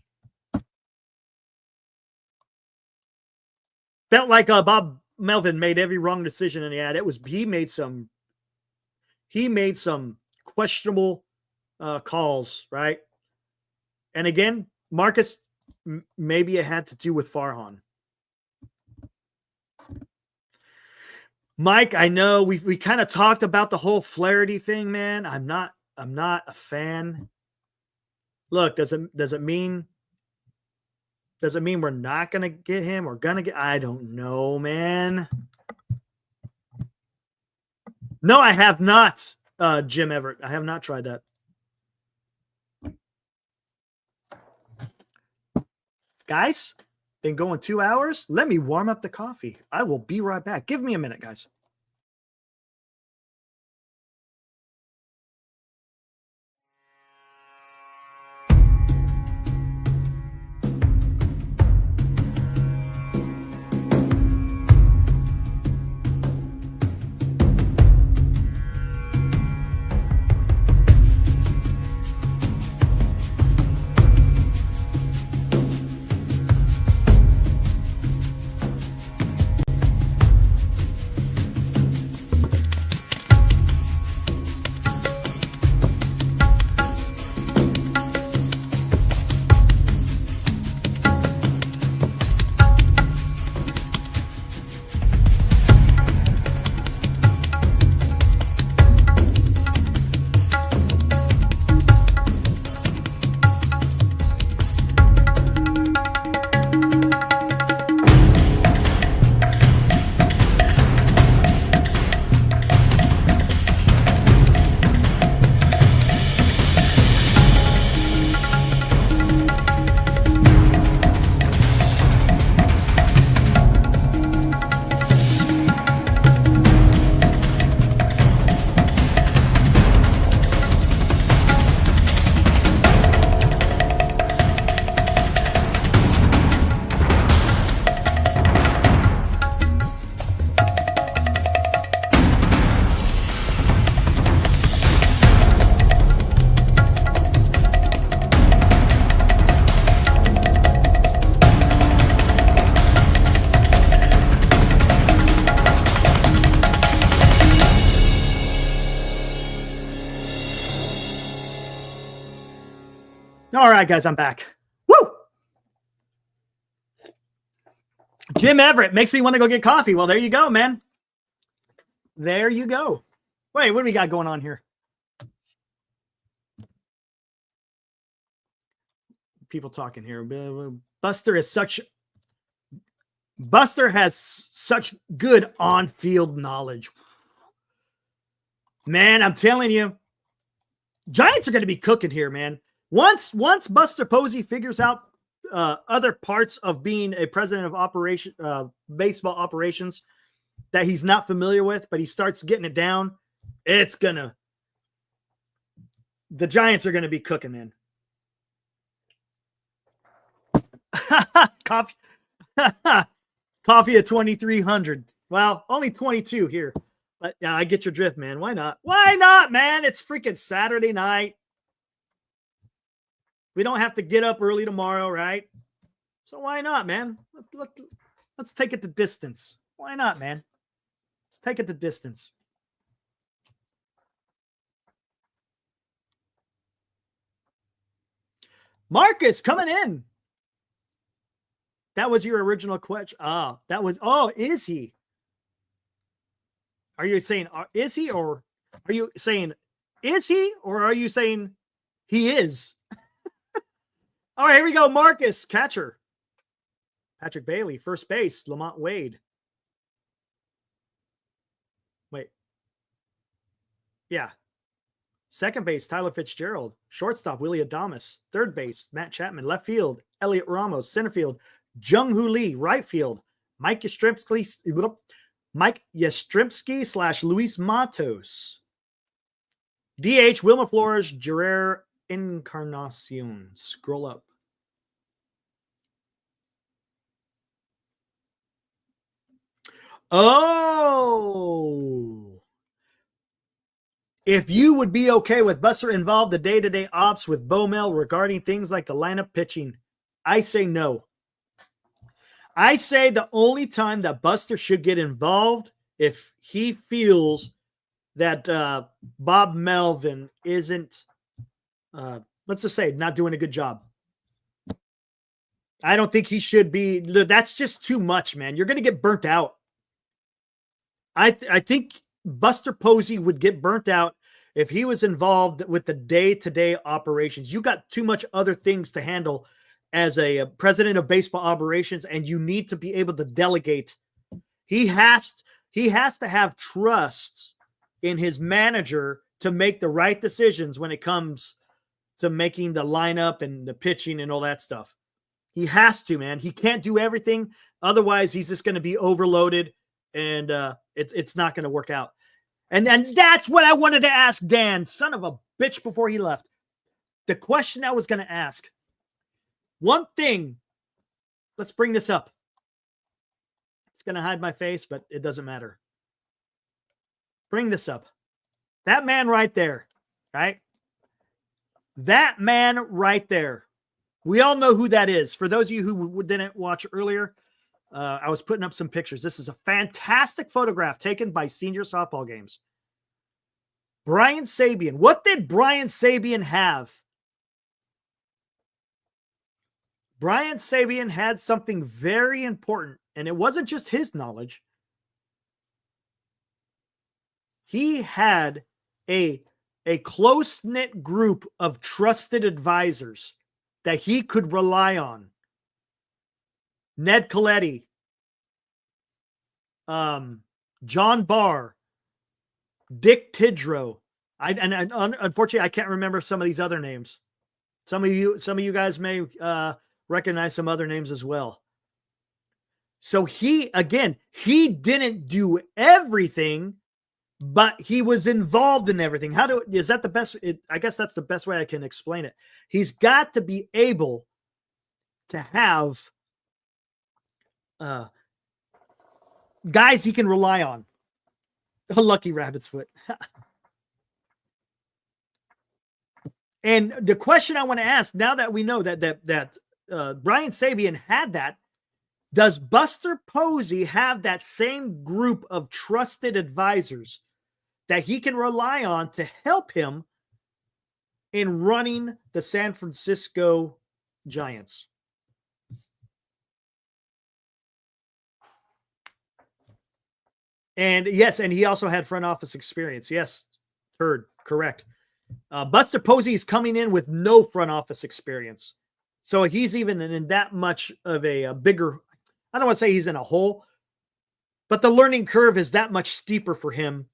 Felt like Bob Melvin made every wrong decision in the ad. He made some questionable calls, right? And again, Marcus, maybe it had to do with Farhan. Mike, I know we kind of talked about the whole Flaherty thing, man. I'm not a fan. Look, does it mean we're not gonna get him or gonna get? I don't know, man. No, I have not, Jim Everett. I have not tried that. Guys, been going 2 hours. Let me warm up the coffee. I will be right back. Give me a minute, guys. All right, guys, I'm back. Woo! Jim Everett makes me want to go get coffee. Well, there you go, man. There you go. Wait, what do we got going on here? People talking here. Buster has such good on-field knowledge. Man, I'm telling you, Giants are going to be cooking here, man. Once Buster Posey figures out other parts of being a president of baseball operations that he's not familiar with, but he starts getting it down, the Giants are going to be cooking, man. Coffee at 2,300. Well, only 22 here, but yeah, I get your drift, man. Why not? Why not, man? It's freaking Saturday night. We don't have to get up early tomorrow, right? So why not, man? Let's take it to distance. Why not, man? Let's take it to distance. Marcus coming in. That was your original question. Is he? Are you saying, is he, or are you saying, is he, or are you saying he is? All right, here we go. Marcus, catcher. Patrick Bailey, first base, Lamont Wade. Wait. Yeah. Second base, Tyler Fitzgerald. Shortstop, Willie Adames. Third base, Matt Chapman. Left field, Elliot Ramos. Center field, Jung-Hoo Lee. Right field, Mike Yastrzemski / Luis Matos. DH, Wilmer Flores, Gerard Encarnacion. Scroll up. Oh. If you would be okay with Buster involved the day-to-day ops with Bomel regarding things like the lineup pitching, I say no. I say the only time that Buster should get involved if he feels that Bob Melvin isn't, let's just say, not doing a good job. I don't think he should be. That's just too much, man. You're going to get burnt out. I think Buster Posey would get burnt out if he was involved with the day-to-day operations. You got too much other things to handle as a president of baseball operations, and you need to be able to delegate. He has to have trust in his manager to make the right decisions when it comes to making the lineup and the pitching and all that stuff. He has to, man. He can't do everything. Otherwise, he's just going to be overloaded, and it's not going to work out. And that's what I wanted to ask Dan, son of a bitch, before he left. The question I was going to ask. One thing, let's bring this up. It's going to hide my face, but it doesn't matter. Bring this up. That man right there, right? That man right there. We all know who that is. For those of you who didn't watch earlier, I was putting up some pictures. This is a fantastic photograph taken by senior softball games. Brian Sabian. What did Brian Sabian have? Brian Sabian had something very important, and it wasn't just his knowledge. He had a close-knit group of trusted advisors that he could rely on. Ned Coletti, John Barr, Dick Tidrow. Unfortunately, I can't remember some of these other names. Some of you guys may recognize some other names as well. So he didn't do everything, but he was involved in everything. Is that the best? I guess that's the best way I can explain it. He's got to be able to have guys he can rely on. A lucky rabbit's foot. And the question I want to ask, now that we know that Brian Sabian had that, does Buster Posey have that same group of trusted advisors that he can rely on to help him in running the San Francisco Giants. And yes, and he also had front office experience. Yes, third, correct. Buster Posey is coming in with no front office experience. So he's even in that much of a bigger, I don't want to say he's in a hole, but the learning curve is that much steeper for him,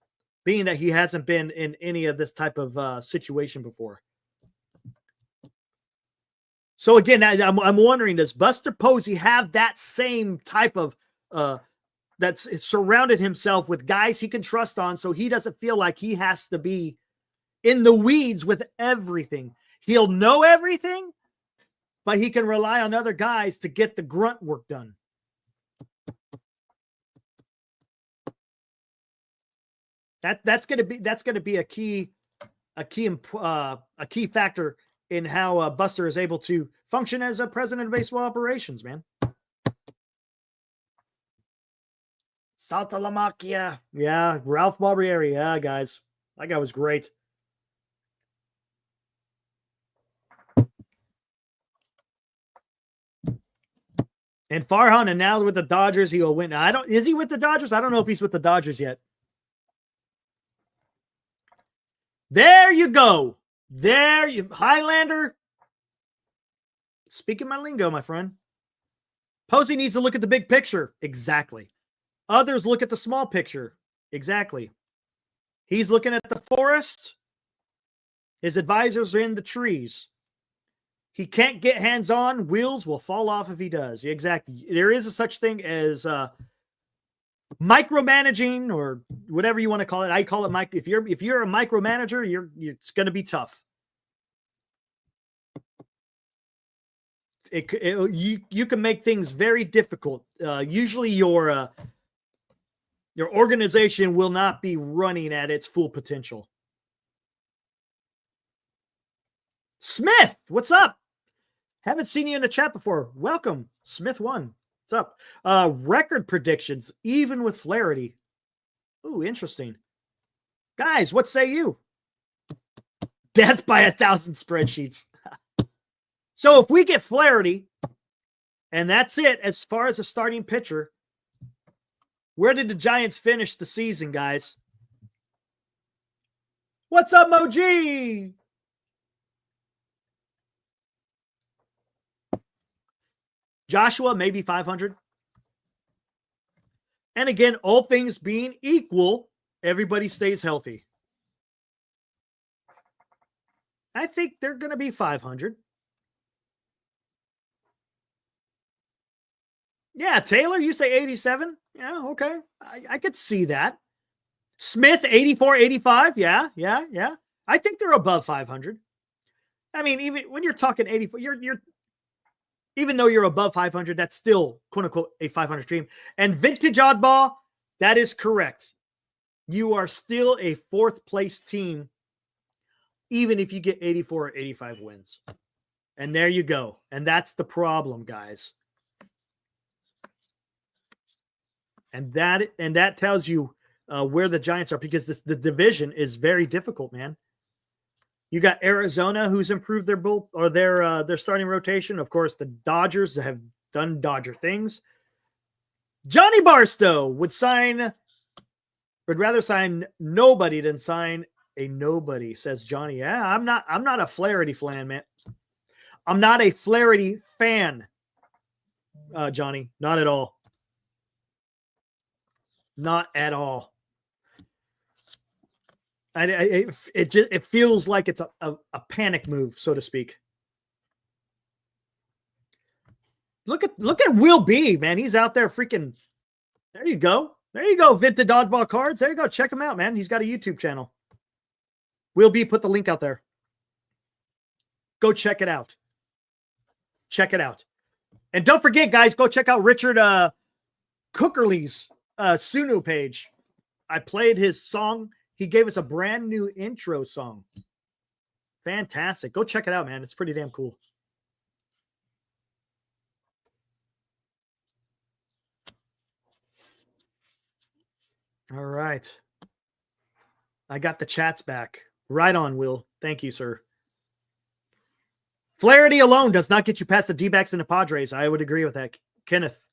being that he hasn't been in any of this type of situation before. So again, I'm wondering, does Buster Posey have that same type of that's surrounded himself with guys he can trust on, so he doesn't feel like he has to be in the weeds with everything? He'll know everything, but he can rely on other guys to get the grunt work done. That's going to be a key factor in how Buster is able to function as a president of baseball operations, man. Saltalamacchia. Yeah, Ralph Barbieri. Yeah, guys. That guy was great. And Farhan, and now with the Dodgers, he will win. Is he with the Dodgers? I don't know if he's with the Dodgers yet. There you go. Highlander. Speaking my lingo, my friend. Posey needs to look at the big picture. Exactly. Others look at the small picture. Exactly. He's looking at the forest. His advisors are in the trees. He can't get hands-on. Wheels will fall off if he does. Exactly. There is a such thing as micromanaging, or whatever you want to call it. I call it if you're a micromanager, it's going to be tough. You can make things very difficult. Usually your organization will not be running at its full potential. Smith, what's up? Haven't seen you in the chat before. Welcome, Smith1. What's up? Record predictions, even with Flaherty. Ooh, interesting. Guys, what say you? Death by 1,000 spreadsheets. So if we get Flaherty, and that's it as far as a starting pitcher, where did the Giants finish the season, guys? What's up, Moji? Joshua, maybe 500. And again, all things being equal, everybody stays healthy. I think they're going to be 500. Yeah, Taylor, you say 87? Yeah, okay. I could see that. Smith, 84, 85. Yeah. I think they're above 500. I mean, even when you're talking 84, you're even though you're above 500, that's still, quote unquote, a 500 team. And vintage oddball, that is correct. You are still a fourth place team, even if you get 84 or 85 wins. And there you go. And that's the problem, guys. And that tells you where the Giants are, because the division is very difficult, man. You got Arizona, who's improved their starting rotation. Of course, the Dodgers have done Dodger things. Johnny Barstow would rather sign nobody than sign a nobody, says Johnny. Yeah, I'm not a Flaherty fan, man. I'm not a Flaherty fan, Johnny. Not at all. Not at all. It feels like it's a panic move, so to speak. Look at Will B, man. He's out there freaking. There you go. Vintage dodgeball cards. There you go. Check him out, man. He's got a YouTube channel. Will B, put the link out there. Go check it out. And don't forget, guys, go check out Richard Cookerly's Sunu page. I played his song. He gave us a brand new intro song. Fantastic. Go check it out, man. It's pretty damn cool. All right. I got the chats back. Right on, Will. Thank you, sir. Flaherty alone does not get you past the D-backs and the Padres. I would agree with that, Kenneth.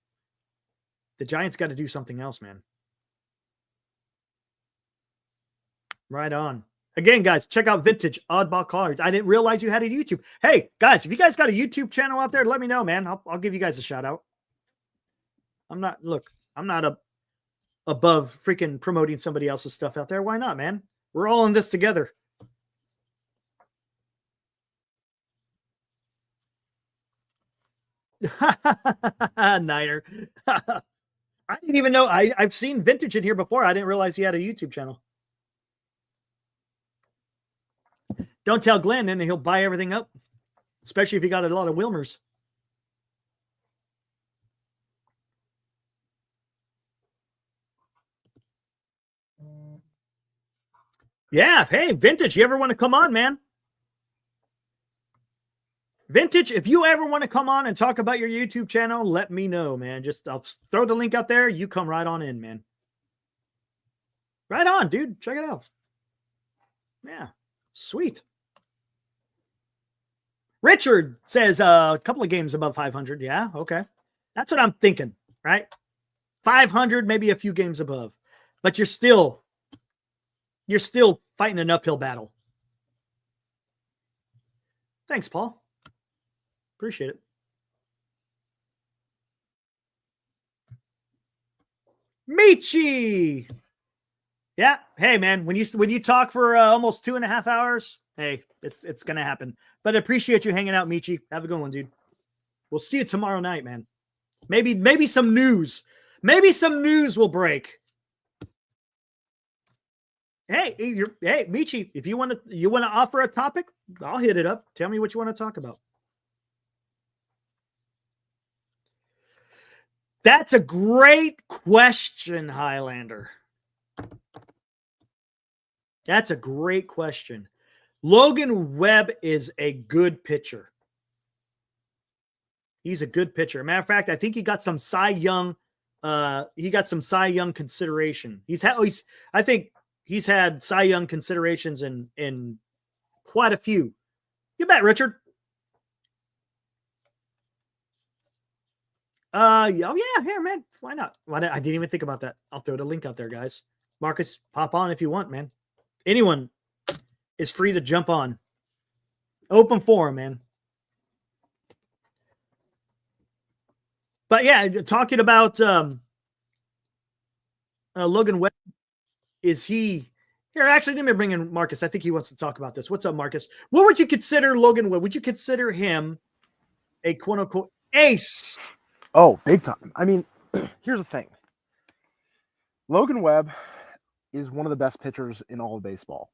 The Giants got to do something else, man. Right on. Again, guys, check out Vintage Oddball Cards. I didn't realize you had a YouTube. Hey, guys, if you guys got a YouTube channel out there, let me know, man. I'll give you guys a shout out. I'm not above freaking promoting somebody else's stuff out there. Why not, man? We're all in this together. Niner. I didn't even know. I've seen Vintage in here before. I didn't realize he had a YouTube channel. Don't tell Glenn, and he'll buy everything up, especially if he got a lot of Wilmers. Yeah. Hey, Vintage, you ever want to come on, man? Vintage, if you ever want to come on and talk about your YouTube channel, let me know, man. I'll throw the link out there. You come right on in, man. Right on, dude. Check it out. Yeah. Sweet. Richard says a couple of games above 500. Yeah, okay. That's what I'm thinking, right? 500, maybe a few games above. But you're still fighting an uphill battle. Thanks, Paul. Appreciate it. Michi. Yeah. Hey, man, when you talk for almost 2.5 hours, hey, it's going to happen. But I appreciate you hanging out, Michi. Have a good one, dude. We'll see you tomorrow night, man. Maybe some news. Maybe some news will break. Hey, Michi, if you want to offer a topic, I'll hit it up. Tell me what you want to talk about. That's a great question, Highlander. That's a great question. Logan Webb is a good pitcher. He's a good pitcher. Matter of fact, I think he got some Cy Young. He got some Cy Young consideration. I think he's had Cy Young considerations in quite a few. You bet, Richard. Oh yeah, here, man. Why not? I didn't even think about that. I'll throw the link out there, guys. Marcus, pop on if you want, man. Anyone is free to jump on. Open forum, man. But yeah, talking about Logan Webb, is he here? Actually, let me bring in Marcus. I think he wants to talk about this. What's up, Marcus? What would you consider Logan Webb? Would you consider him a quote unquote ace? Oh, big time. I mean, here's the thing. Logan Webb is one of the best pitchers in all of baseball.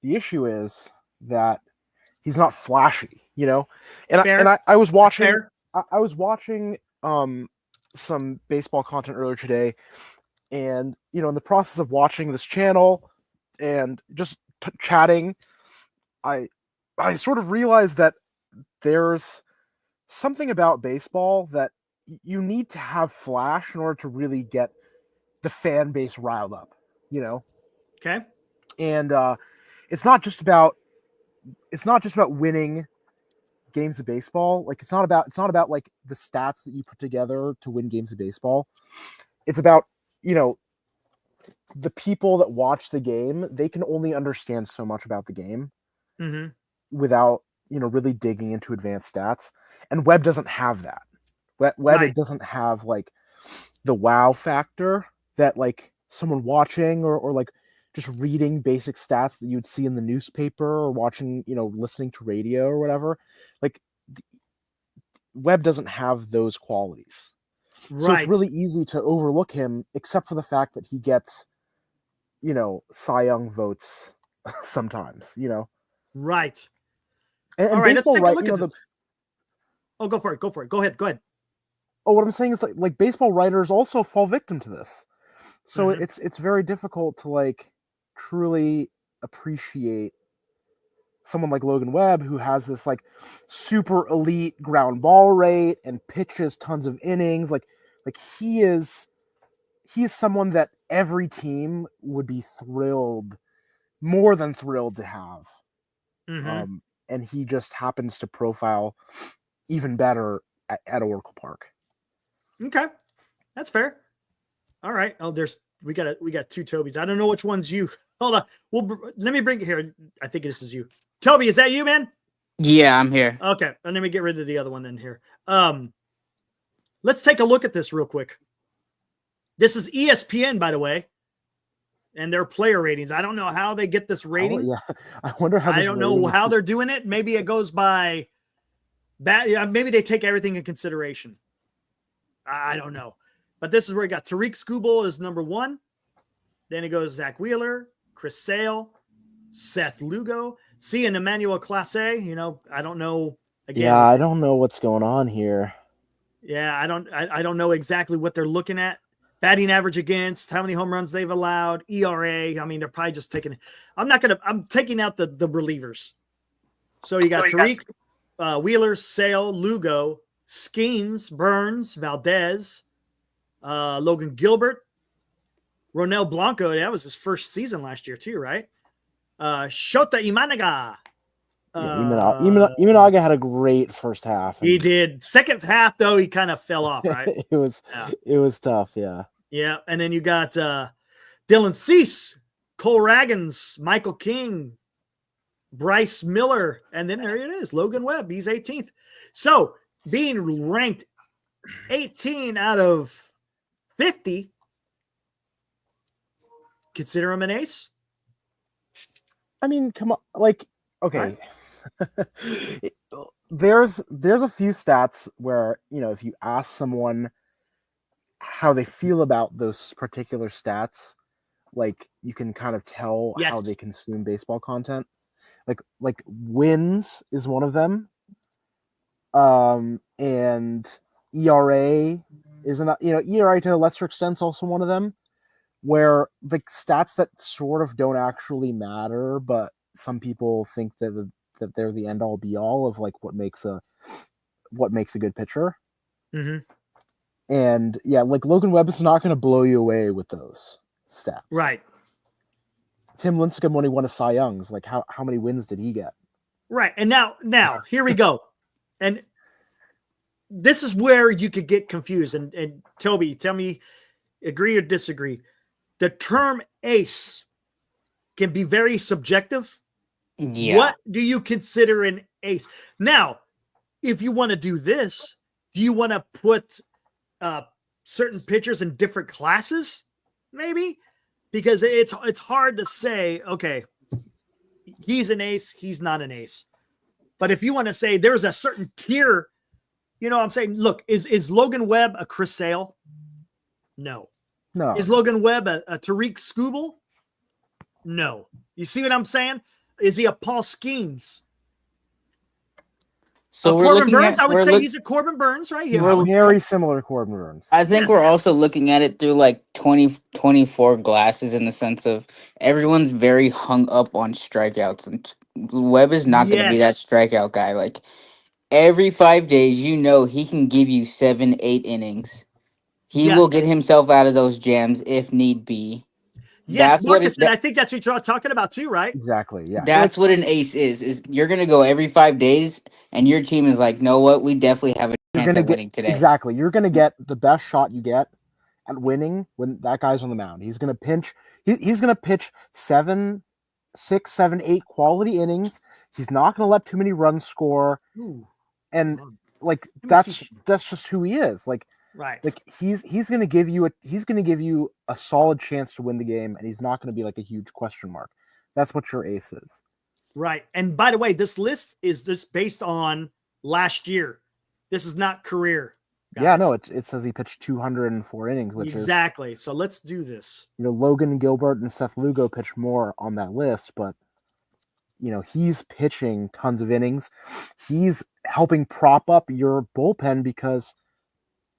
The issue is that he's not flashy, you know? And I was watching I was watching some baseball content earlier today, and you know, in the process of watching this channel and just chatting, I sort of realized that there's something about baseball that you need to have flash in order to really get the fan base riled up, you know? Okay. And it's not just about winning games of baseball. Like it's not about like the stats that you put together to win games of baseball. It's about, you know, the people that watch the game, they can only understand so much about the game without, you know, really digging into advanced stats. And Webb doesn't have that. Webb Right. It doesn't have like the wow factor that like someone watching or like just reading basic stats that you'd see in the newspaper or watching, you know, listening to radio or whatever. Like Webb doesn't have those qualities. Right. So it's really easy to overlook him, except for the fact that he gets, you know, Cy Young votes sometimes, you know. Right. And all right, let's baseball, take a right, look you at know, this. Oh, go for it. Go for it. Go ahead. Go ahead. Oh, what I'm saying is like baseball writers also fall victim to this. So it's very difficult to like truly appreciate someone like Logan Webb, who has this like super elite ground ball rate and pitches tons of innings. Like he is someone that every team would be more than thrilled to have. and he just happens to profile even better at Oracle Park. Okay, that's fair. All right. Oh, we got two Tobys. I don't know which one's you. Hold on. Let me bring it here. I think this is you. Toby, is that you, man? Yeah, I'm here. Okay. And let me get rid of the other one in here. Let's take a look at this real quick. This is ESPN, by the way, and their player ratings. I don't know how they get this rating. Oh, yeah, I wonder how. I don't know how they're doing it. Maybe it goes by maybe they take everything in consideration. I don't know. But this is where we got Tariq Skubal is number 1. Then it goes Zach Wheeler, Chris Sale, Seth Lugo, and Emmanuel Classe. You know, I don't know. Again, Yeah, I don't know what's going on here. Yeah, I don't know exactly what they're looking at. Batting average against, how many home runs they've allowed, ERA. I mean, they're probably just taking. I'm taking out the relievers. So you got Tariq, Wheeler, Sale, Lugo, Skeens, Burns, Valdez, Logan Gilbert, Ronel Blanco. That was his first season last year too, right? Shota Imanaga. Imanaga had a great first half. He did. Second half though, he kind of fell off, right? It was tough. Yeah. Yeah, and then you got Dylan Cease, Cole Raggins, Michael King, Bryce Miller, and then there it is, Logan Webb. He's 18th. So being ranked 18 out of 50, consider him an ace. I mean, come on, like, okay. Right. There's a few stats where, you know, if you ask someone how they feel about those particular stats, like, you can kind of tell how they consume baseball content. Like wins is one of them. And ERA is another, you know, ERA to a lesser extent is also one of them, where the stats that sort of don't actually matter, but some people think that they're the end all be all of like what makes a good pitcher. Mm-hmm. And yeah, like Logan Webb is not going to blow you away with those stats. Right. Tim Lincecum, when he won a Cy Youngs, like how many wins did he get? Right. And now here we go. And this is where you could get confused. And Toby, tell me, agree or disagree. The term ace can be very subjective. Yeah. What do you consider an ace? Now, if you want to do this, do you want to put certain pitchers in different classes? Maybe, because it's hard to say, okay, he's an ace, he's not an ace. But if you want to say there's a certain tier, you know what I'm saying? Look, is Logan Webb a Chris Sale? No. Is Logan Webb a Tariq Skubal? No. You see what I'm saying? Is he a Paul Skeens? So Corbin Burns? I would say he's a Corbin Burns right here. We're very similar to Corbin Burns. I think we're also looking at it through like 24 glasses in the sense of everyone's very hung up on strikeouts. And Webb is not going to be that strikeout guy. Like every 5 days, you know, he can give you 7-8 innings. He will get himself out of those jams if need be. Yes, Marcus, and I think that's what you're talking about too, right? Exactly, yeah. That's what an ace is you're going to go every 5 days, and your team is like, know what? We definitely have a chance at winning today. Exactly. You're going to get the best shot you get at winning when that guy's on the mound. He's going to pinch. He's going to pitch 6, 7, 8 quality innings. He's not going to let too many runs score. Ooh. And like that's just who he is. Like, right. Like he's going to give you a solid chance to win the game, and he's not going to be like a huge question mark. That's what your ace is. Right. And by the way, this list is just based on last year. This is not career. Guys. Yeah, no, it says he pitched 204 innings, which exactly. So let's do this. You know, Logan Gilbert and Seth Lugo pitched more on that list, but you know, he's pitching tons of innings. He's helping prop up your bullpen because,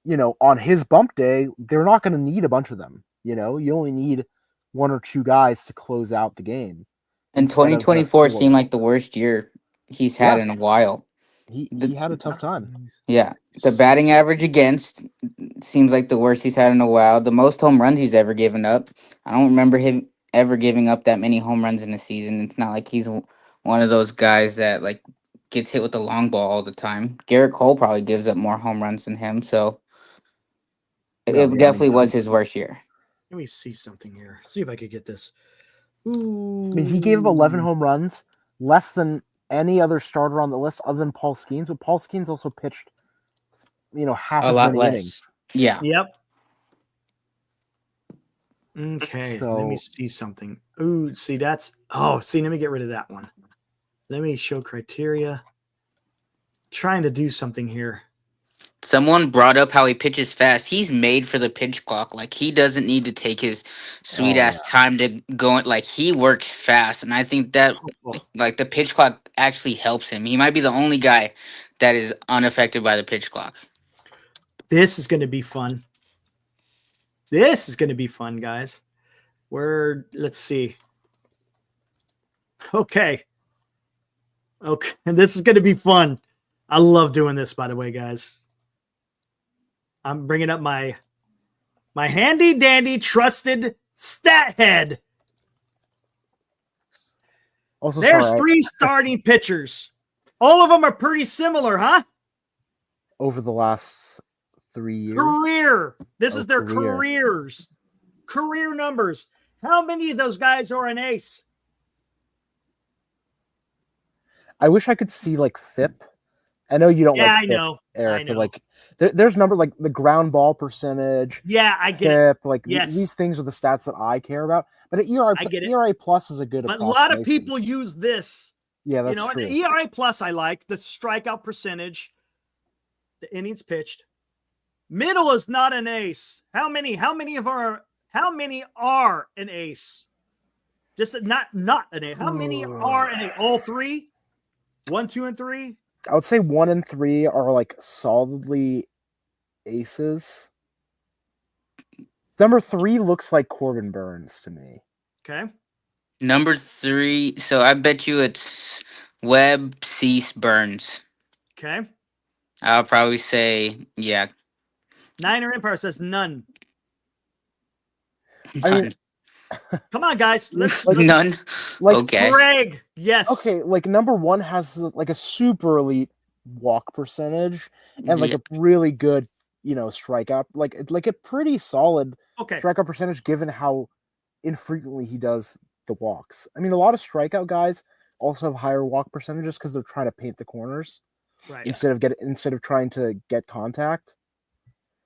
you know, on his bump day, they're not going to need a bunch of them. You know, you only need 1 or 2 guys to close out the game. And 2024 seemed like the worst year he's had in a while. He had a tough time. Yeah. The batting average against seems like the worst he's had in a while. The most home runs he's ever given up. I don't remember him ever giving up that many home runs in a season. It's not like he's one one of those guys that like gets hit with the long ball all the time. Garrett Cole probably gives up more home runs than him, so it No, yeah, I mean, definitely was his worst year. Let me see something here. See if I could get this. Ooh. I mean, he gave up 11 home runs, less than any other starter on the list other than Paul Skeens, but Paul Skeens also pitched, half A as lot many less. innings. Yeah. Yep. Okay, let me So see something. Ooh, see that's let me get rid of that one. Let me show criteria. Trying to do something here. Someone brought up how he pitches fast. He's made for the pitch clock. Like he doesn't need to take his sweet ass time to go. Like he works fast, and I think that like the pitch clock actually helps him. He might be the only guy that is unaffected by the pitch clock. This is going to be fun. This is going to be fun, guys. Let's see. Okay. And this is going to be fun. I love doing this, by the way, guys. I'm bringing up my handy dandy trusted stat head. also, There's sorry, 3 starting pitchers. All of them are pretty similar, huh? over the last 3 years. Career. This Oh, is their career. careers. Career numbers. How many of those guys are an ace? I wish I could see like FIP. I know you don't Yeah, like I FIP, know. Eric, I know. but like there's number like the ground ball percentage. Yeah, I get FIP, it. like Yes. these things are the stats that I care about. But an ERA, I get it. ERA plus is a good But a lot of approximation. people use this. Yeah, that's An true. ERA plus I like, the strikeout percentage, the innings pitched. Middle is not an ace. How many are an ace? Just not an ace. How many are an ace? All 3? 1, 2, and 3? I would say 1 and 3 are like solidly aces. Number 3 looks like Corbin Burns to me. Okay. Number 3. So I bet you it's Webb, Cease, Burns. Okay. I'll probably say yeah. Niner Empire says none. I mean, Come on, guys. Let's None. like Okay. Greg. Yes. okay, like number 1 has like a super elite walk percentage and like Yeah. a really good, strikeout, like a pretty solid Okay. strikeout percentage given how infrequently he does the walks. I mean, a lot of strikeout guys also have higher walk percentages because they're trying to paint the corners Right. instead of trying to get contact.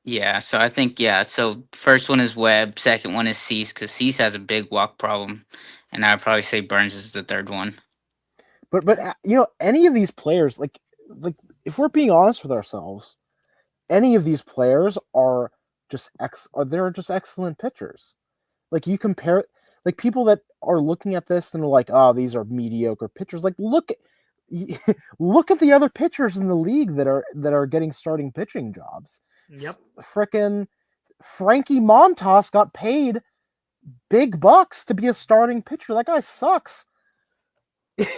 Yeah, so I think so first one is Webb, second one is Cease because Cease has a big walk problem, and I'd probably say Burns is the third one. But any of these players, like if we're being honest with ourselves, any of these players are they're just excellent pitchers. Like you compare, like people that are looking at this and are like, oh, these are mediocre pitchers. Like look at the other pitchers in the league that are getting starting pitching jobs. Yep. Frickin' Frankie Montas got paid big bucks to be a starting pitcher. That guy sucks.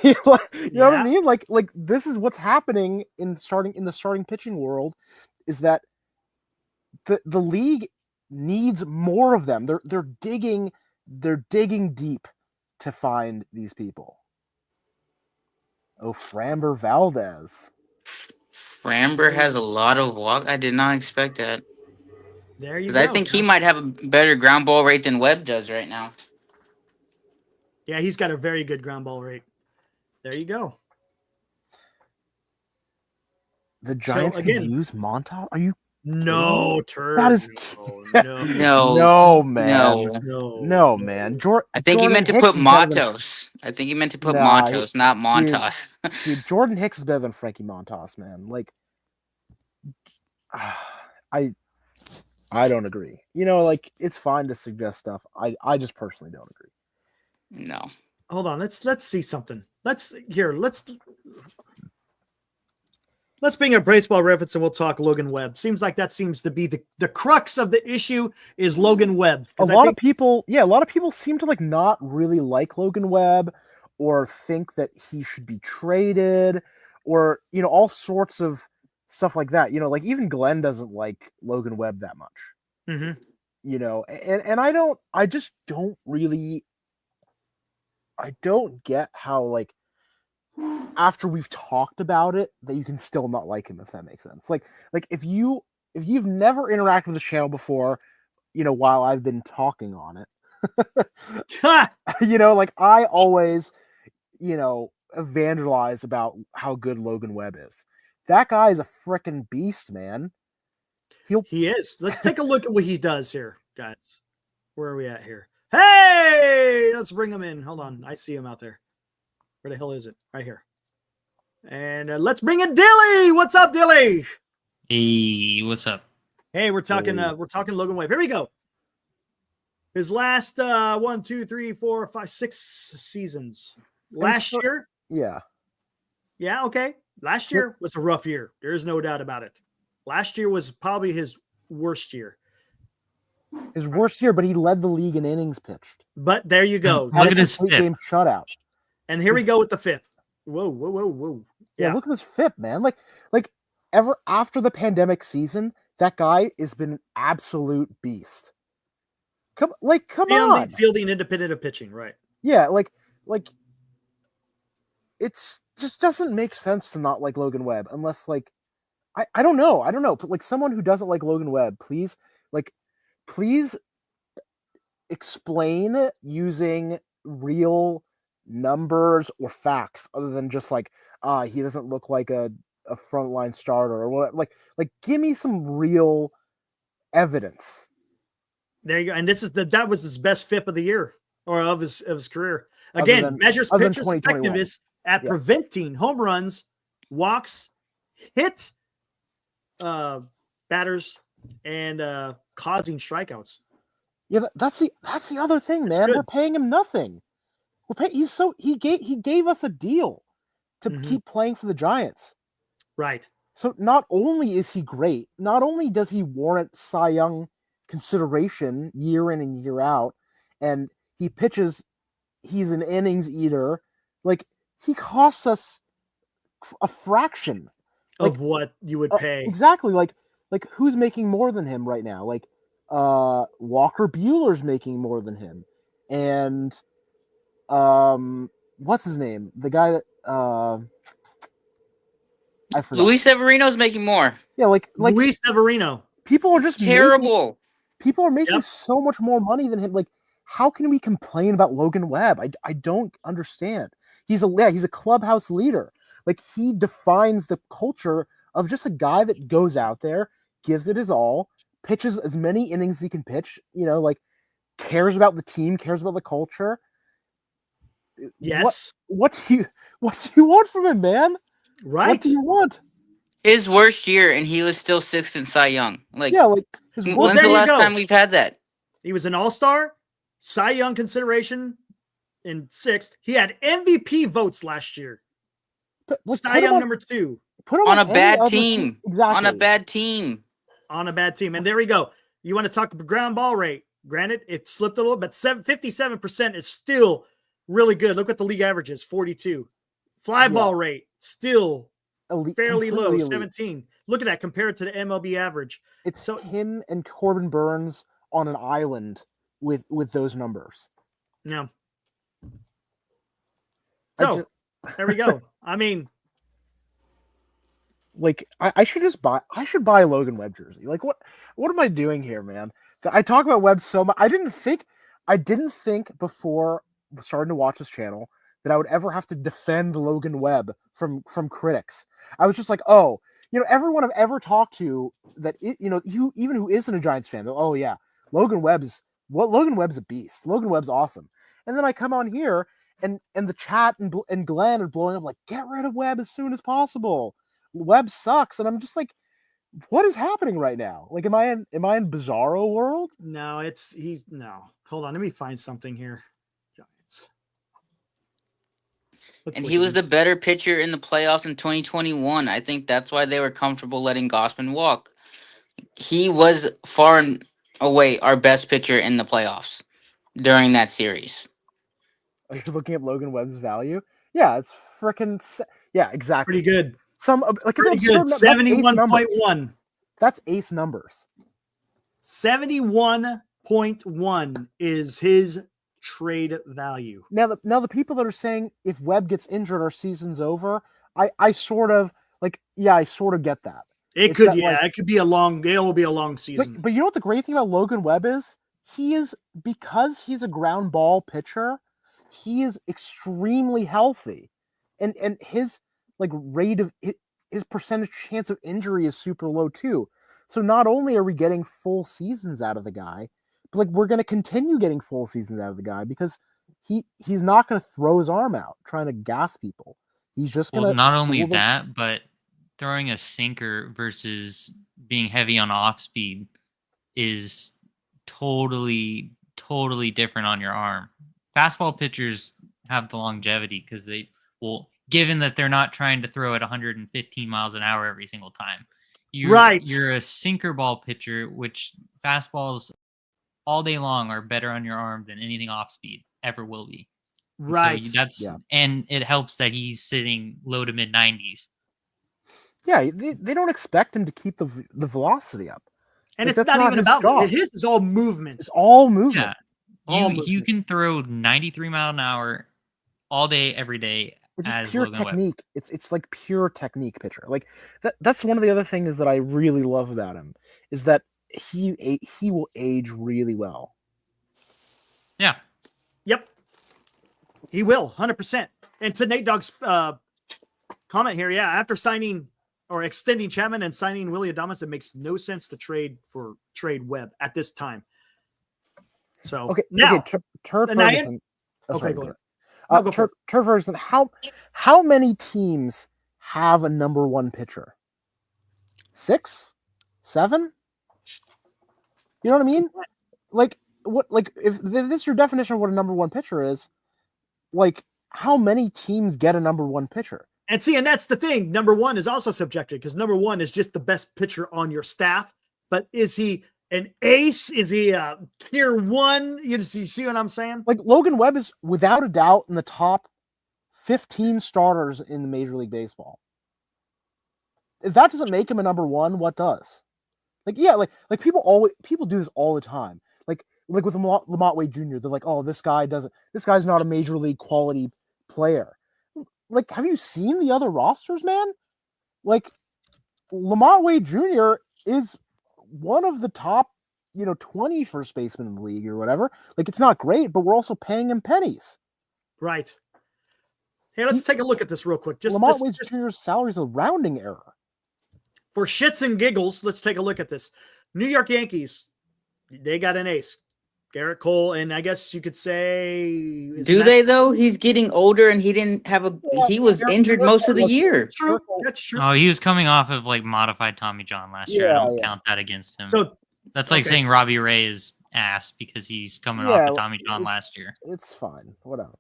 You know what I mean? Like this is what's happening in the starting pitching world, is that the league needs more of them. They're digging deep to find these people. Oh, Framber Valdez. Framber has a lot of walk. I did not expect that. There you Because go. I think he might have a better ground ball rate than Webb does right now. Yeah, he's got a very good ground ball rate. There you go. The Giants again, can use Montas? Are you no turd? That is No, man. No, man. I think he Jordan meant to Hicks put is better than- Matos. I think he meant to put Nah, Matos, not Montas. Dude, Jordan Hicks is better than Frankie Montas, man. Like, I don't agree. Like it's fine to suggest stuff. I just personally don't agree. No. Hold on. Let's see something. Let's bring up baseball reference and we'll talk Logan Webb. Seems like that seems to be the crux of the issue is Logan Webb. A lot of people seem to like not really like Logan Webb or think that he should be traded or all sorts of stuff like that. Like even Glenn doesn't like Logan Webb that much. Mm-hmm. And I don't get how like after we've talked about it that you can still not like him, if that makes sense. Like if you've never interacted with the channel before, while I've been talking on it, like I always, evangelize about how good Logan Webb is. That guy is a freaking beast, man. He is. Let's take a look at what he does here, guys. Where are we at here? Hey, let's bring him in. Hold on. I see him out there. Where the hell is it? Right here. And let's bring in Dilly. What's up, Dilly? Hey, what's up? Hey, we're talking Logan Webb. Here we go. His last 1, 2, 3, 4, 5, 6 seasons. Last year? Yeah. Yeah, okay. Last year was a rough year. There's no doubt about it. Last year was probably his worst year. His worst year, but he led the league in innings pitched. But there you go. Look at his game shutout. And here we go with the fifth. Whoa. Yeah, look at this FIP, man. Like ever after the pandemic season, that guy has been an absolute beast. Come on. Fielding independent of pitching, right? Yeah, like it's just doesn't make sense to not like Logan Webb unless I don't know. But like someone who doesn't like Logan Webb, please explain using real numbers or facts other than just he doesn't look like a frontline starter or what. Like give me some real evidence. There you go. And that was his best FIP of the year or of his career. Again, measures pitcher's effectiveness at preventing home runs, walks, hit batters, and causing strikeouts. Yeah, that's the other thing, man. We're paying him nothing. He gave us a deal to keep playing for the Giants. Right. So not only is he great, not only does he warrant Cy Young consideration year in and year out, and he pitches, he's an innings eater. Like he costs us a fraction of what you would pay. Exactly. Like who's making more than him right now? Like Walker Bueller's making more than him, and what's his name? The guy that I forgot. Luis Severino's making more. Yeah, like Luis Severino. People are just terrible. People are making so much more money than him. Like, how can we complain about Logan Webb? I don't understand. He's a clubhouse leader. Like, he defines the culture of just a guy that goes out there, gives it his all, pitches as many innings as he can pitch, cares about the team, cares about the culture. Yes. What do you want from him, man? Right. What do you want? His worst year, and he was still 6th in Cy Young. When's the last time we've had that? He was an all-star, Cy Young consideration in 6th. He had MVP votes last year. Cy Young number 2. Put him on a bad team. Exactly. On a bad team. On a bad team. And there we go. You want to talk ground ball rate. Granted, it slipped a little, but 57% is still really good. Look at the league averages, 42. Fly ball rate, still fairly low, 17. Look at that compared to the MLB average. It's him and Corbin Burns on an island with those numbers. Yeah. So there we go. I mean, I should buy a Logan Webb jersey. Like, what am I doing here, man? I talk about Webb so much. I didn't think before starting to watch this channel that I would ever have to defend Logan Webb from critics. I was just like, oh, everyone I've ever talked to that, even who isn't a Giants fan, oh yeah, Logan Webb's a beast. Logan Webb's awesome. And then I come on here and the chat and Glenn are blowing up like, get rid of Webb as soon as possible. Webb sucks. And I'm just like, what is happening right now? Like, am I in Bizarro world? No, no. Hold on, let me find something here. Giants. And he was the better pitcher in the playoffs in 2021. I think that's why they were comfortable letting Gausman walk. He was far and away our best pitcher in the playoffs during that series. Are you looking at Logan Webb's value? Yeah, it's freaking exactly. Pretty good. Pretty good. 71.1. That's ace numbers. 71.1 is his trade value. Now the people that are saying if Webb gets injured, our season's over. I sort of I sort of get that. It could be a long. It will be a long season. But you know what the great thing about Logan Webb is? Because he's a ground ball pitcher, he is extremely healthy, and his rate of his percentage chance of injury is super low too. So not only are we getting full seasons out of the guy, but we're going to continue getting full seasons out of the guy because he's not going to throw his arm out trying to gas people. He's just going to not only that, but throwing a sinker versus being heavy on off speed is totally different on your arm. Fastball pitchers have the longevity because given that they're not trying to throw at 115 miles an hour every single time. You're a sinker ball pitcher, which fastballs all day long are better on your arm than anything off speed ever will be. Right. So and it helps that he's sitting low to mid 90s. Yeah, they don't expect him to keep the velocity up. And it's not even about his is all movement. It's all movement. Yeah. You can throw 93 mile an hour all day, every day. Which is as pure Logan technique. Webb. It's like pure technique pitcher. That's one of the other things that I really love about him is that he will age really well. Yeah. Yep. He will, 100%. And to Nate Dogg's comment here, after signing or extending Chapman and signing Willie Adames, it makes no sense to trade Webb at this time. So now, Ferguson. Okay, go ahead. Ferguson, how many teams have a number one pitcher? 6? 7? You know what I mean? If this is your definition of what a number one pitcher is, how many teams get a number one pitcher? And that's the thing. Number one is also subjective because number one is just the best pitcher on your staff. But is he an ace? Is he a tier one? You see what I'm saying? Logan Webb is without a doubt in the top 15 starters in the Major League Baseball. If that doesn't make him a number one, what does? People do this all the time. With Lamont Wade Jr., they're like, oh, this guy's not a major league quality player. Have you seen the other rosters, man? Lamont Wade Jr. is one of the top, 20 first basemen in the league or whatever. It's not great, but we're also paying him pennies. Right. Hey, let's take a look at this real quick. Lamont Wade Jr.'s salary is a rounding error. For shits and giggles, let's take a look at this. New York Yankees, they got an ace. Garrett Cole, and I guess you could say... Do they, though? He's getting older, and he didn't have he was injured most of the year. True. That's true. Oh, he was coming off of modified Tommy John last year. I don't count that against him. So that's like saying Robbie Ray is ass because he's coming off of Tommy John last year. It's fine. Whatever.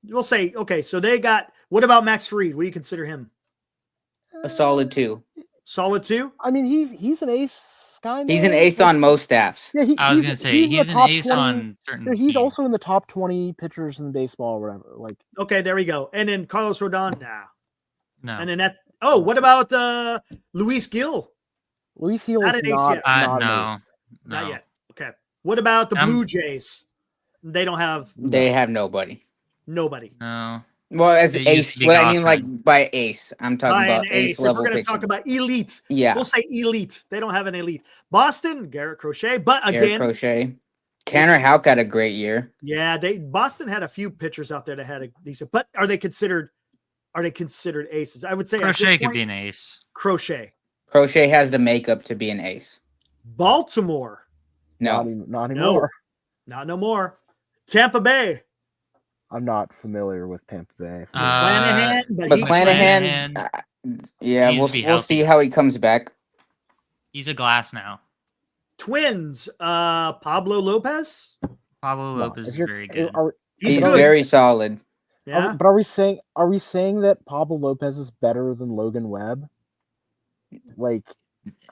We'll say, okay, so they got... What about Max Fried? What do you consider him? A solid 2. Solid 2? I mean, he's an ace. He's an ace on most staffs. Yeah, I was gonna say he's an ace 20, on certain. He's teams. Also in the top 20 pitchers in baseball, or whatever. Okay, there we go. And then Carlos Rodon, no. And then that. Oh, what about Luis Gil? Luis Gil is not yet. Okay. What about the Blue Jays? They don't have. They have nobody. Nobody. No. Well, as ace, what I mean, by ace, I'm talking about ace level. We're going to talk about elite. Yeah, we'll say elite. They don't have an elite. Boston, Garrett Crochet, but again, Tanner Houck had a great year. Yeah, Boston had a few pitchers out there that had a decent. But are they considered aces? I would say Crochet could be an ace. Crochet has the makeup to be an ace. Baltimore, not anymore. Not no more. Tampa Bay. I'm not familiar with Tampa Bay. McClanahan, we'll see how he comes back. He's a glass now. Twins, Pablo Lopez. Pablo Lopez is very good. He's very solid. Yeah. But are we saying that Pablo Lopez is better than Logan Webb?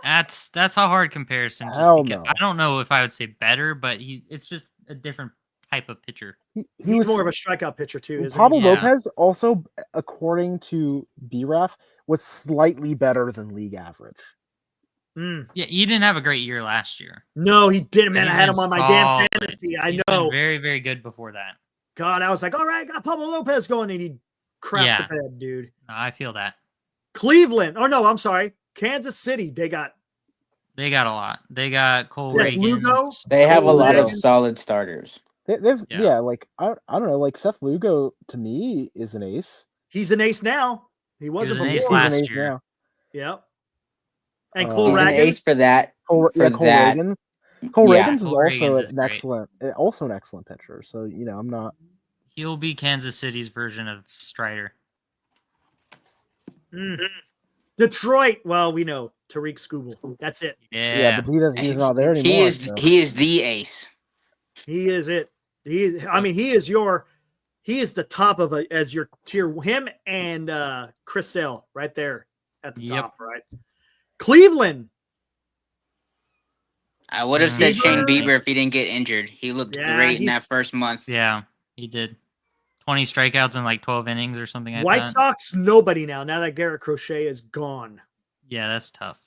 That's a hard comparison. No. I don't know if I would say better, but it's just a different type of pitcher. He's more of a strikeout pitcher too, isn't Pablo he? Lopez also, according to BREF, was slightly better than league average. Yeah, he didn't have a great year last year. No, he didn't, man. He's I had been him on my damn solid. fantasy. I He's know. been very, very good before that. God, I was like, all right, I got Pablo Lopez going, and he crapped the bed, dude. No, I feel that. Cleveland. Oh, no, I'm sorry. Kansas City. They got a lot. They got Cole Seth Reagan. Lugo. They have a Cole lot of Reagan. solid starters. They've Yeah. like I don't know, like Seth Lugo to me is an ace. He's an ace now. He wasn't an ace before. He's an last ace year. now. Yep. And Uh, Cole He's an Reagan. ace for that. Cole For that. Reagan. Cole Yeah. Reagan's is Cole also Reagan's is an great. excellent pitcher. So I'm not. He'll be Kansas City's version of Strider. Detroit. Well, we know Tariq Skubal. That's it. Yeah. But he's not there anymore. He is so. he is the ace. He is it. He is the top of as your tier. Him and Chris Sale right there at the Yep. top, right? Cleveland. I would have said Shane Bieber. Bieber if he didn't get injured. He looked Yeah, great in he's- that first month. Yeah, he did. 20 strikeouts in like 12 innings or something like White that. Sox, nobody now. Now that Garrett Crochet is gone. Yeah, that's tough.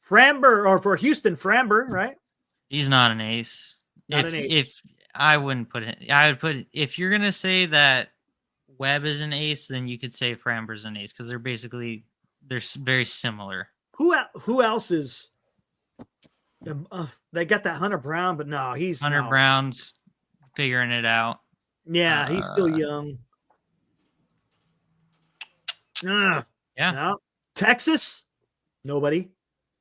Framber, or for Houston, Framber, right? He's not an ace. Not an ace. If I wouldn't put it, I would put if you're gonna say that Webb is an ace, then you could say Framber's an ace because they're very similar. Who else is? They got that Hunter Brown, but no, he's Hunter no. Brown's figuring it out. Yeah, he's still young. Yeah. No. Texas, nobody.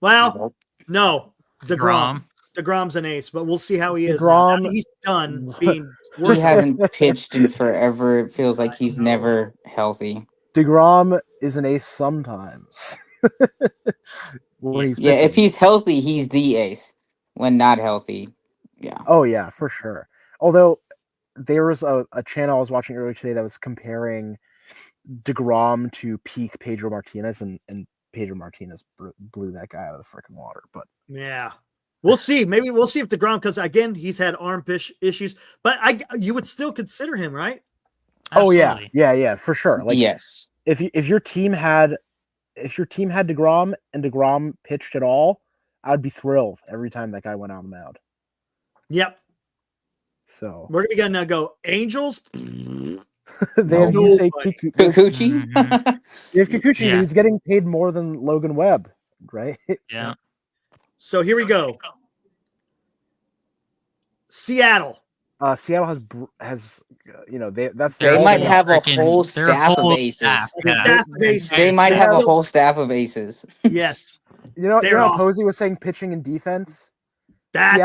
Well, no, DeGrom. DeGrom's an ace, but we'll see how he is. DeGrom- Now. He's done being. He hasn't pitched in forever. It feels like he's never healthy. DeGrom is an ace sometimes. Yeah, if he's healthy, he's the ace. When not healthy, yeah. Oh yeah, for sure. Although there was a channel I was watching earlier today that was comparing DeGrom to peak Pedro Martinez, and Pedro Martinez blew that guy out of the freaking water. But Yeah. We'll see. Maybe we'll see if DeGrom, because again, he's had arm issues, but you would still consider him, right? Absolutely. yeah, for sure. Like Yes. if your team had DeGrom and DeGrom pitched at all, I'd be thrilled every time that guy went on the mound. Yep. So Where do we got now? Go Angels. they have you say Nobody. Kikuchi? Mhm. you have Kikuchi, Yeah. who's getting paid more than Logan Webb, right? Yeah. So here we go. Seattle. Seattle has that's They their might whole- have a Freaking- whole their staff whole of aces. staff, yeah. Staff of aces. They might have a Seattle- whole staff of aces. Yes. They're how awesome. Posey was saying pitching and defense. That's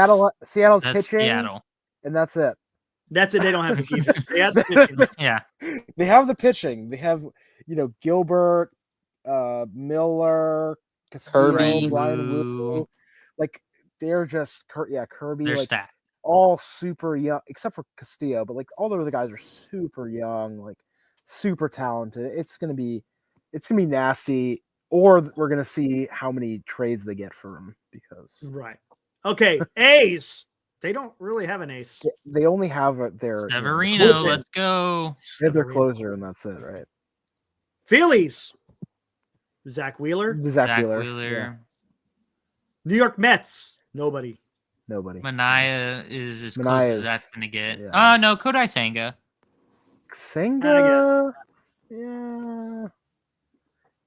Seattle's That's pitching, Seattle. and that's it. That's it. They don't have the defense. They have the pitching. Yeah. They have the pitching. They have Gilbert, Miller, Castillo, Kirby. Brian Woo. Wu. Like they're just Kirby. They're like stacked. all super young, except for Castillo. But like all the other guys are super young, like super talented. It's gonna be nasty. Or we're gonna see how many trades they get for him because Right. Okay. A's. They don't really have an ace. they only have their Severino, closer. let's go. They have their closer, and that's it, right? Phillies. Zach Wheeler. Zach Zach Wheeler. Wheeler. Yeah, New York Mets. Nobody. nobody. Manaya is as close Manaya as that's is- gonna get. yeah. No, Kodai Senga. Senga. Yeah.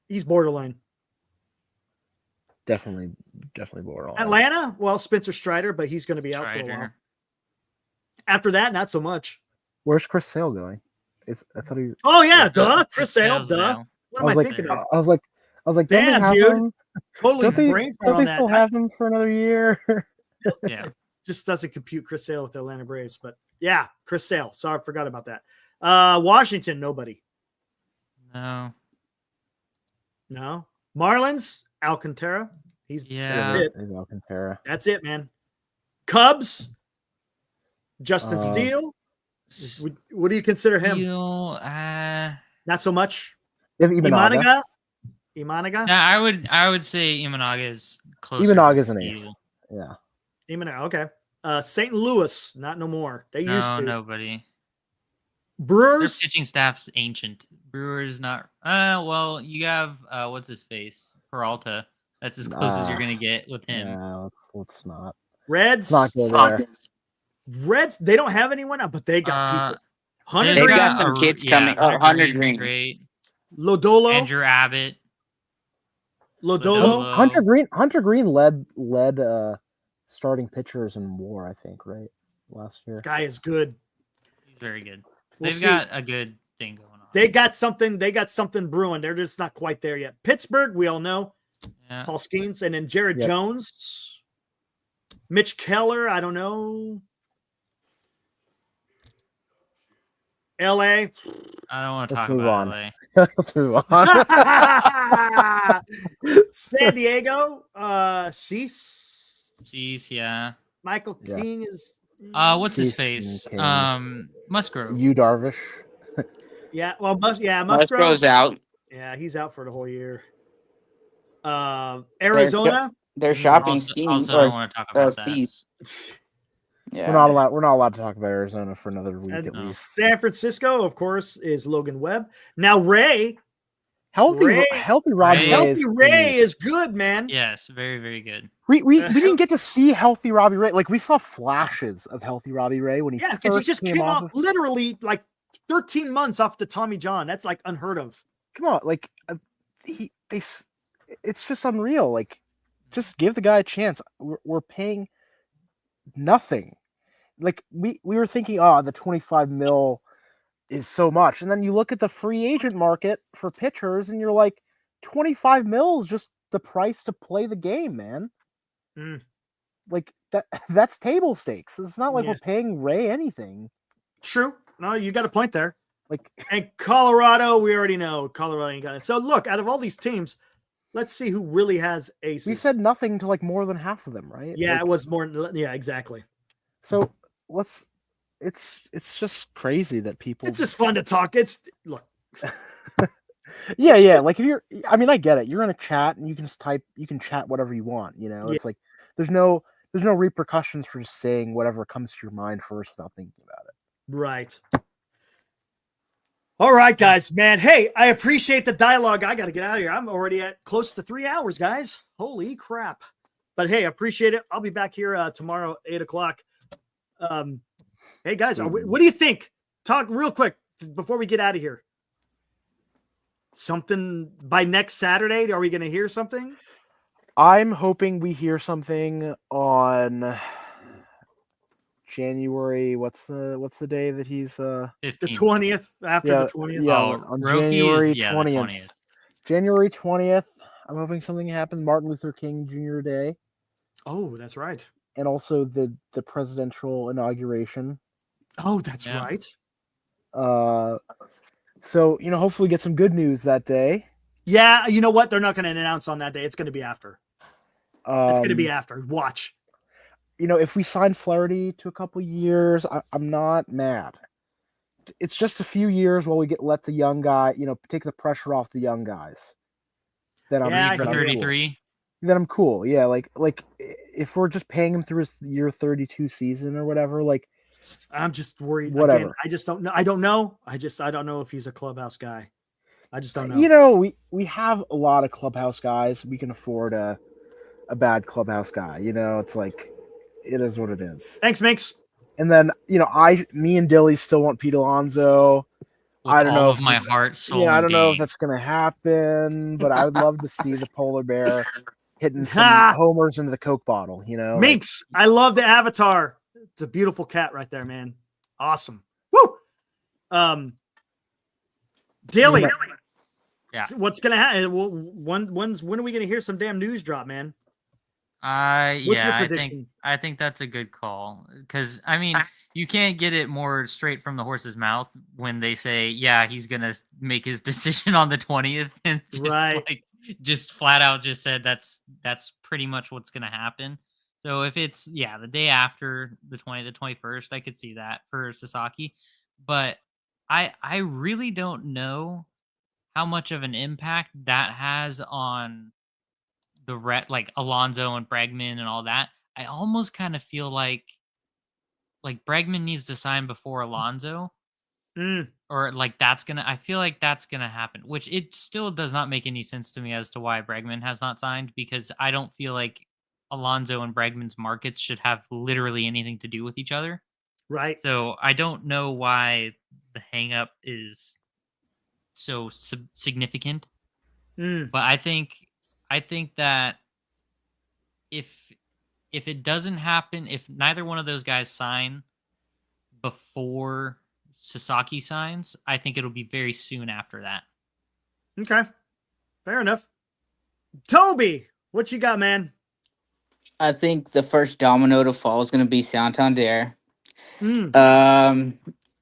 He's borderline. Definitely borderline. Atlanta. Well, Spencer Strider, but he's going to be out for a while. Strider. After that, not so much. Where's Chris Sale going? I thought he. Oh yeah, Yeah. duh. Chris Sale, Sales duh. now. What I am was I like, thinking of? I was like, don't Damn, they have dude. him? Totally Don't they brain fart don't on they that. still That have him for another year? Yeah. just doesn't compute Chris Sale with the Atlanta Braves. But yeah, Chris Sale. Sorry, I forgot about that. Washington, nobody. No. No. Marlins, Alcantara. That's Yeah. it. Maybe Alcantara. That's it, man. Cubs, Justin Uh, Steele. What do you consider him? Steele, Not so much. They have Imanaga. Imanaga. yeah, I would say Imanaga is closer. Imanaga's to an ace. Steele. Yeah. Imanaga. Okay. St. Louis, not no more. They used No, to. nobody. Their Brewers. pitching staff's ancient. Brewers not. Well, you have what's his face, Peralta. That's as close as you're Nah. gonna get with him. Yeah, let's not. Reds. Let's not go there. Reds. They don't have anyone, but they got people. Hunter They Green, got some kids coming. Oh, Hunter Hunter Green's Green. great. Lodolo, Andrew Abbott. Lodolo. Hunter Green led starting pitchers in WAR, I think, right? Last year. Guy is good. He's very good. We'll They've see. got a good thing going on. They got something brewing. They're just not quite there yet. Pittsburgh, we all know. Yeah. Paul Skeens, and then Jared Yep. Jones. Mitch Keller, I don't know. LA. I don't want to Let's talk move about on. LA. Let's move on. San Diego, Cease. Cease, yeah. Michael Yeah. King is What's his Cease face? and Musgrove. You Darvish. Musgrove. Musgrove's out. Yeah, he's out for the whole year. Arizona. Their shopping Also- scheme. also don't wanna talk about that. Cease. Yeah. We're not allowed to talk about Arizona for another week And at least. San Francisco, of course, is Logan Webb. Now Ray, Healthy Ray- Robbie Ray. Healthy Ray is good, man. Yes, very, very good. We didn't get to see healthy Robbie Ray. Like we saw flashes of healthy Robbie Ray when he Yeah, because he first just came came off. off literally like 13 months off the Tommy John. That's like unheard of. Come on, like it's just unreal. Like, just give the guy a chance. We're paying nothing. Like we were thinking, the 25 mil is so much, and then you look at the free agent market for pitchers, and you're like, 25 mil is just the price to play the game, man. Mm. Like that's table stakes. It's not like Yeah. we're paying Ray anything. True. No, you got a point there. Like, And Colorado, we already know Colorado ain't got it. So look, out of all these teams, let's see who really has aces. we said nothing to like more than half of them, right? yeah, Like, it was more. Yeah, exactly. So it's just crazy that people. It's just fun to talk. Look. Yeah. just- Like I get it. You're in a chat and you can just type. You can chat whatever you want. You know, Yeah. it's like there's no repercussions for just saying whatever comes to your mind first without thinking about it. Right. All right, guys, man. Hey, I appreciate the dialogue. I got to get out of here. I'm already at close to 3 hours, guys. Holy crap. But hey, I appreciate it. I'll be back here tomorrow, 8:00. Hey, guys, what do you think? Talk real quick before we get out of here. Something by next Saturday? Are we going to hear something? I'm hoping we hear something on January. What's the day that he's The 15th. 20th, after Yeah, the 20th? yeah. Oh, on Roki January is, the 20th. 20th. January 20th. I'm hoping something happens. Martin Luther King Jr. Day, Oh, that's right. and also the presidential inauguration. Oh, that's Yeah. right. So hopefully get some good news that day. Yeah, you know what? They're not going to announce on that day. It's going to be after. It's going to be Um, after. Watch. If we sign Flaherty to a couple years, I'm not mad. It's just a few years while we let the young guy, take the pressure off the young guys. Then I'm, Yeah, I then hear I'm you. cool. 33. Then I'm cool. Yeah, like if we're just paying him through his year 32 season or whatever, like I'm just worried. Whatever. Again, I just don't know. I don't know. I don't know if he's a clubhouse guy. I just don't know. we have a lot of clubhouse guys. We can afford a bad clubhouse guy. It's like it is what it is. Thanks, Minx. And then me and Dilly still want Pete Alonso. With I don't all know of if- my heart, soul, Yeah, I and don't know if being. that's gonna happen, but I would love to see the polar bear hitting some Ha! homers into the Coke bottle. Like, Minx, I love the avatar. It's a beautiful cat right there, man. Awesome. Woo! Dilly, Yeah. what's gonna happen? When are we gonna hear some damn news drop, man? What's your I prediction? think that's a good call because I mean you can't get it more straight from the horse's mouth when they say he's gonna make his decision on the 20th and just Right. just flat out just said that's pretty much what's gonna happen. So if it's the day after the 21st, I could see that for Sasaki, but I really don't know how much of an impact that has on the like Alonso and Bregman and all that. I almost kind of feel like Bregman needs to sign before Alonso. Mm. or like I feel like that's gonna happen, which it still does not make any sense to me as to why Bregman has not signed, because I don't feel like Alonso and Bregman's markets should have literally anything to do with each other. Right. So I don't know why the hang up is so significant, Mm. but I think that if it doesn't happen, if neither one of those guys sign before Sasaki signs, I think it'll be very soon after that. Okay. Fair enough. Toby, what you got, man? I think the first domino to fall is going to be Santander. Mm.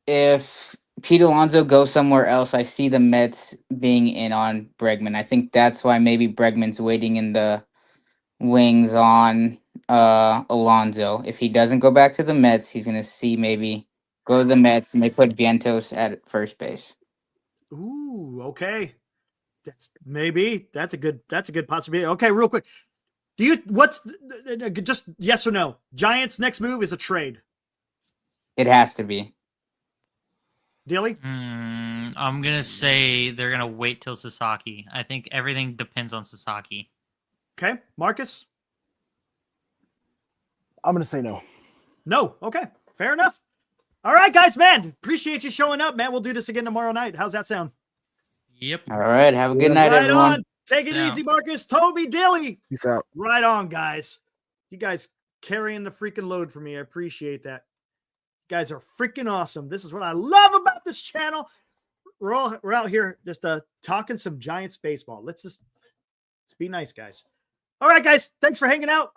If Pete Alonso goes somewhere else, I see the Mets being in on Bregman. I think that's why maybe Bregman's waiting in the wings on Alonso. If he doesn't go back to the Mets, he's going to see maybe go to the Mets and they put Vientos at first base. Ooh, okay. That's a good possibility. Okay, real quick. Just yes or no? Giants' next move is a trade. It has to be. Dilly? I'm going to say they're going to wait till Sasaki. I think everything depends on Sasaki. Okay. Marcus? I'm going to say no. No. Okay. Fair enough. All right, guys, man. Appreciate you showing up, man. We'll do this again tomorrow night. How's that sound? Yep. All right. Have a good night, Right everyone. on. Take it Yeah. easy, Marcus. Toby, Dilly. Peace out. Right on, guys. You guys carrying the freaking load for me. I appreciate that. You guys are freaking awesome. This is what I love about this channel. We're out here just talking some Giants baseball. Let's be nice, guys. All right, guys. Thanks for hanging out.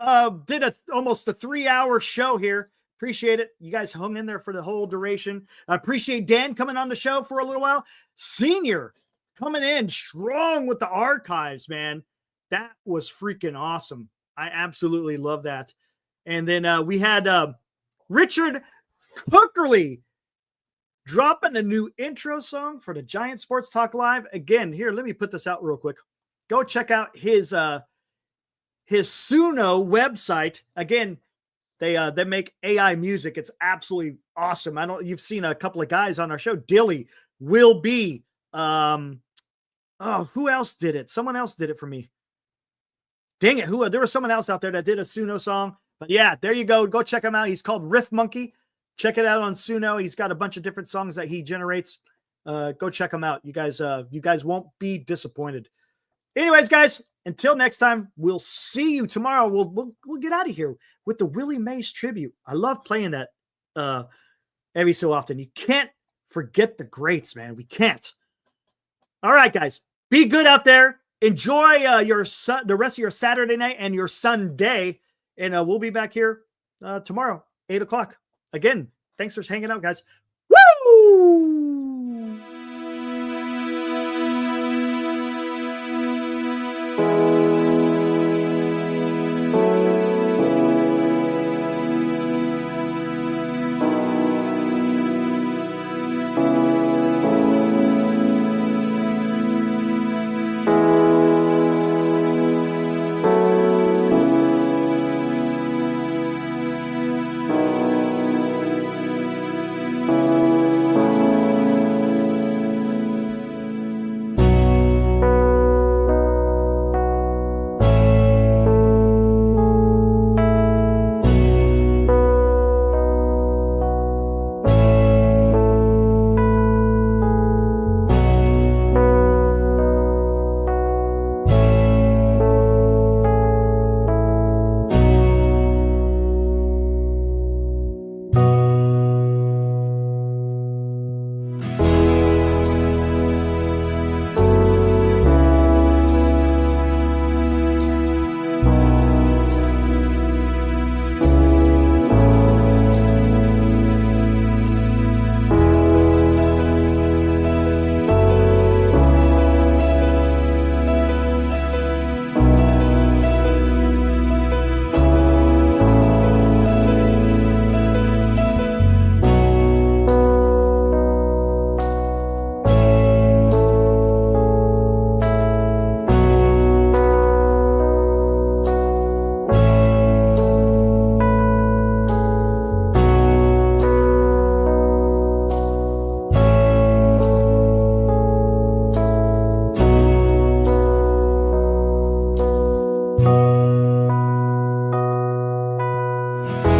Did almost a 3-hour show here. Appreciate it. You guys hung in there for the whole duration. I appreciate Dan coming on the show for a little while. Senior coming in strong with the archives, man. That was freaking awesome. I absolutely love that. And then we had Richard Cookerly dropping a new intro song for the Giant Sports Talk Live. Again, here, let me put this out real quick. Go check out his Suno website. Again, they make AI music. It's absolutely awesome. You've seen a couple of guys on our show. Dilly, Will Be. Who else did it? Someone else did it for me. Dang it. There was someone else out there that did a Suno song. But yeah, there you go. Go check him out. He's called Riff Monkey. Check it out on Suno. He's got a bunch of different songs that he generates. Go check him out. You guys won't be disappointed. Anyways, guys, until next time, we'll see you tomorrow. We'll get out of here with the Willie Mays tribute. I love playing that every so often. You can't forget the greats, man. We can't. All right, guys, be good out there. Enjoy the rest of your Saturday night and your Sunday. And we'll be back here tomorrow, 8 o'clock. Again, thanks for hanging out, guys. Woo! Bye.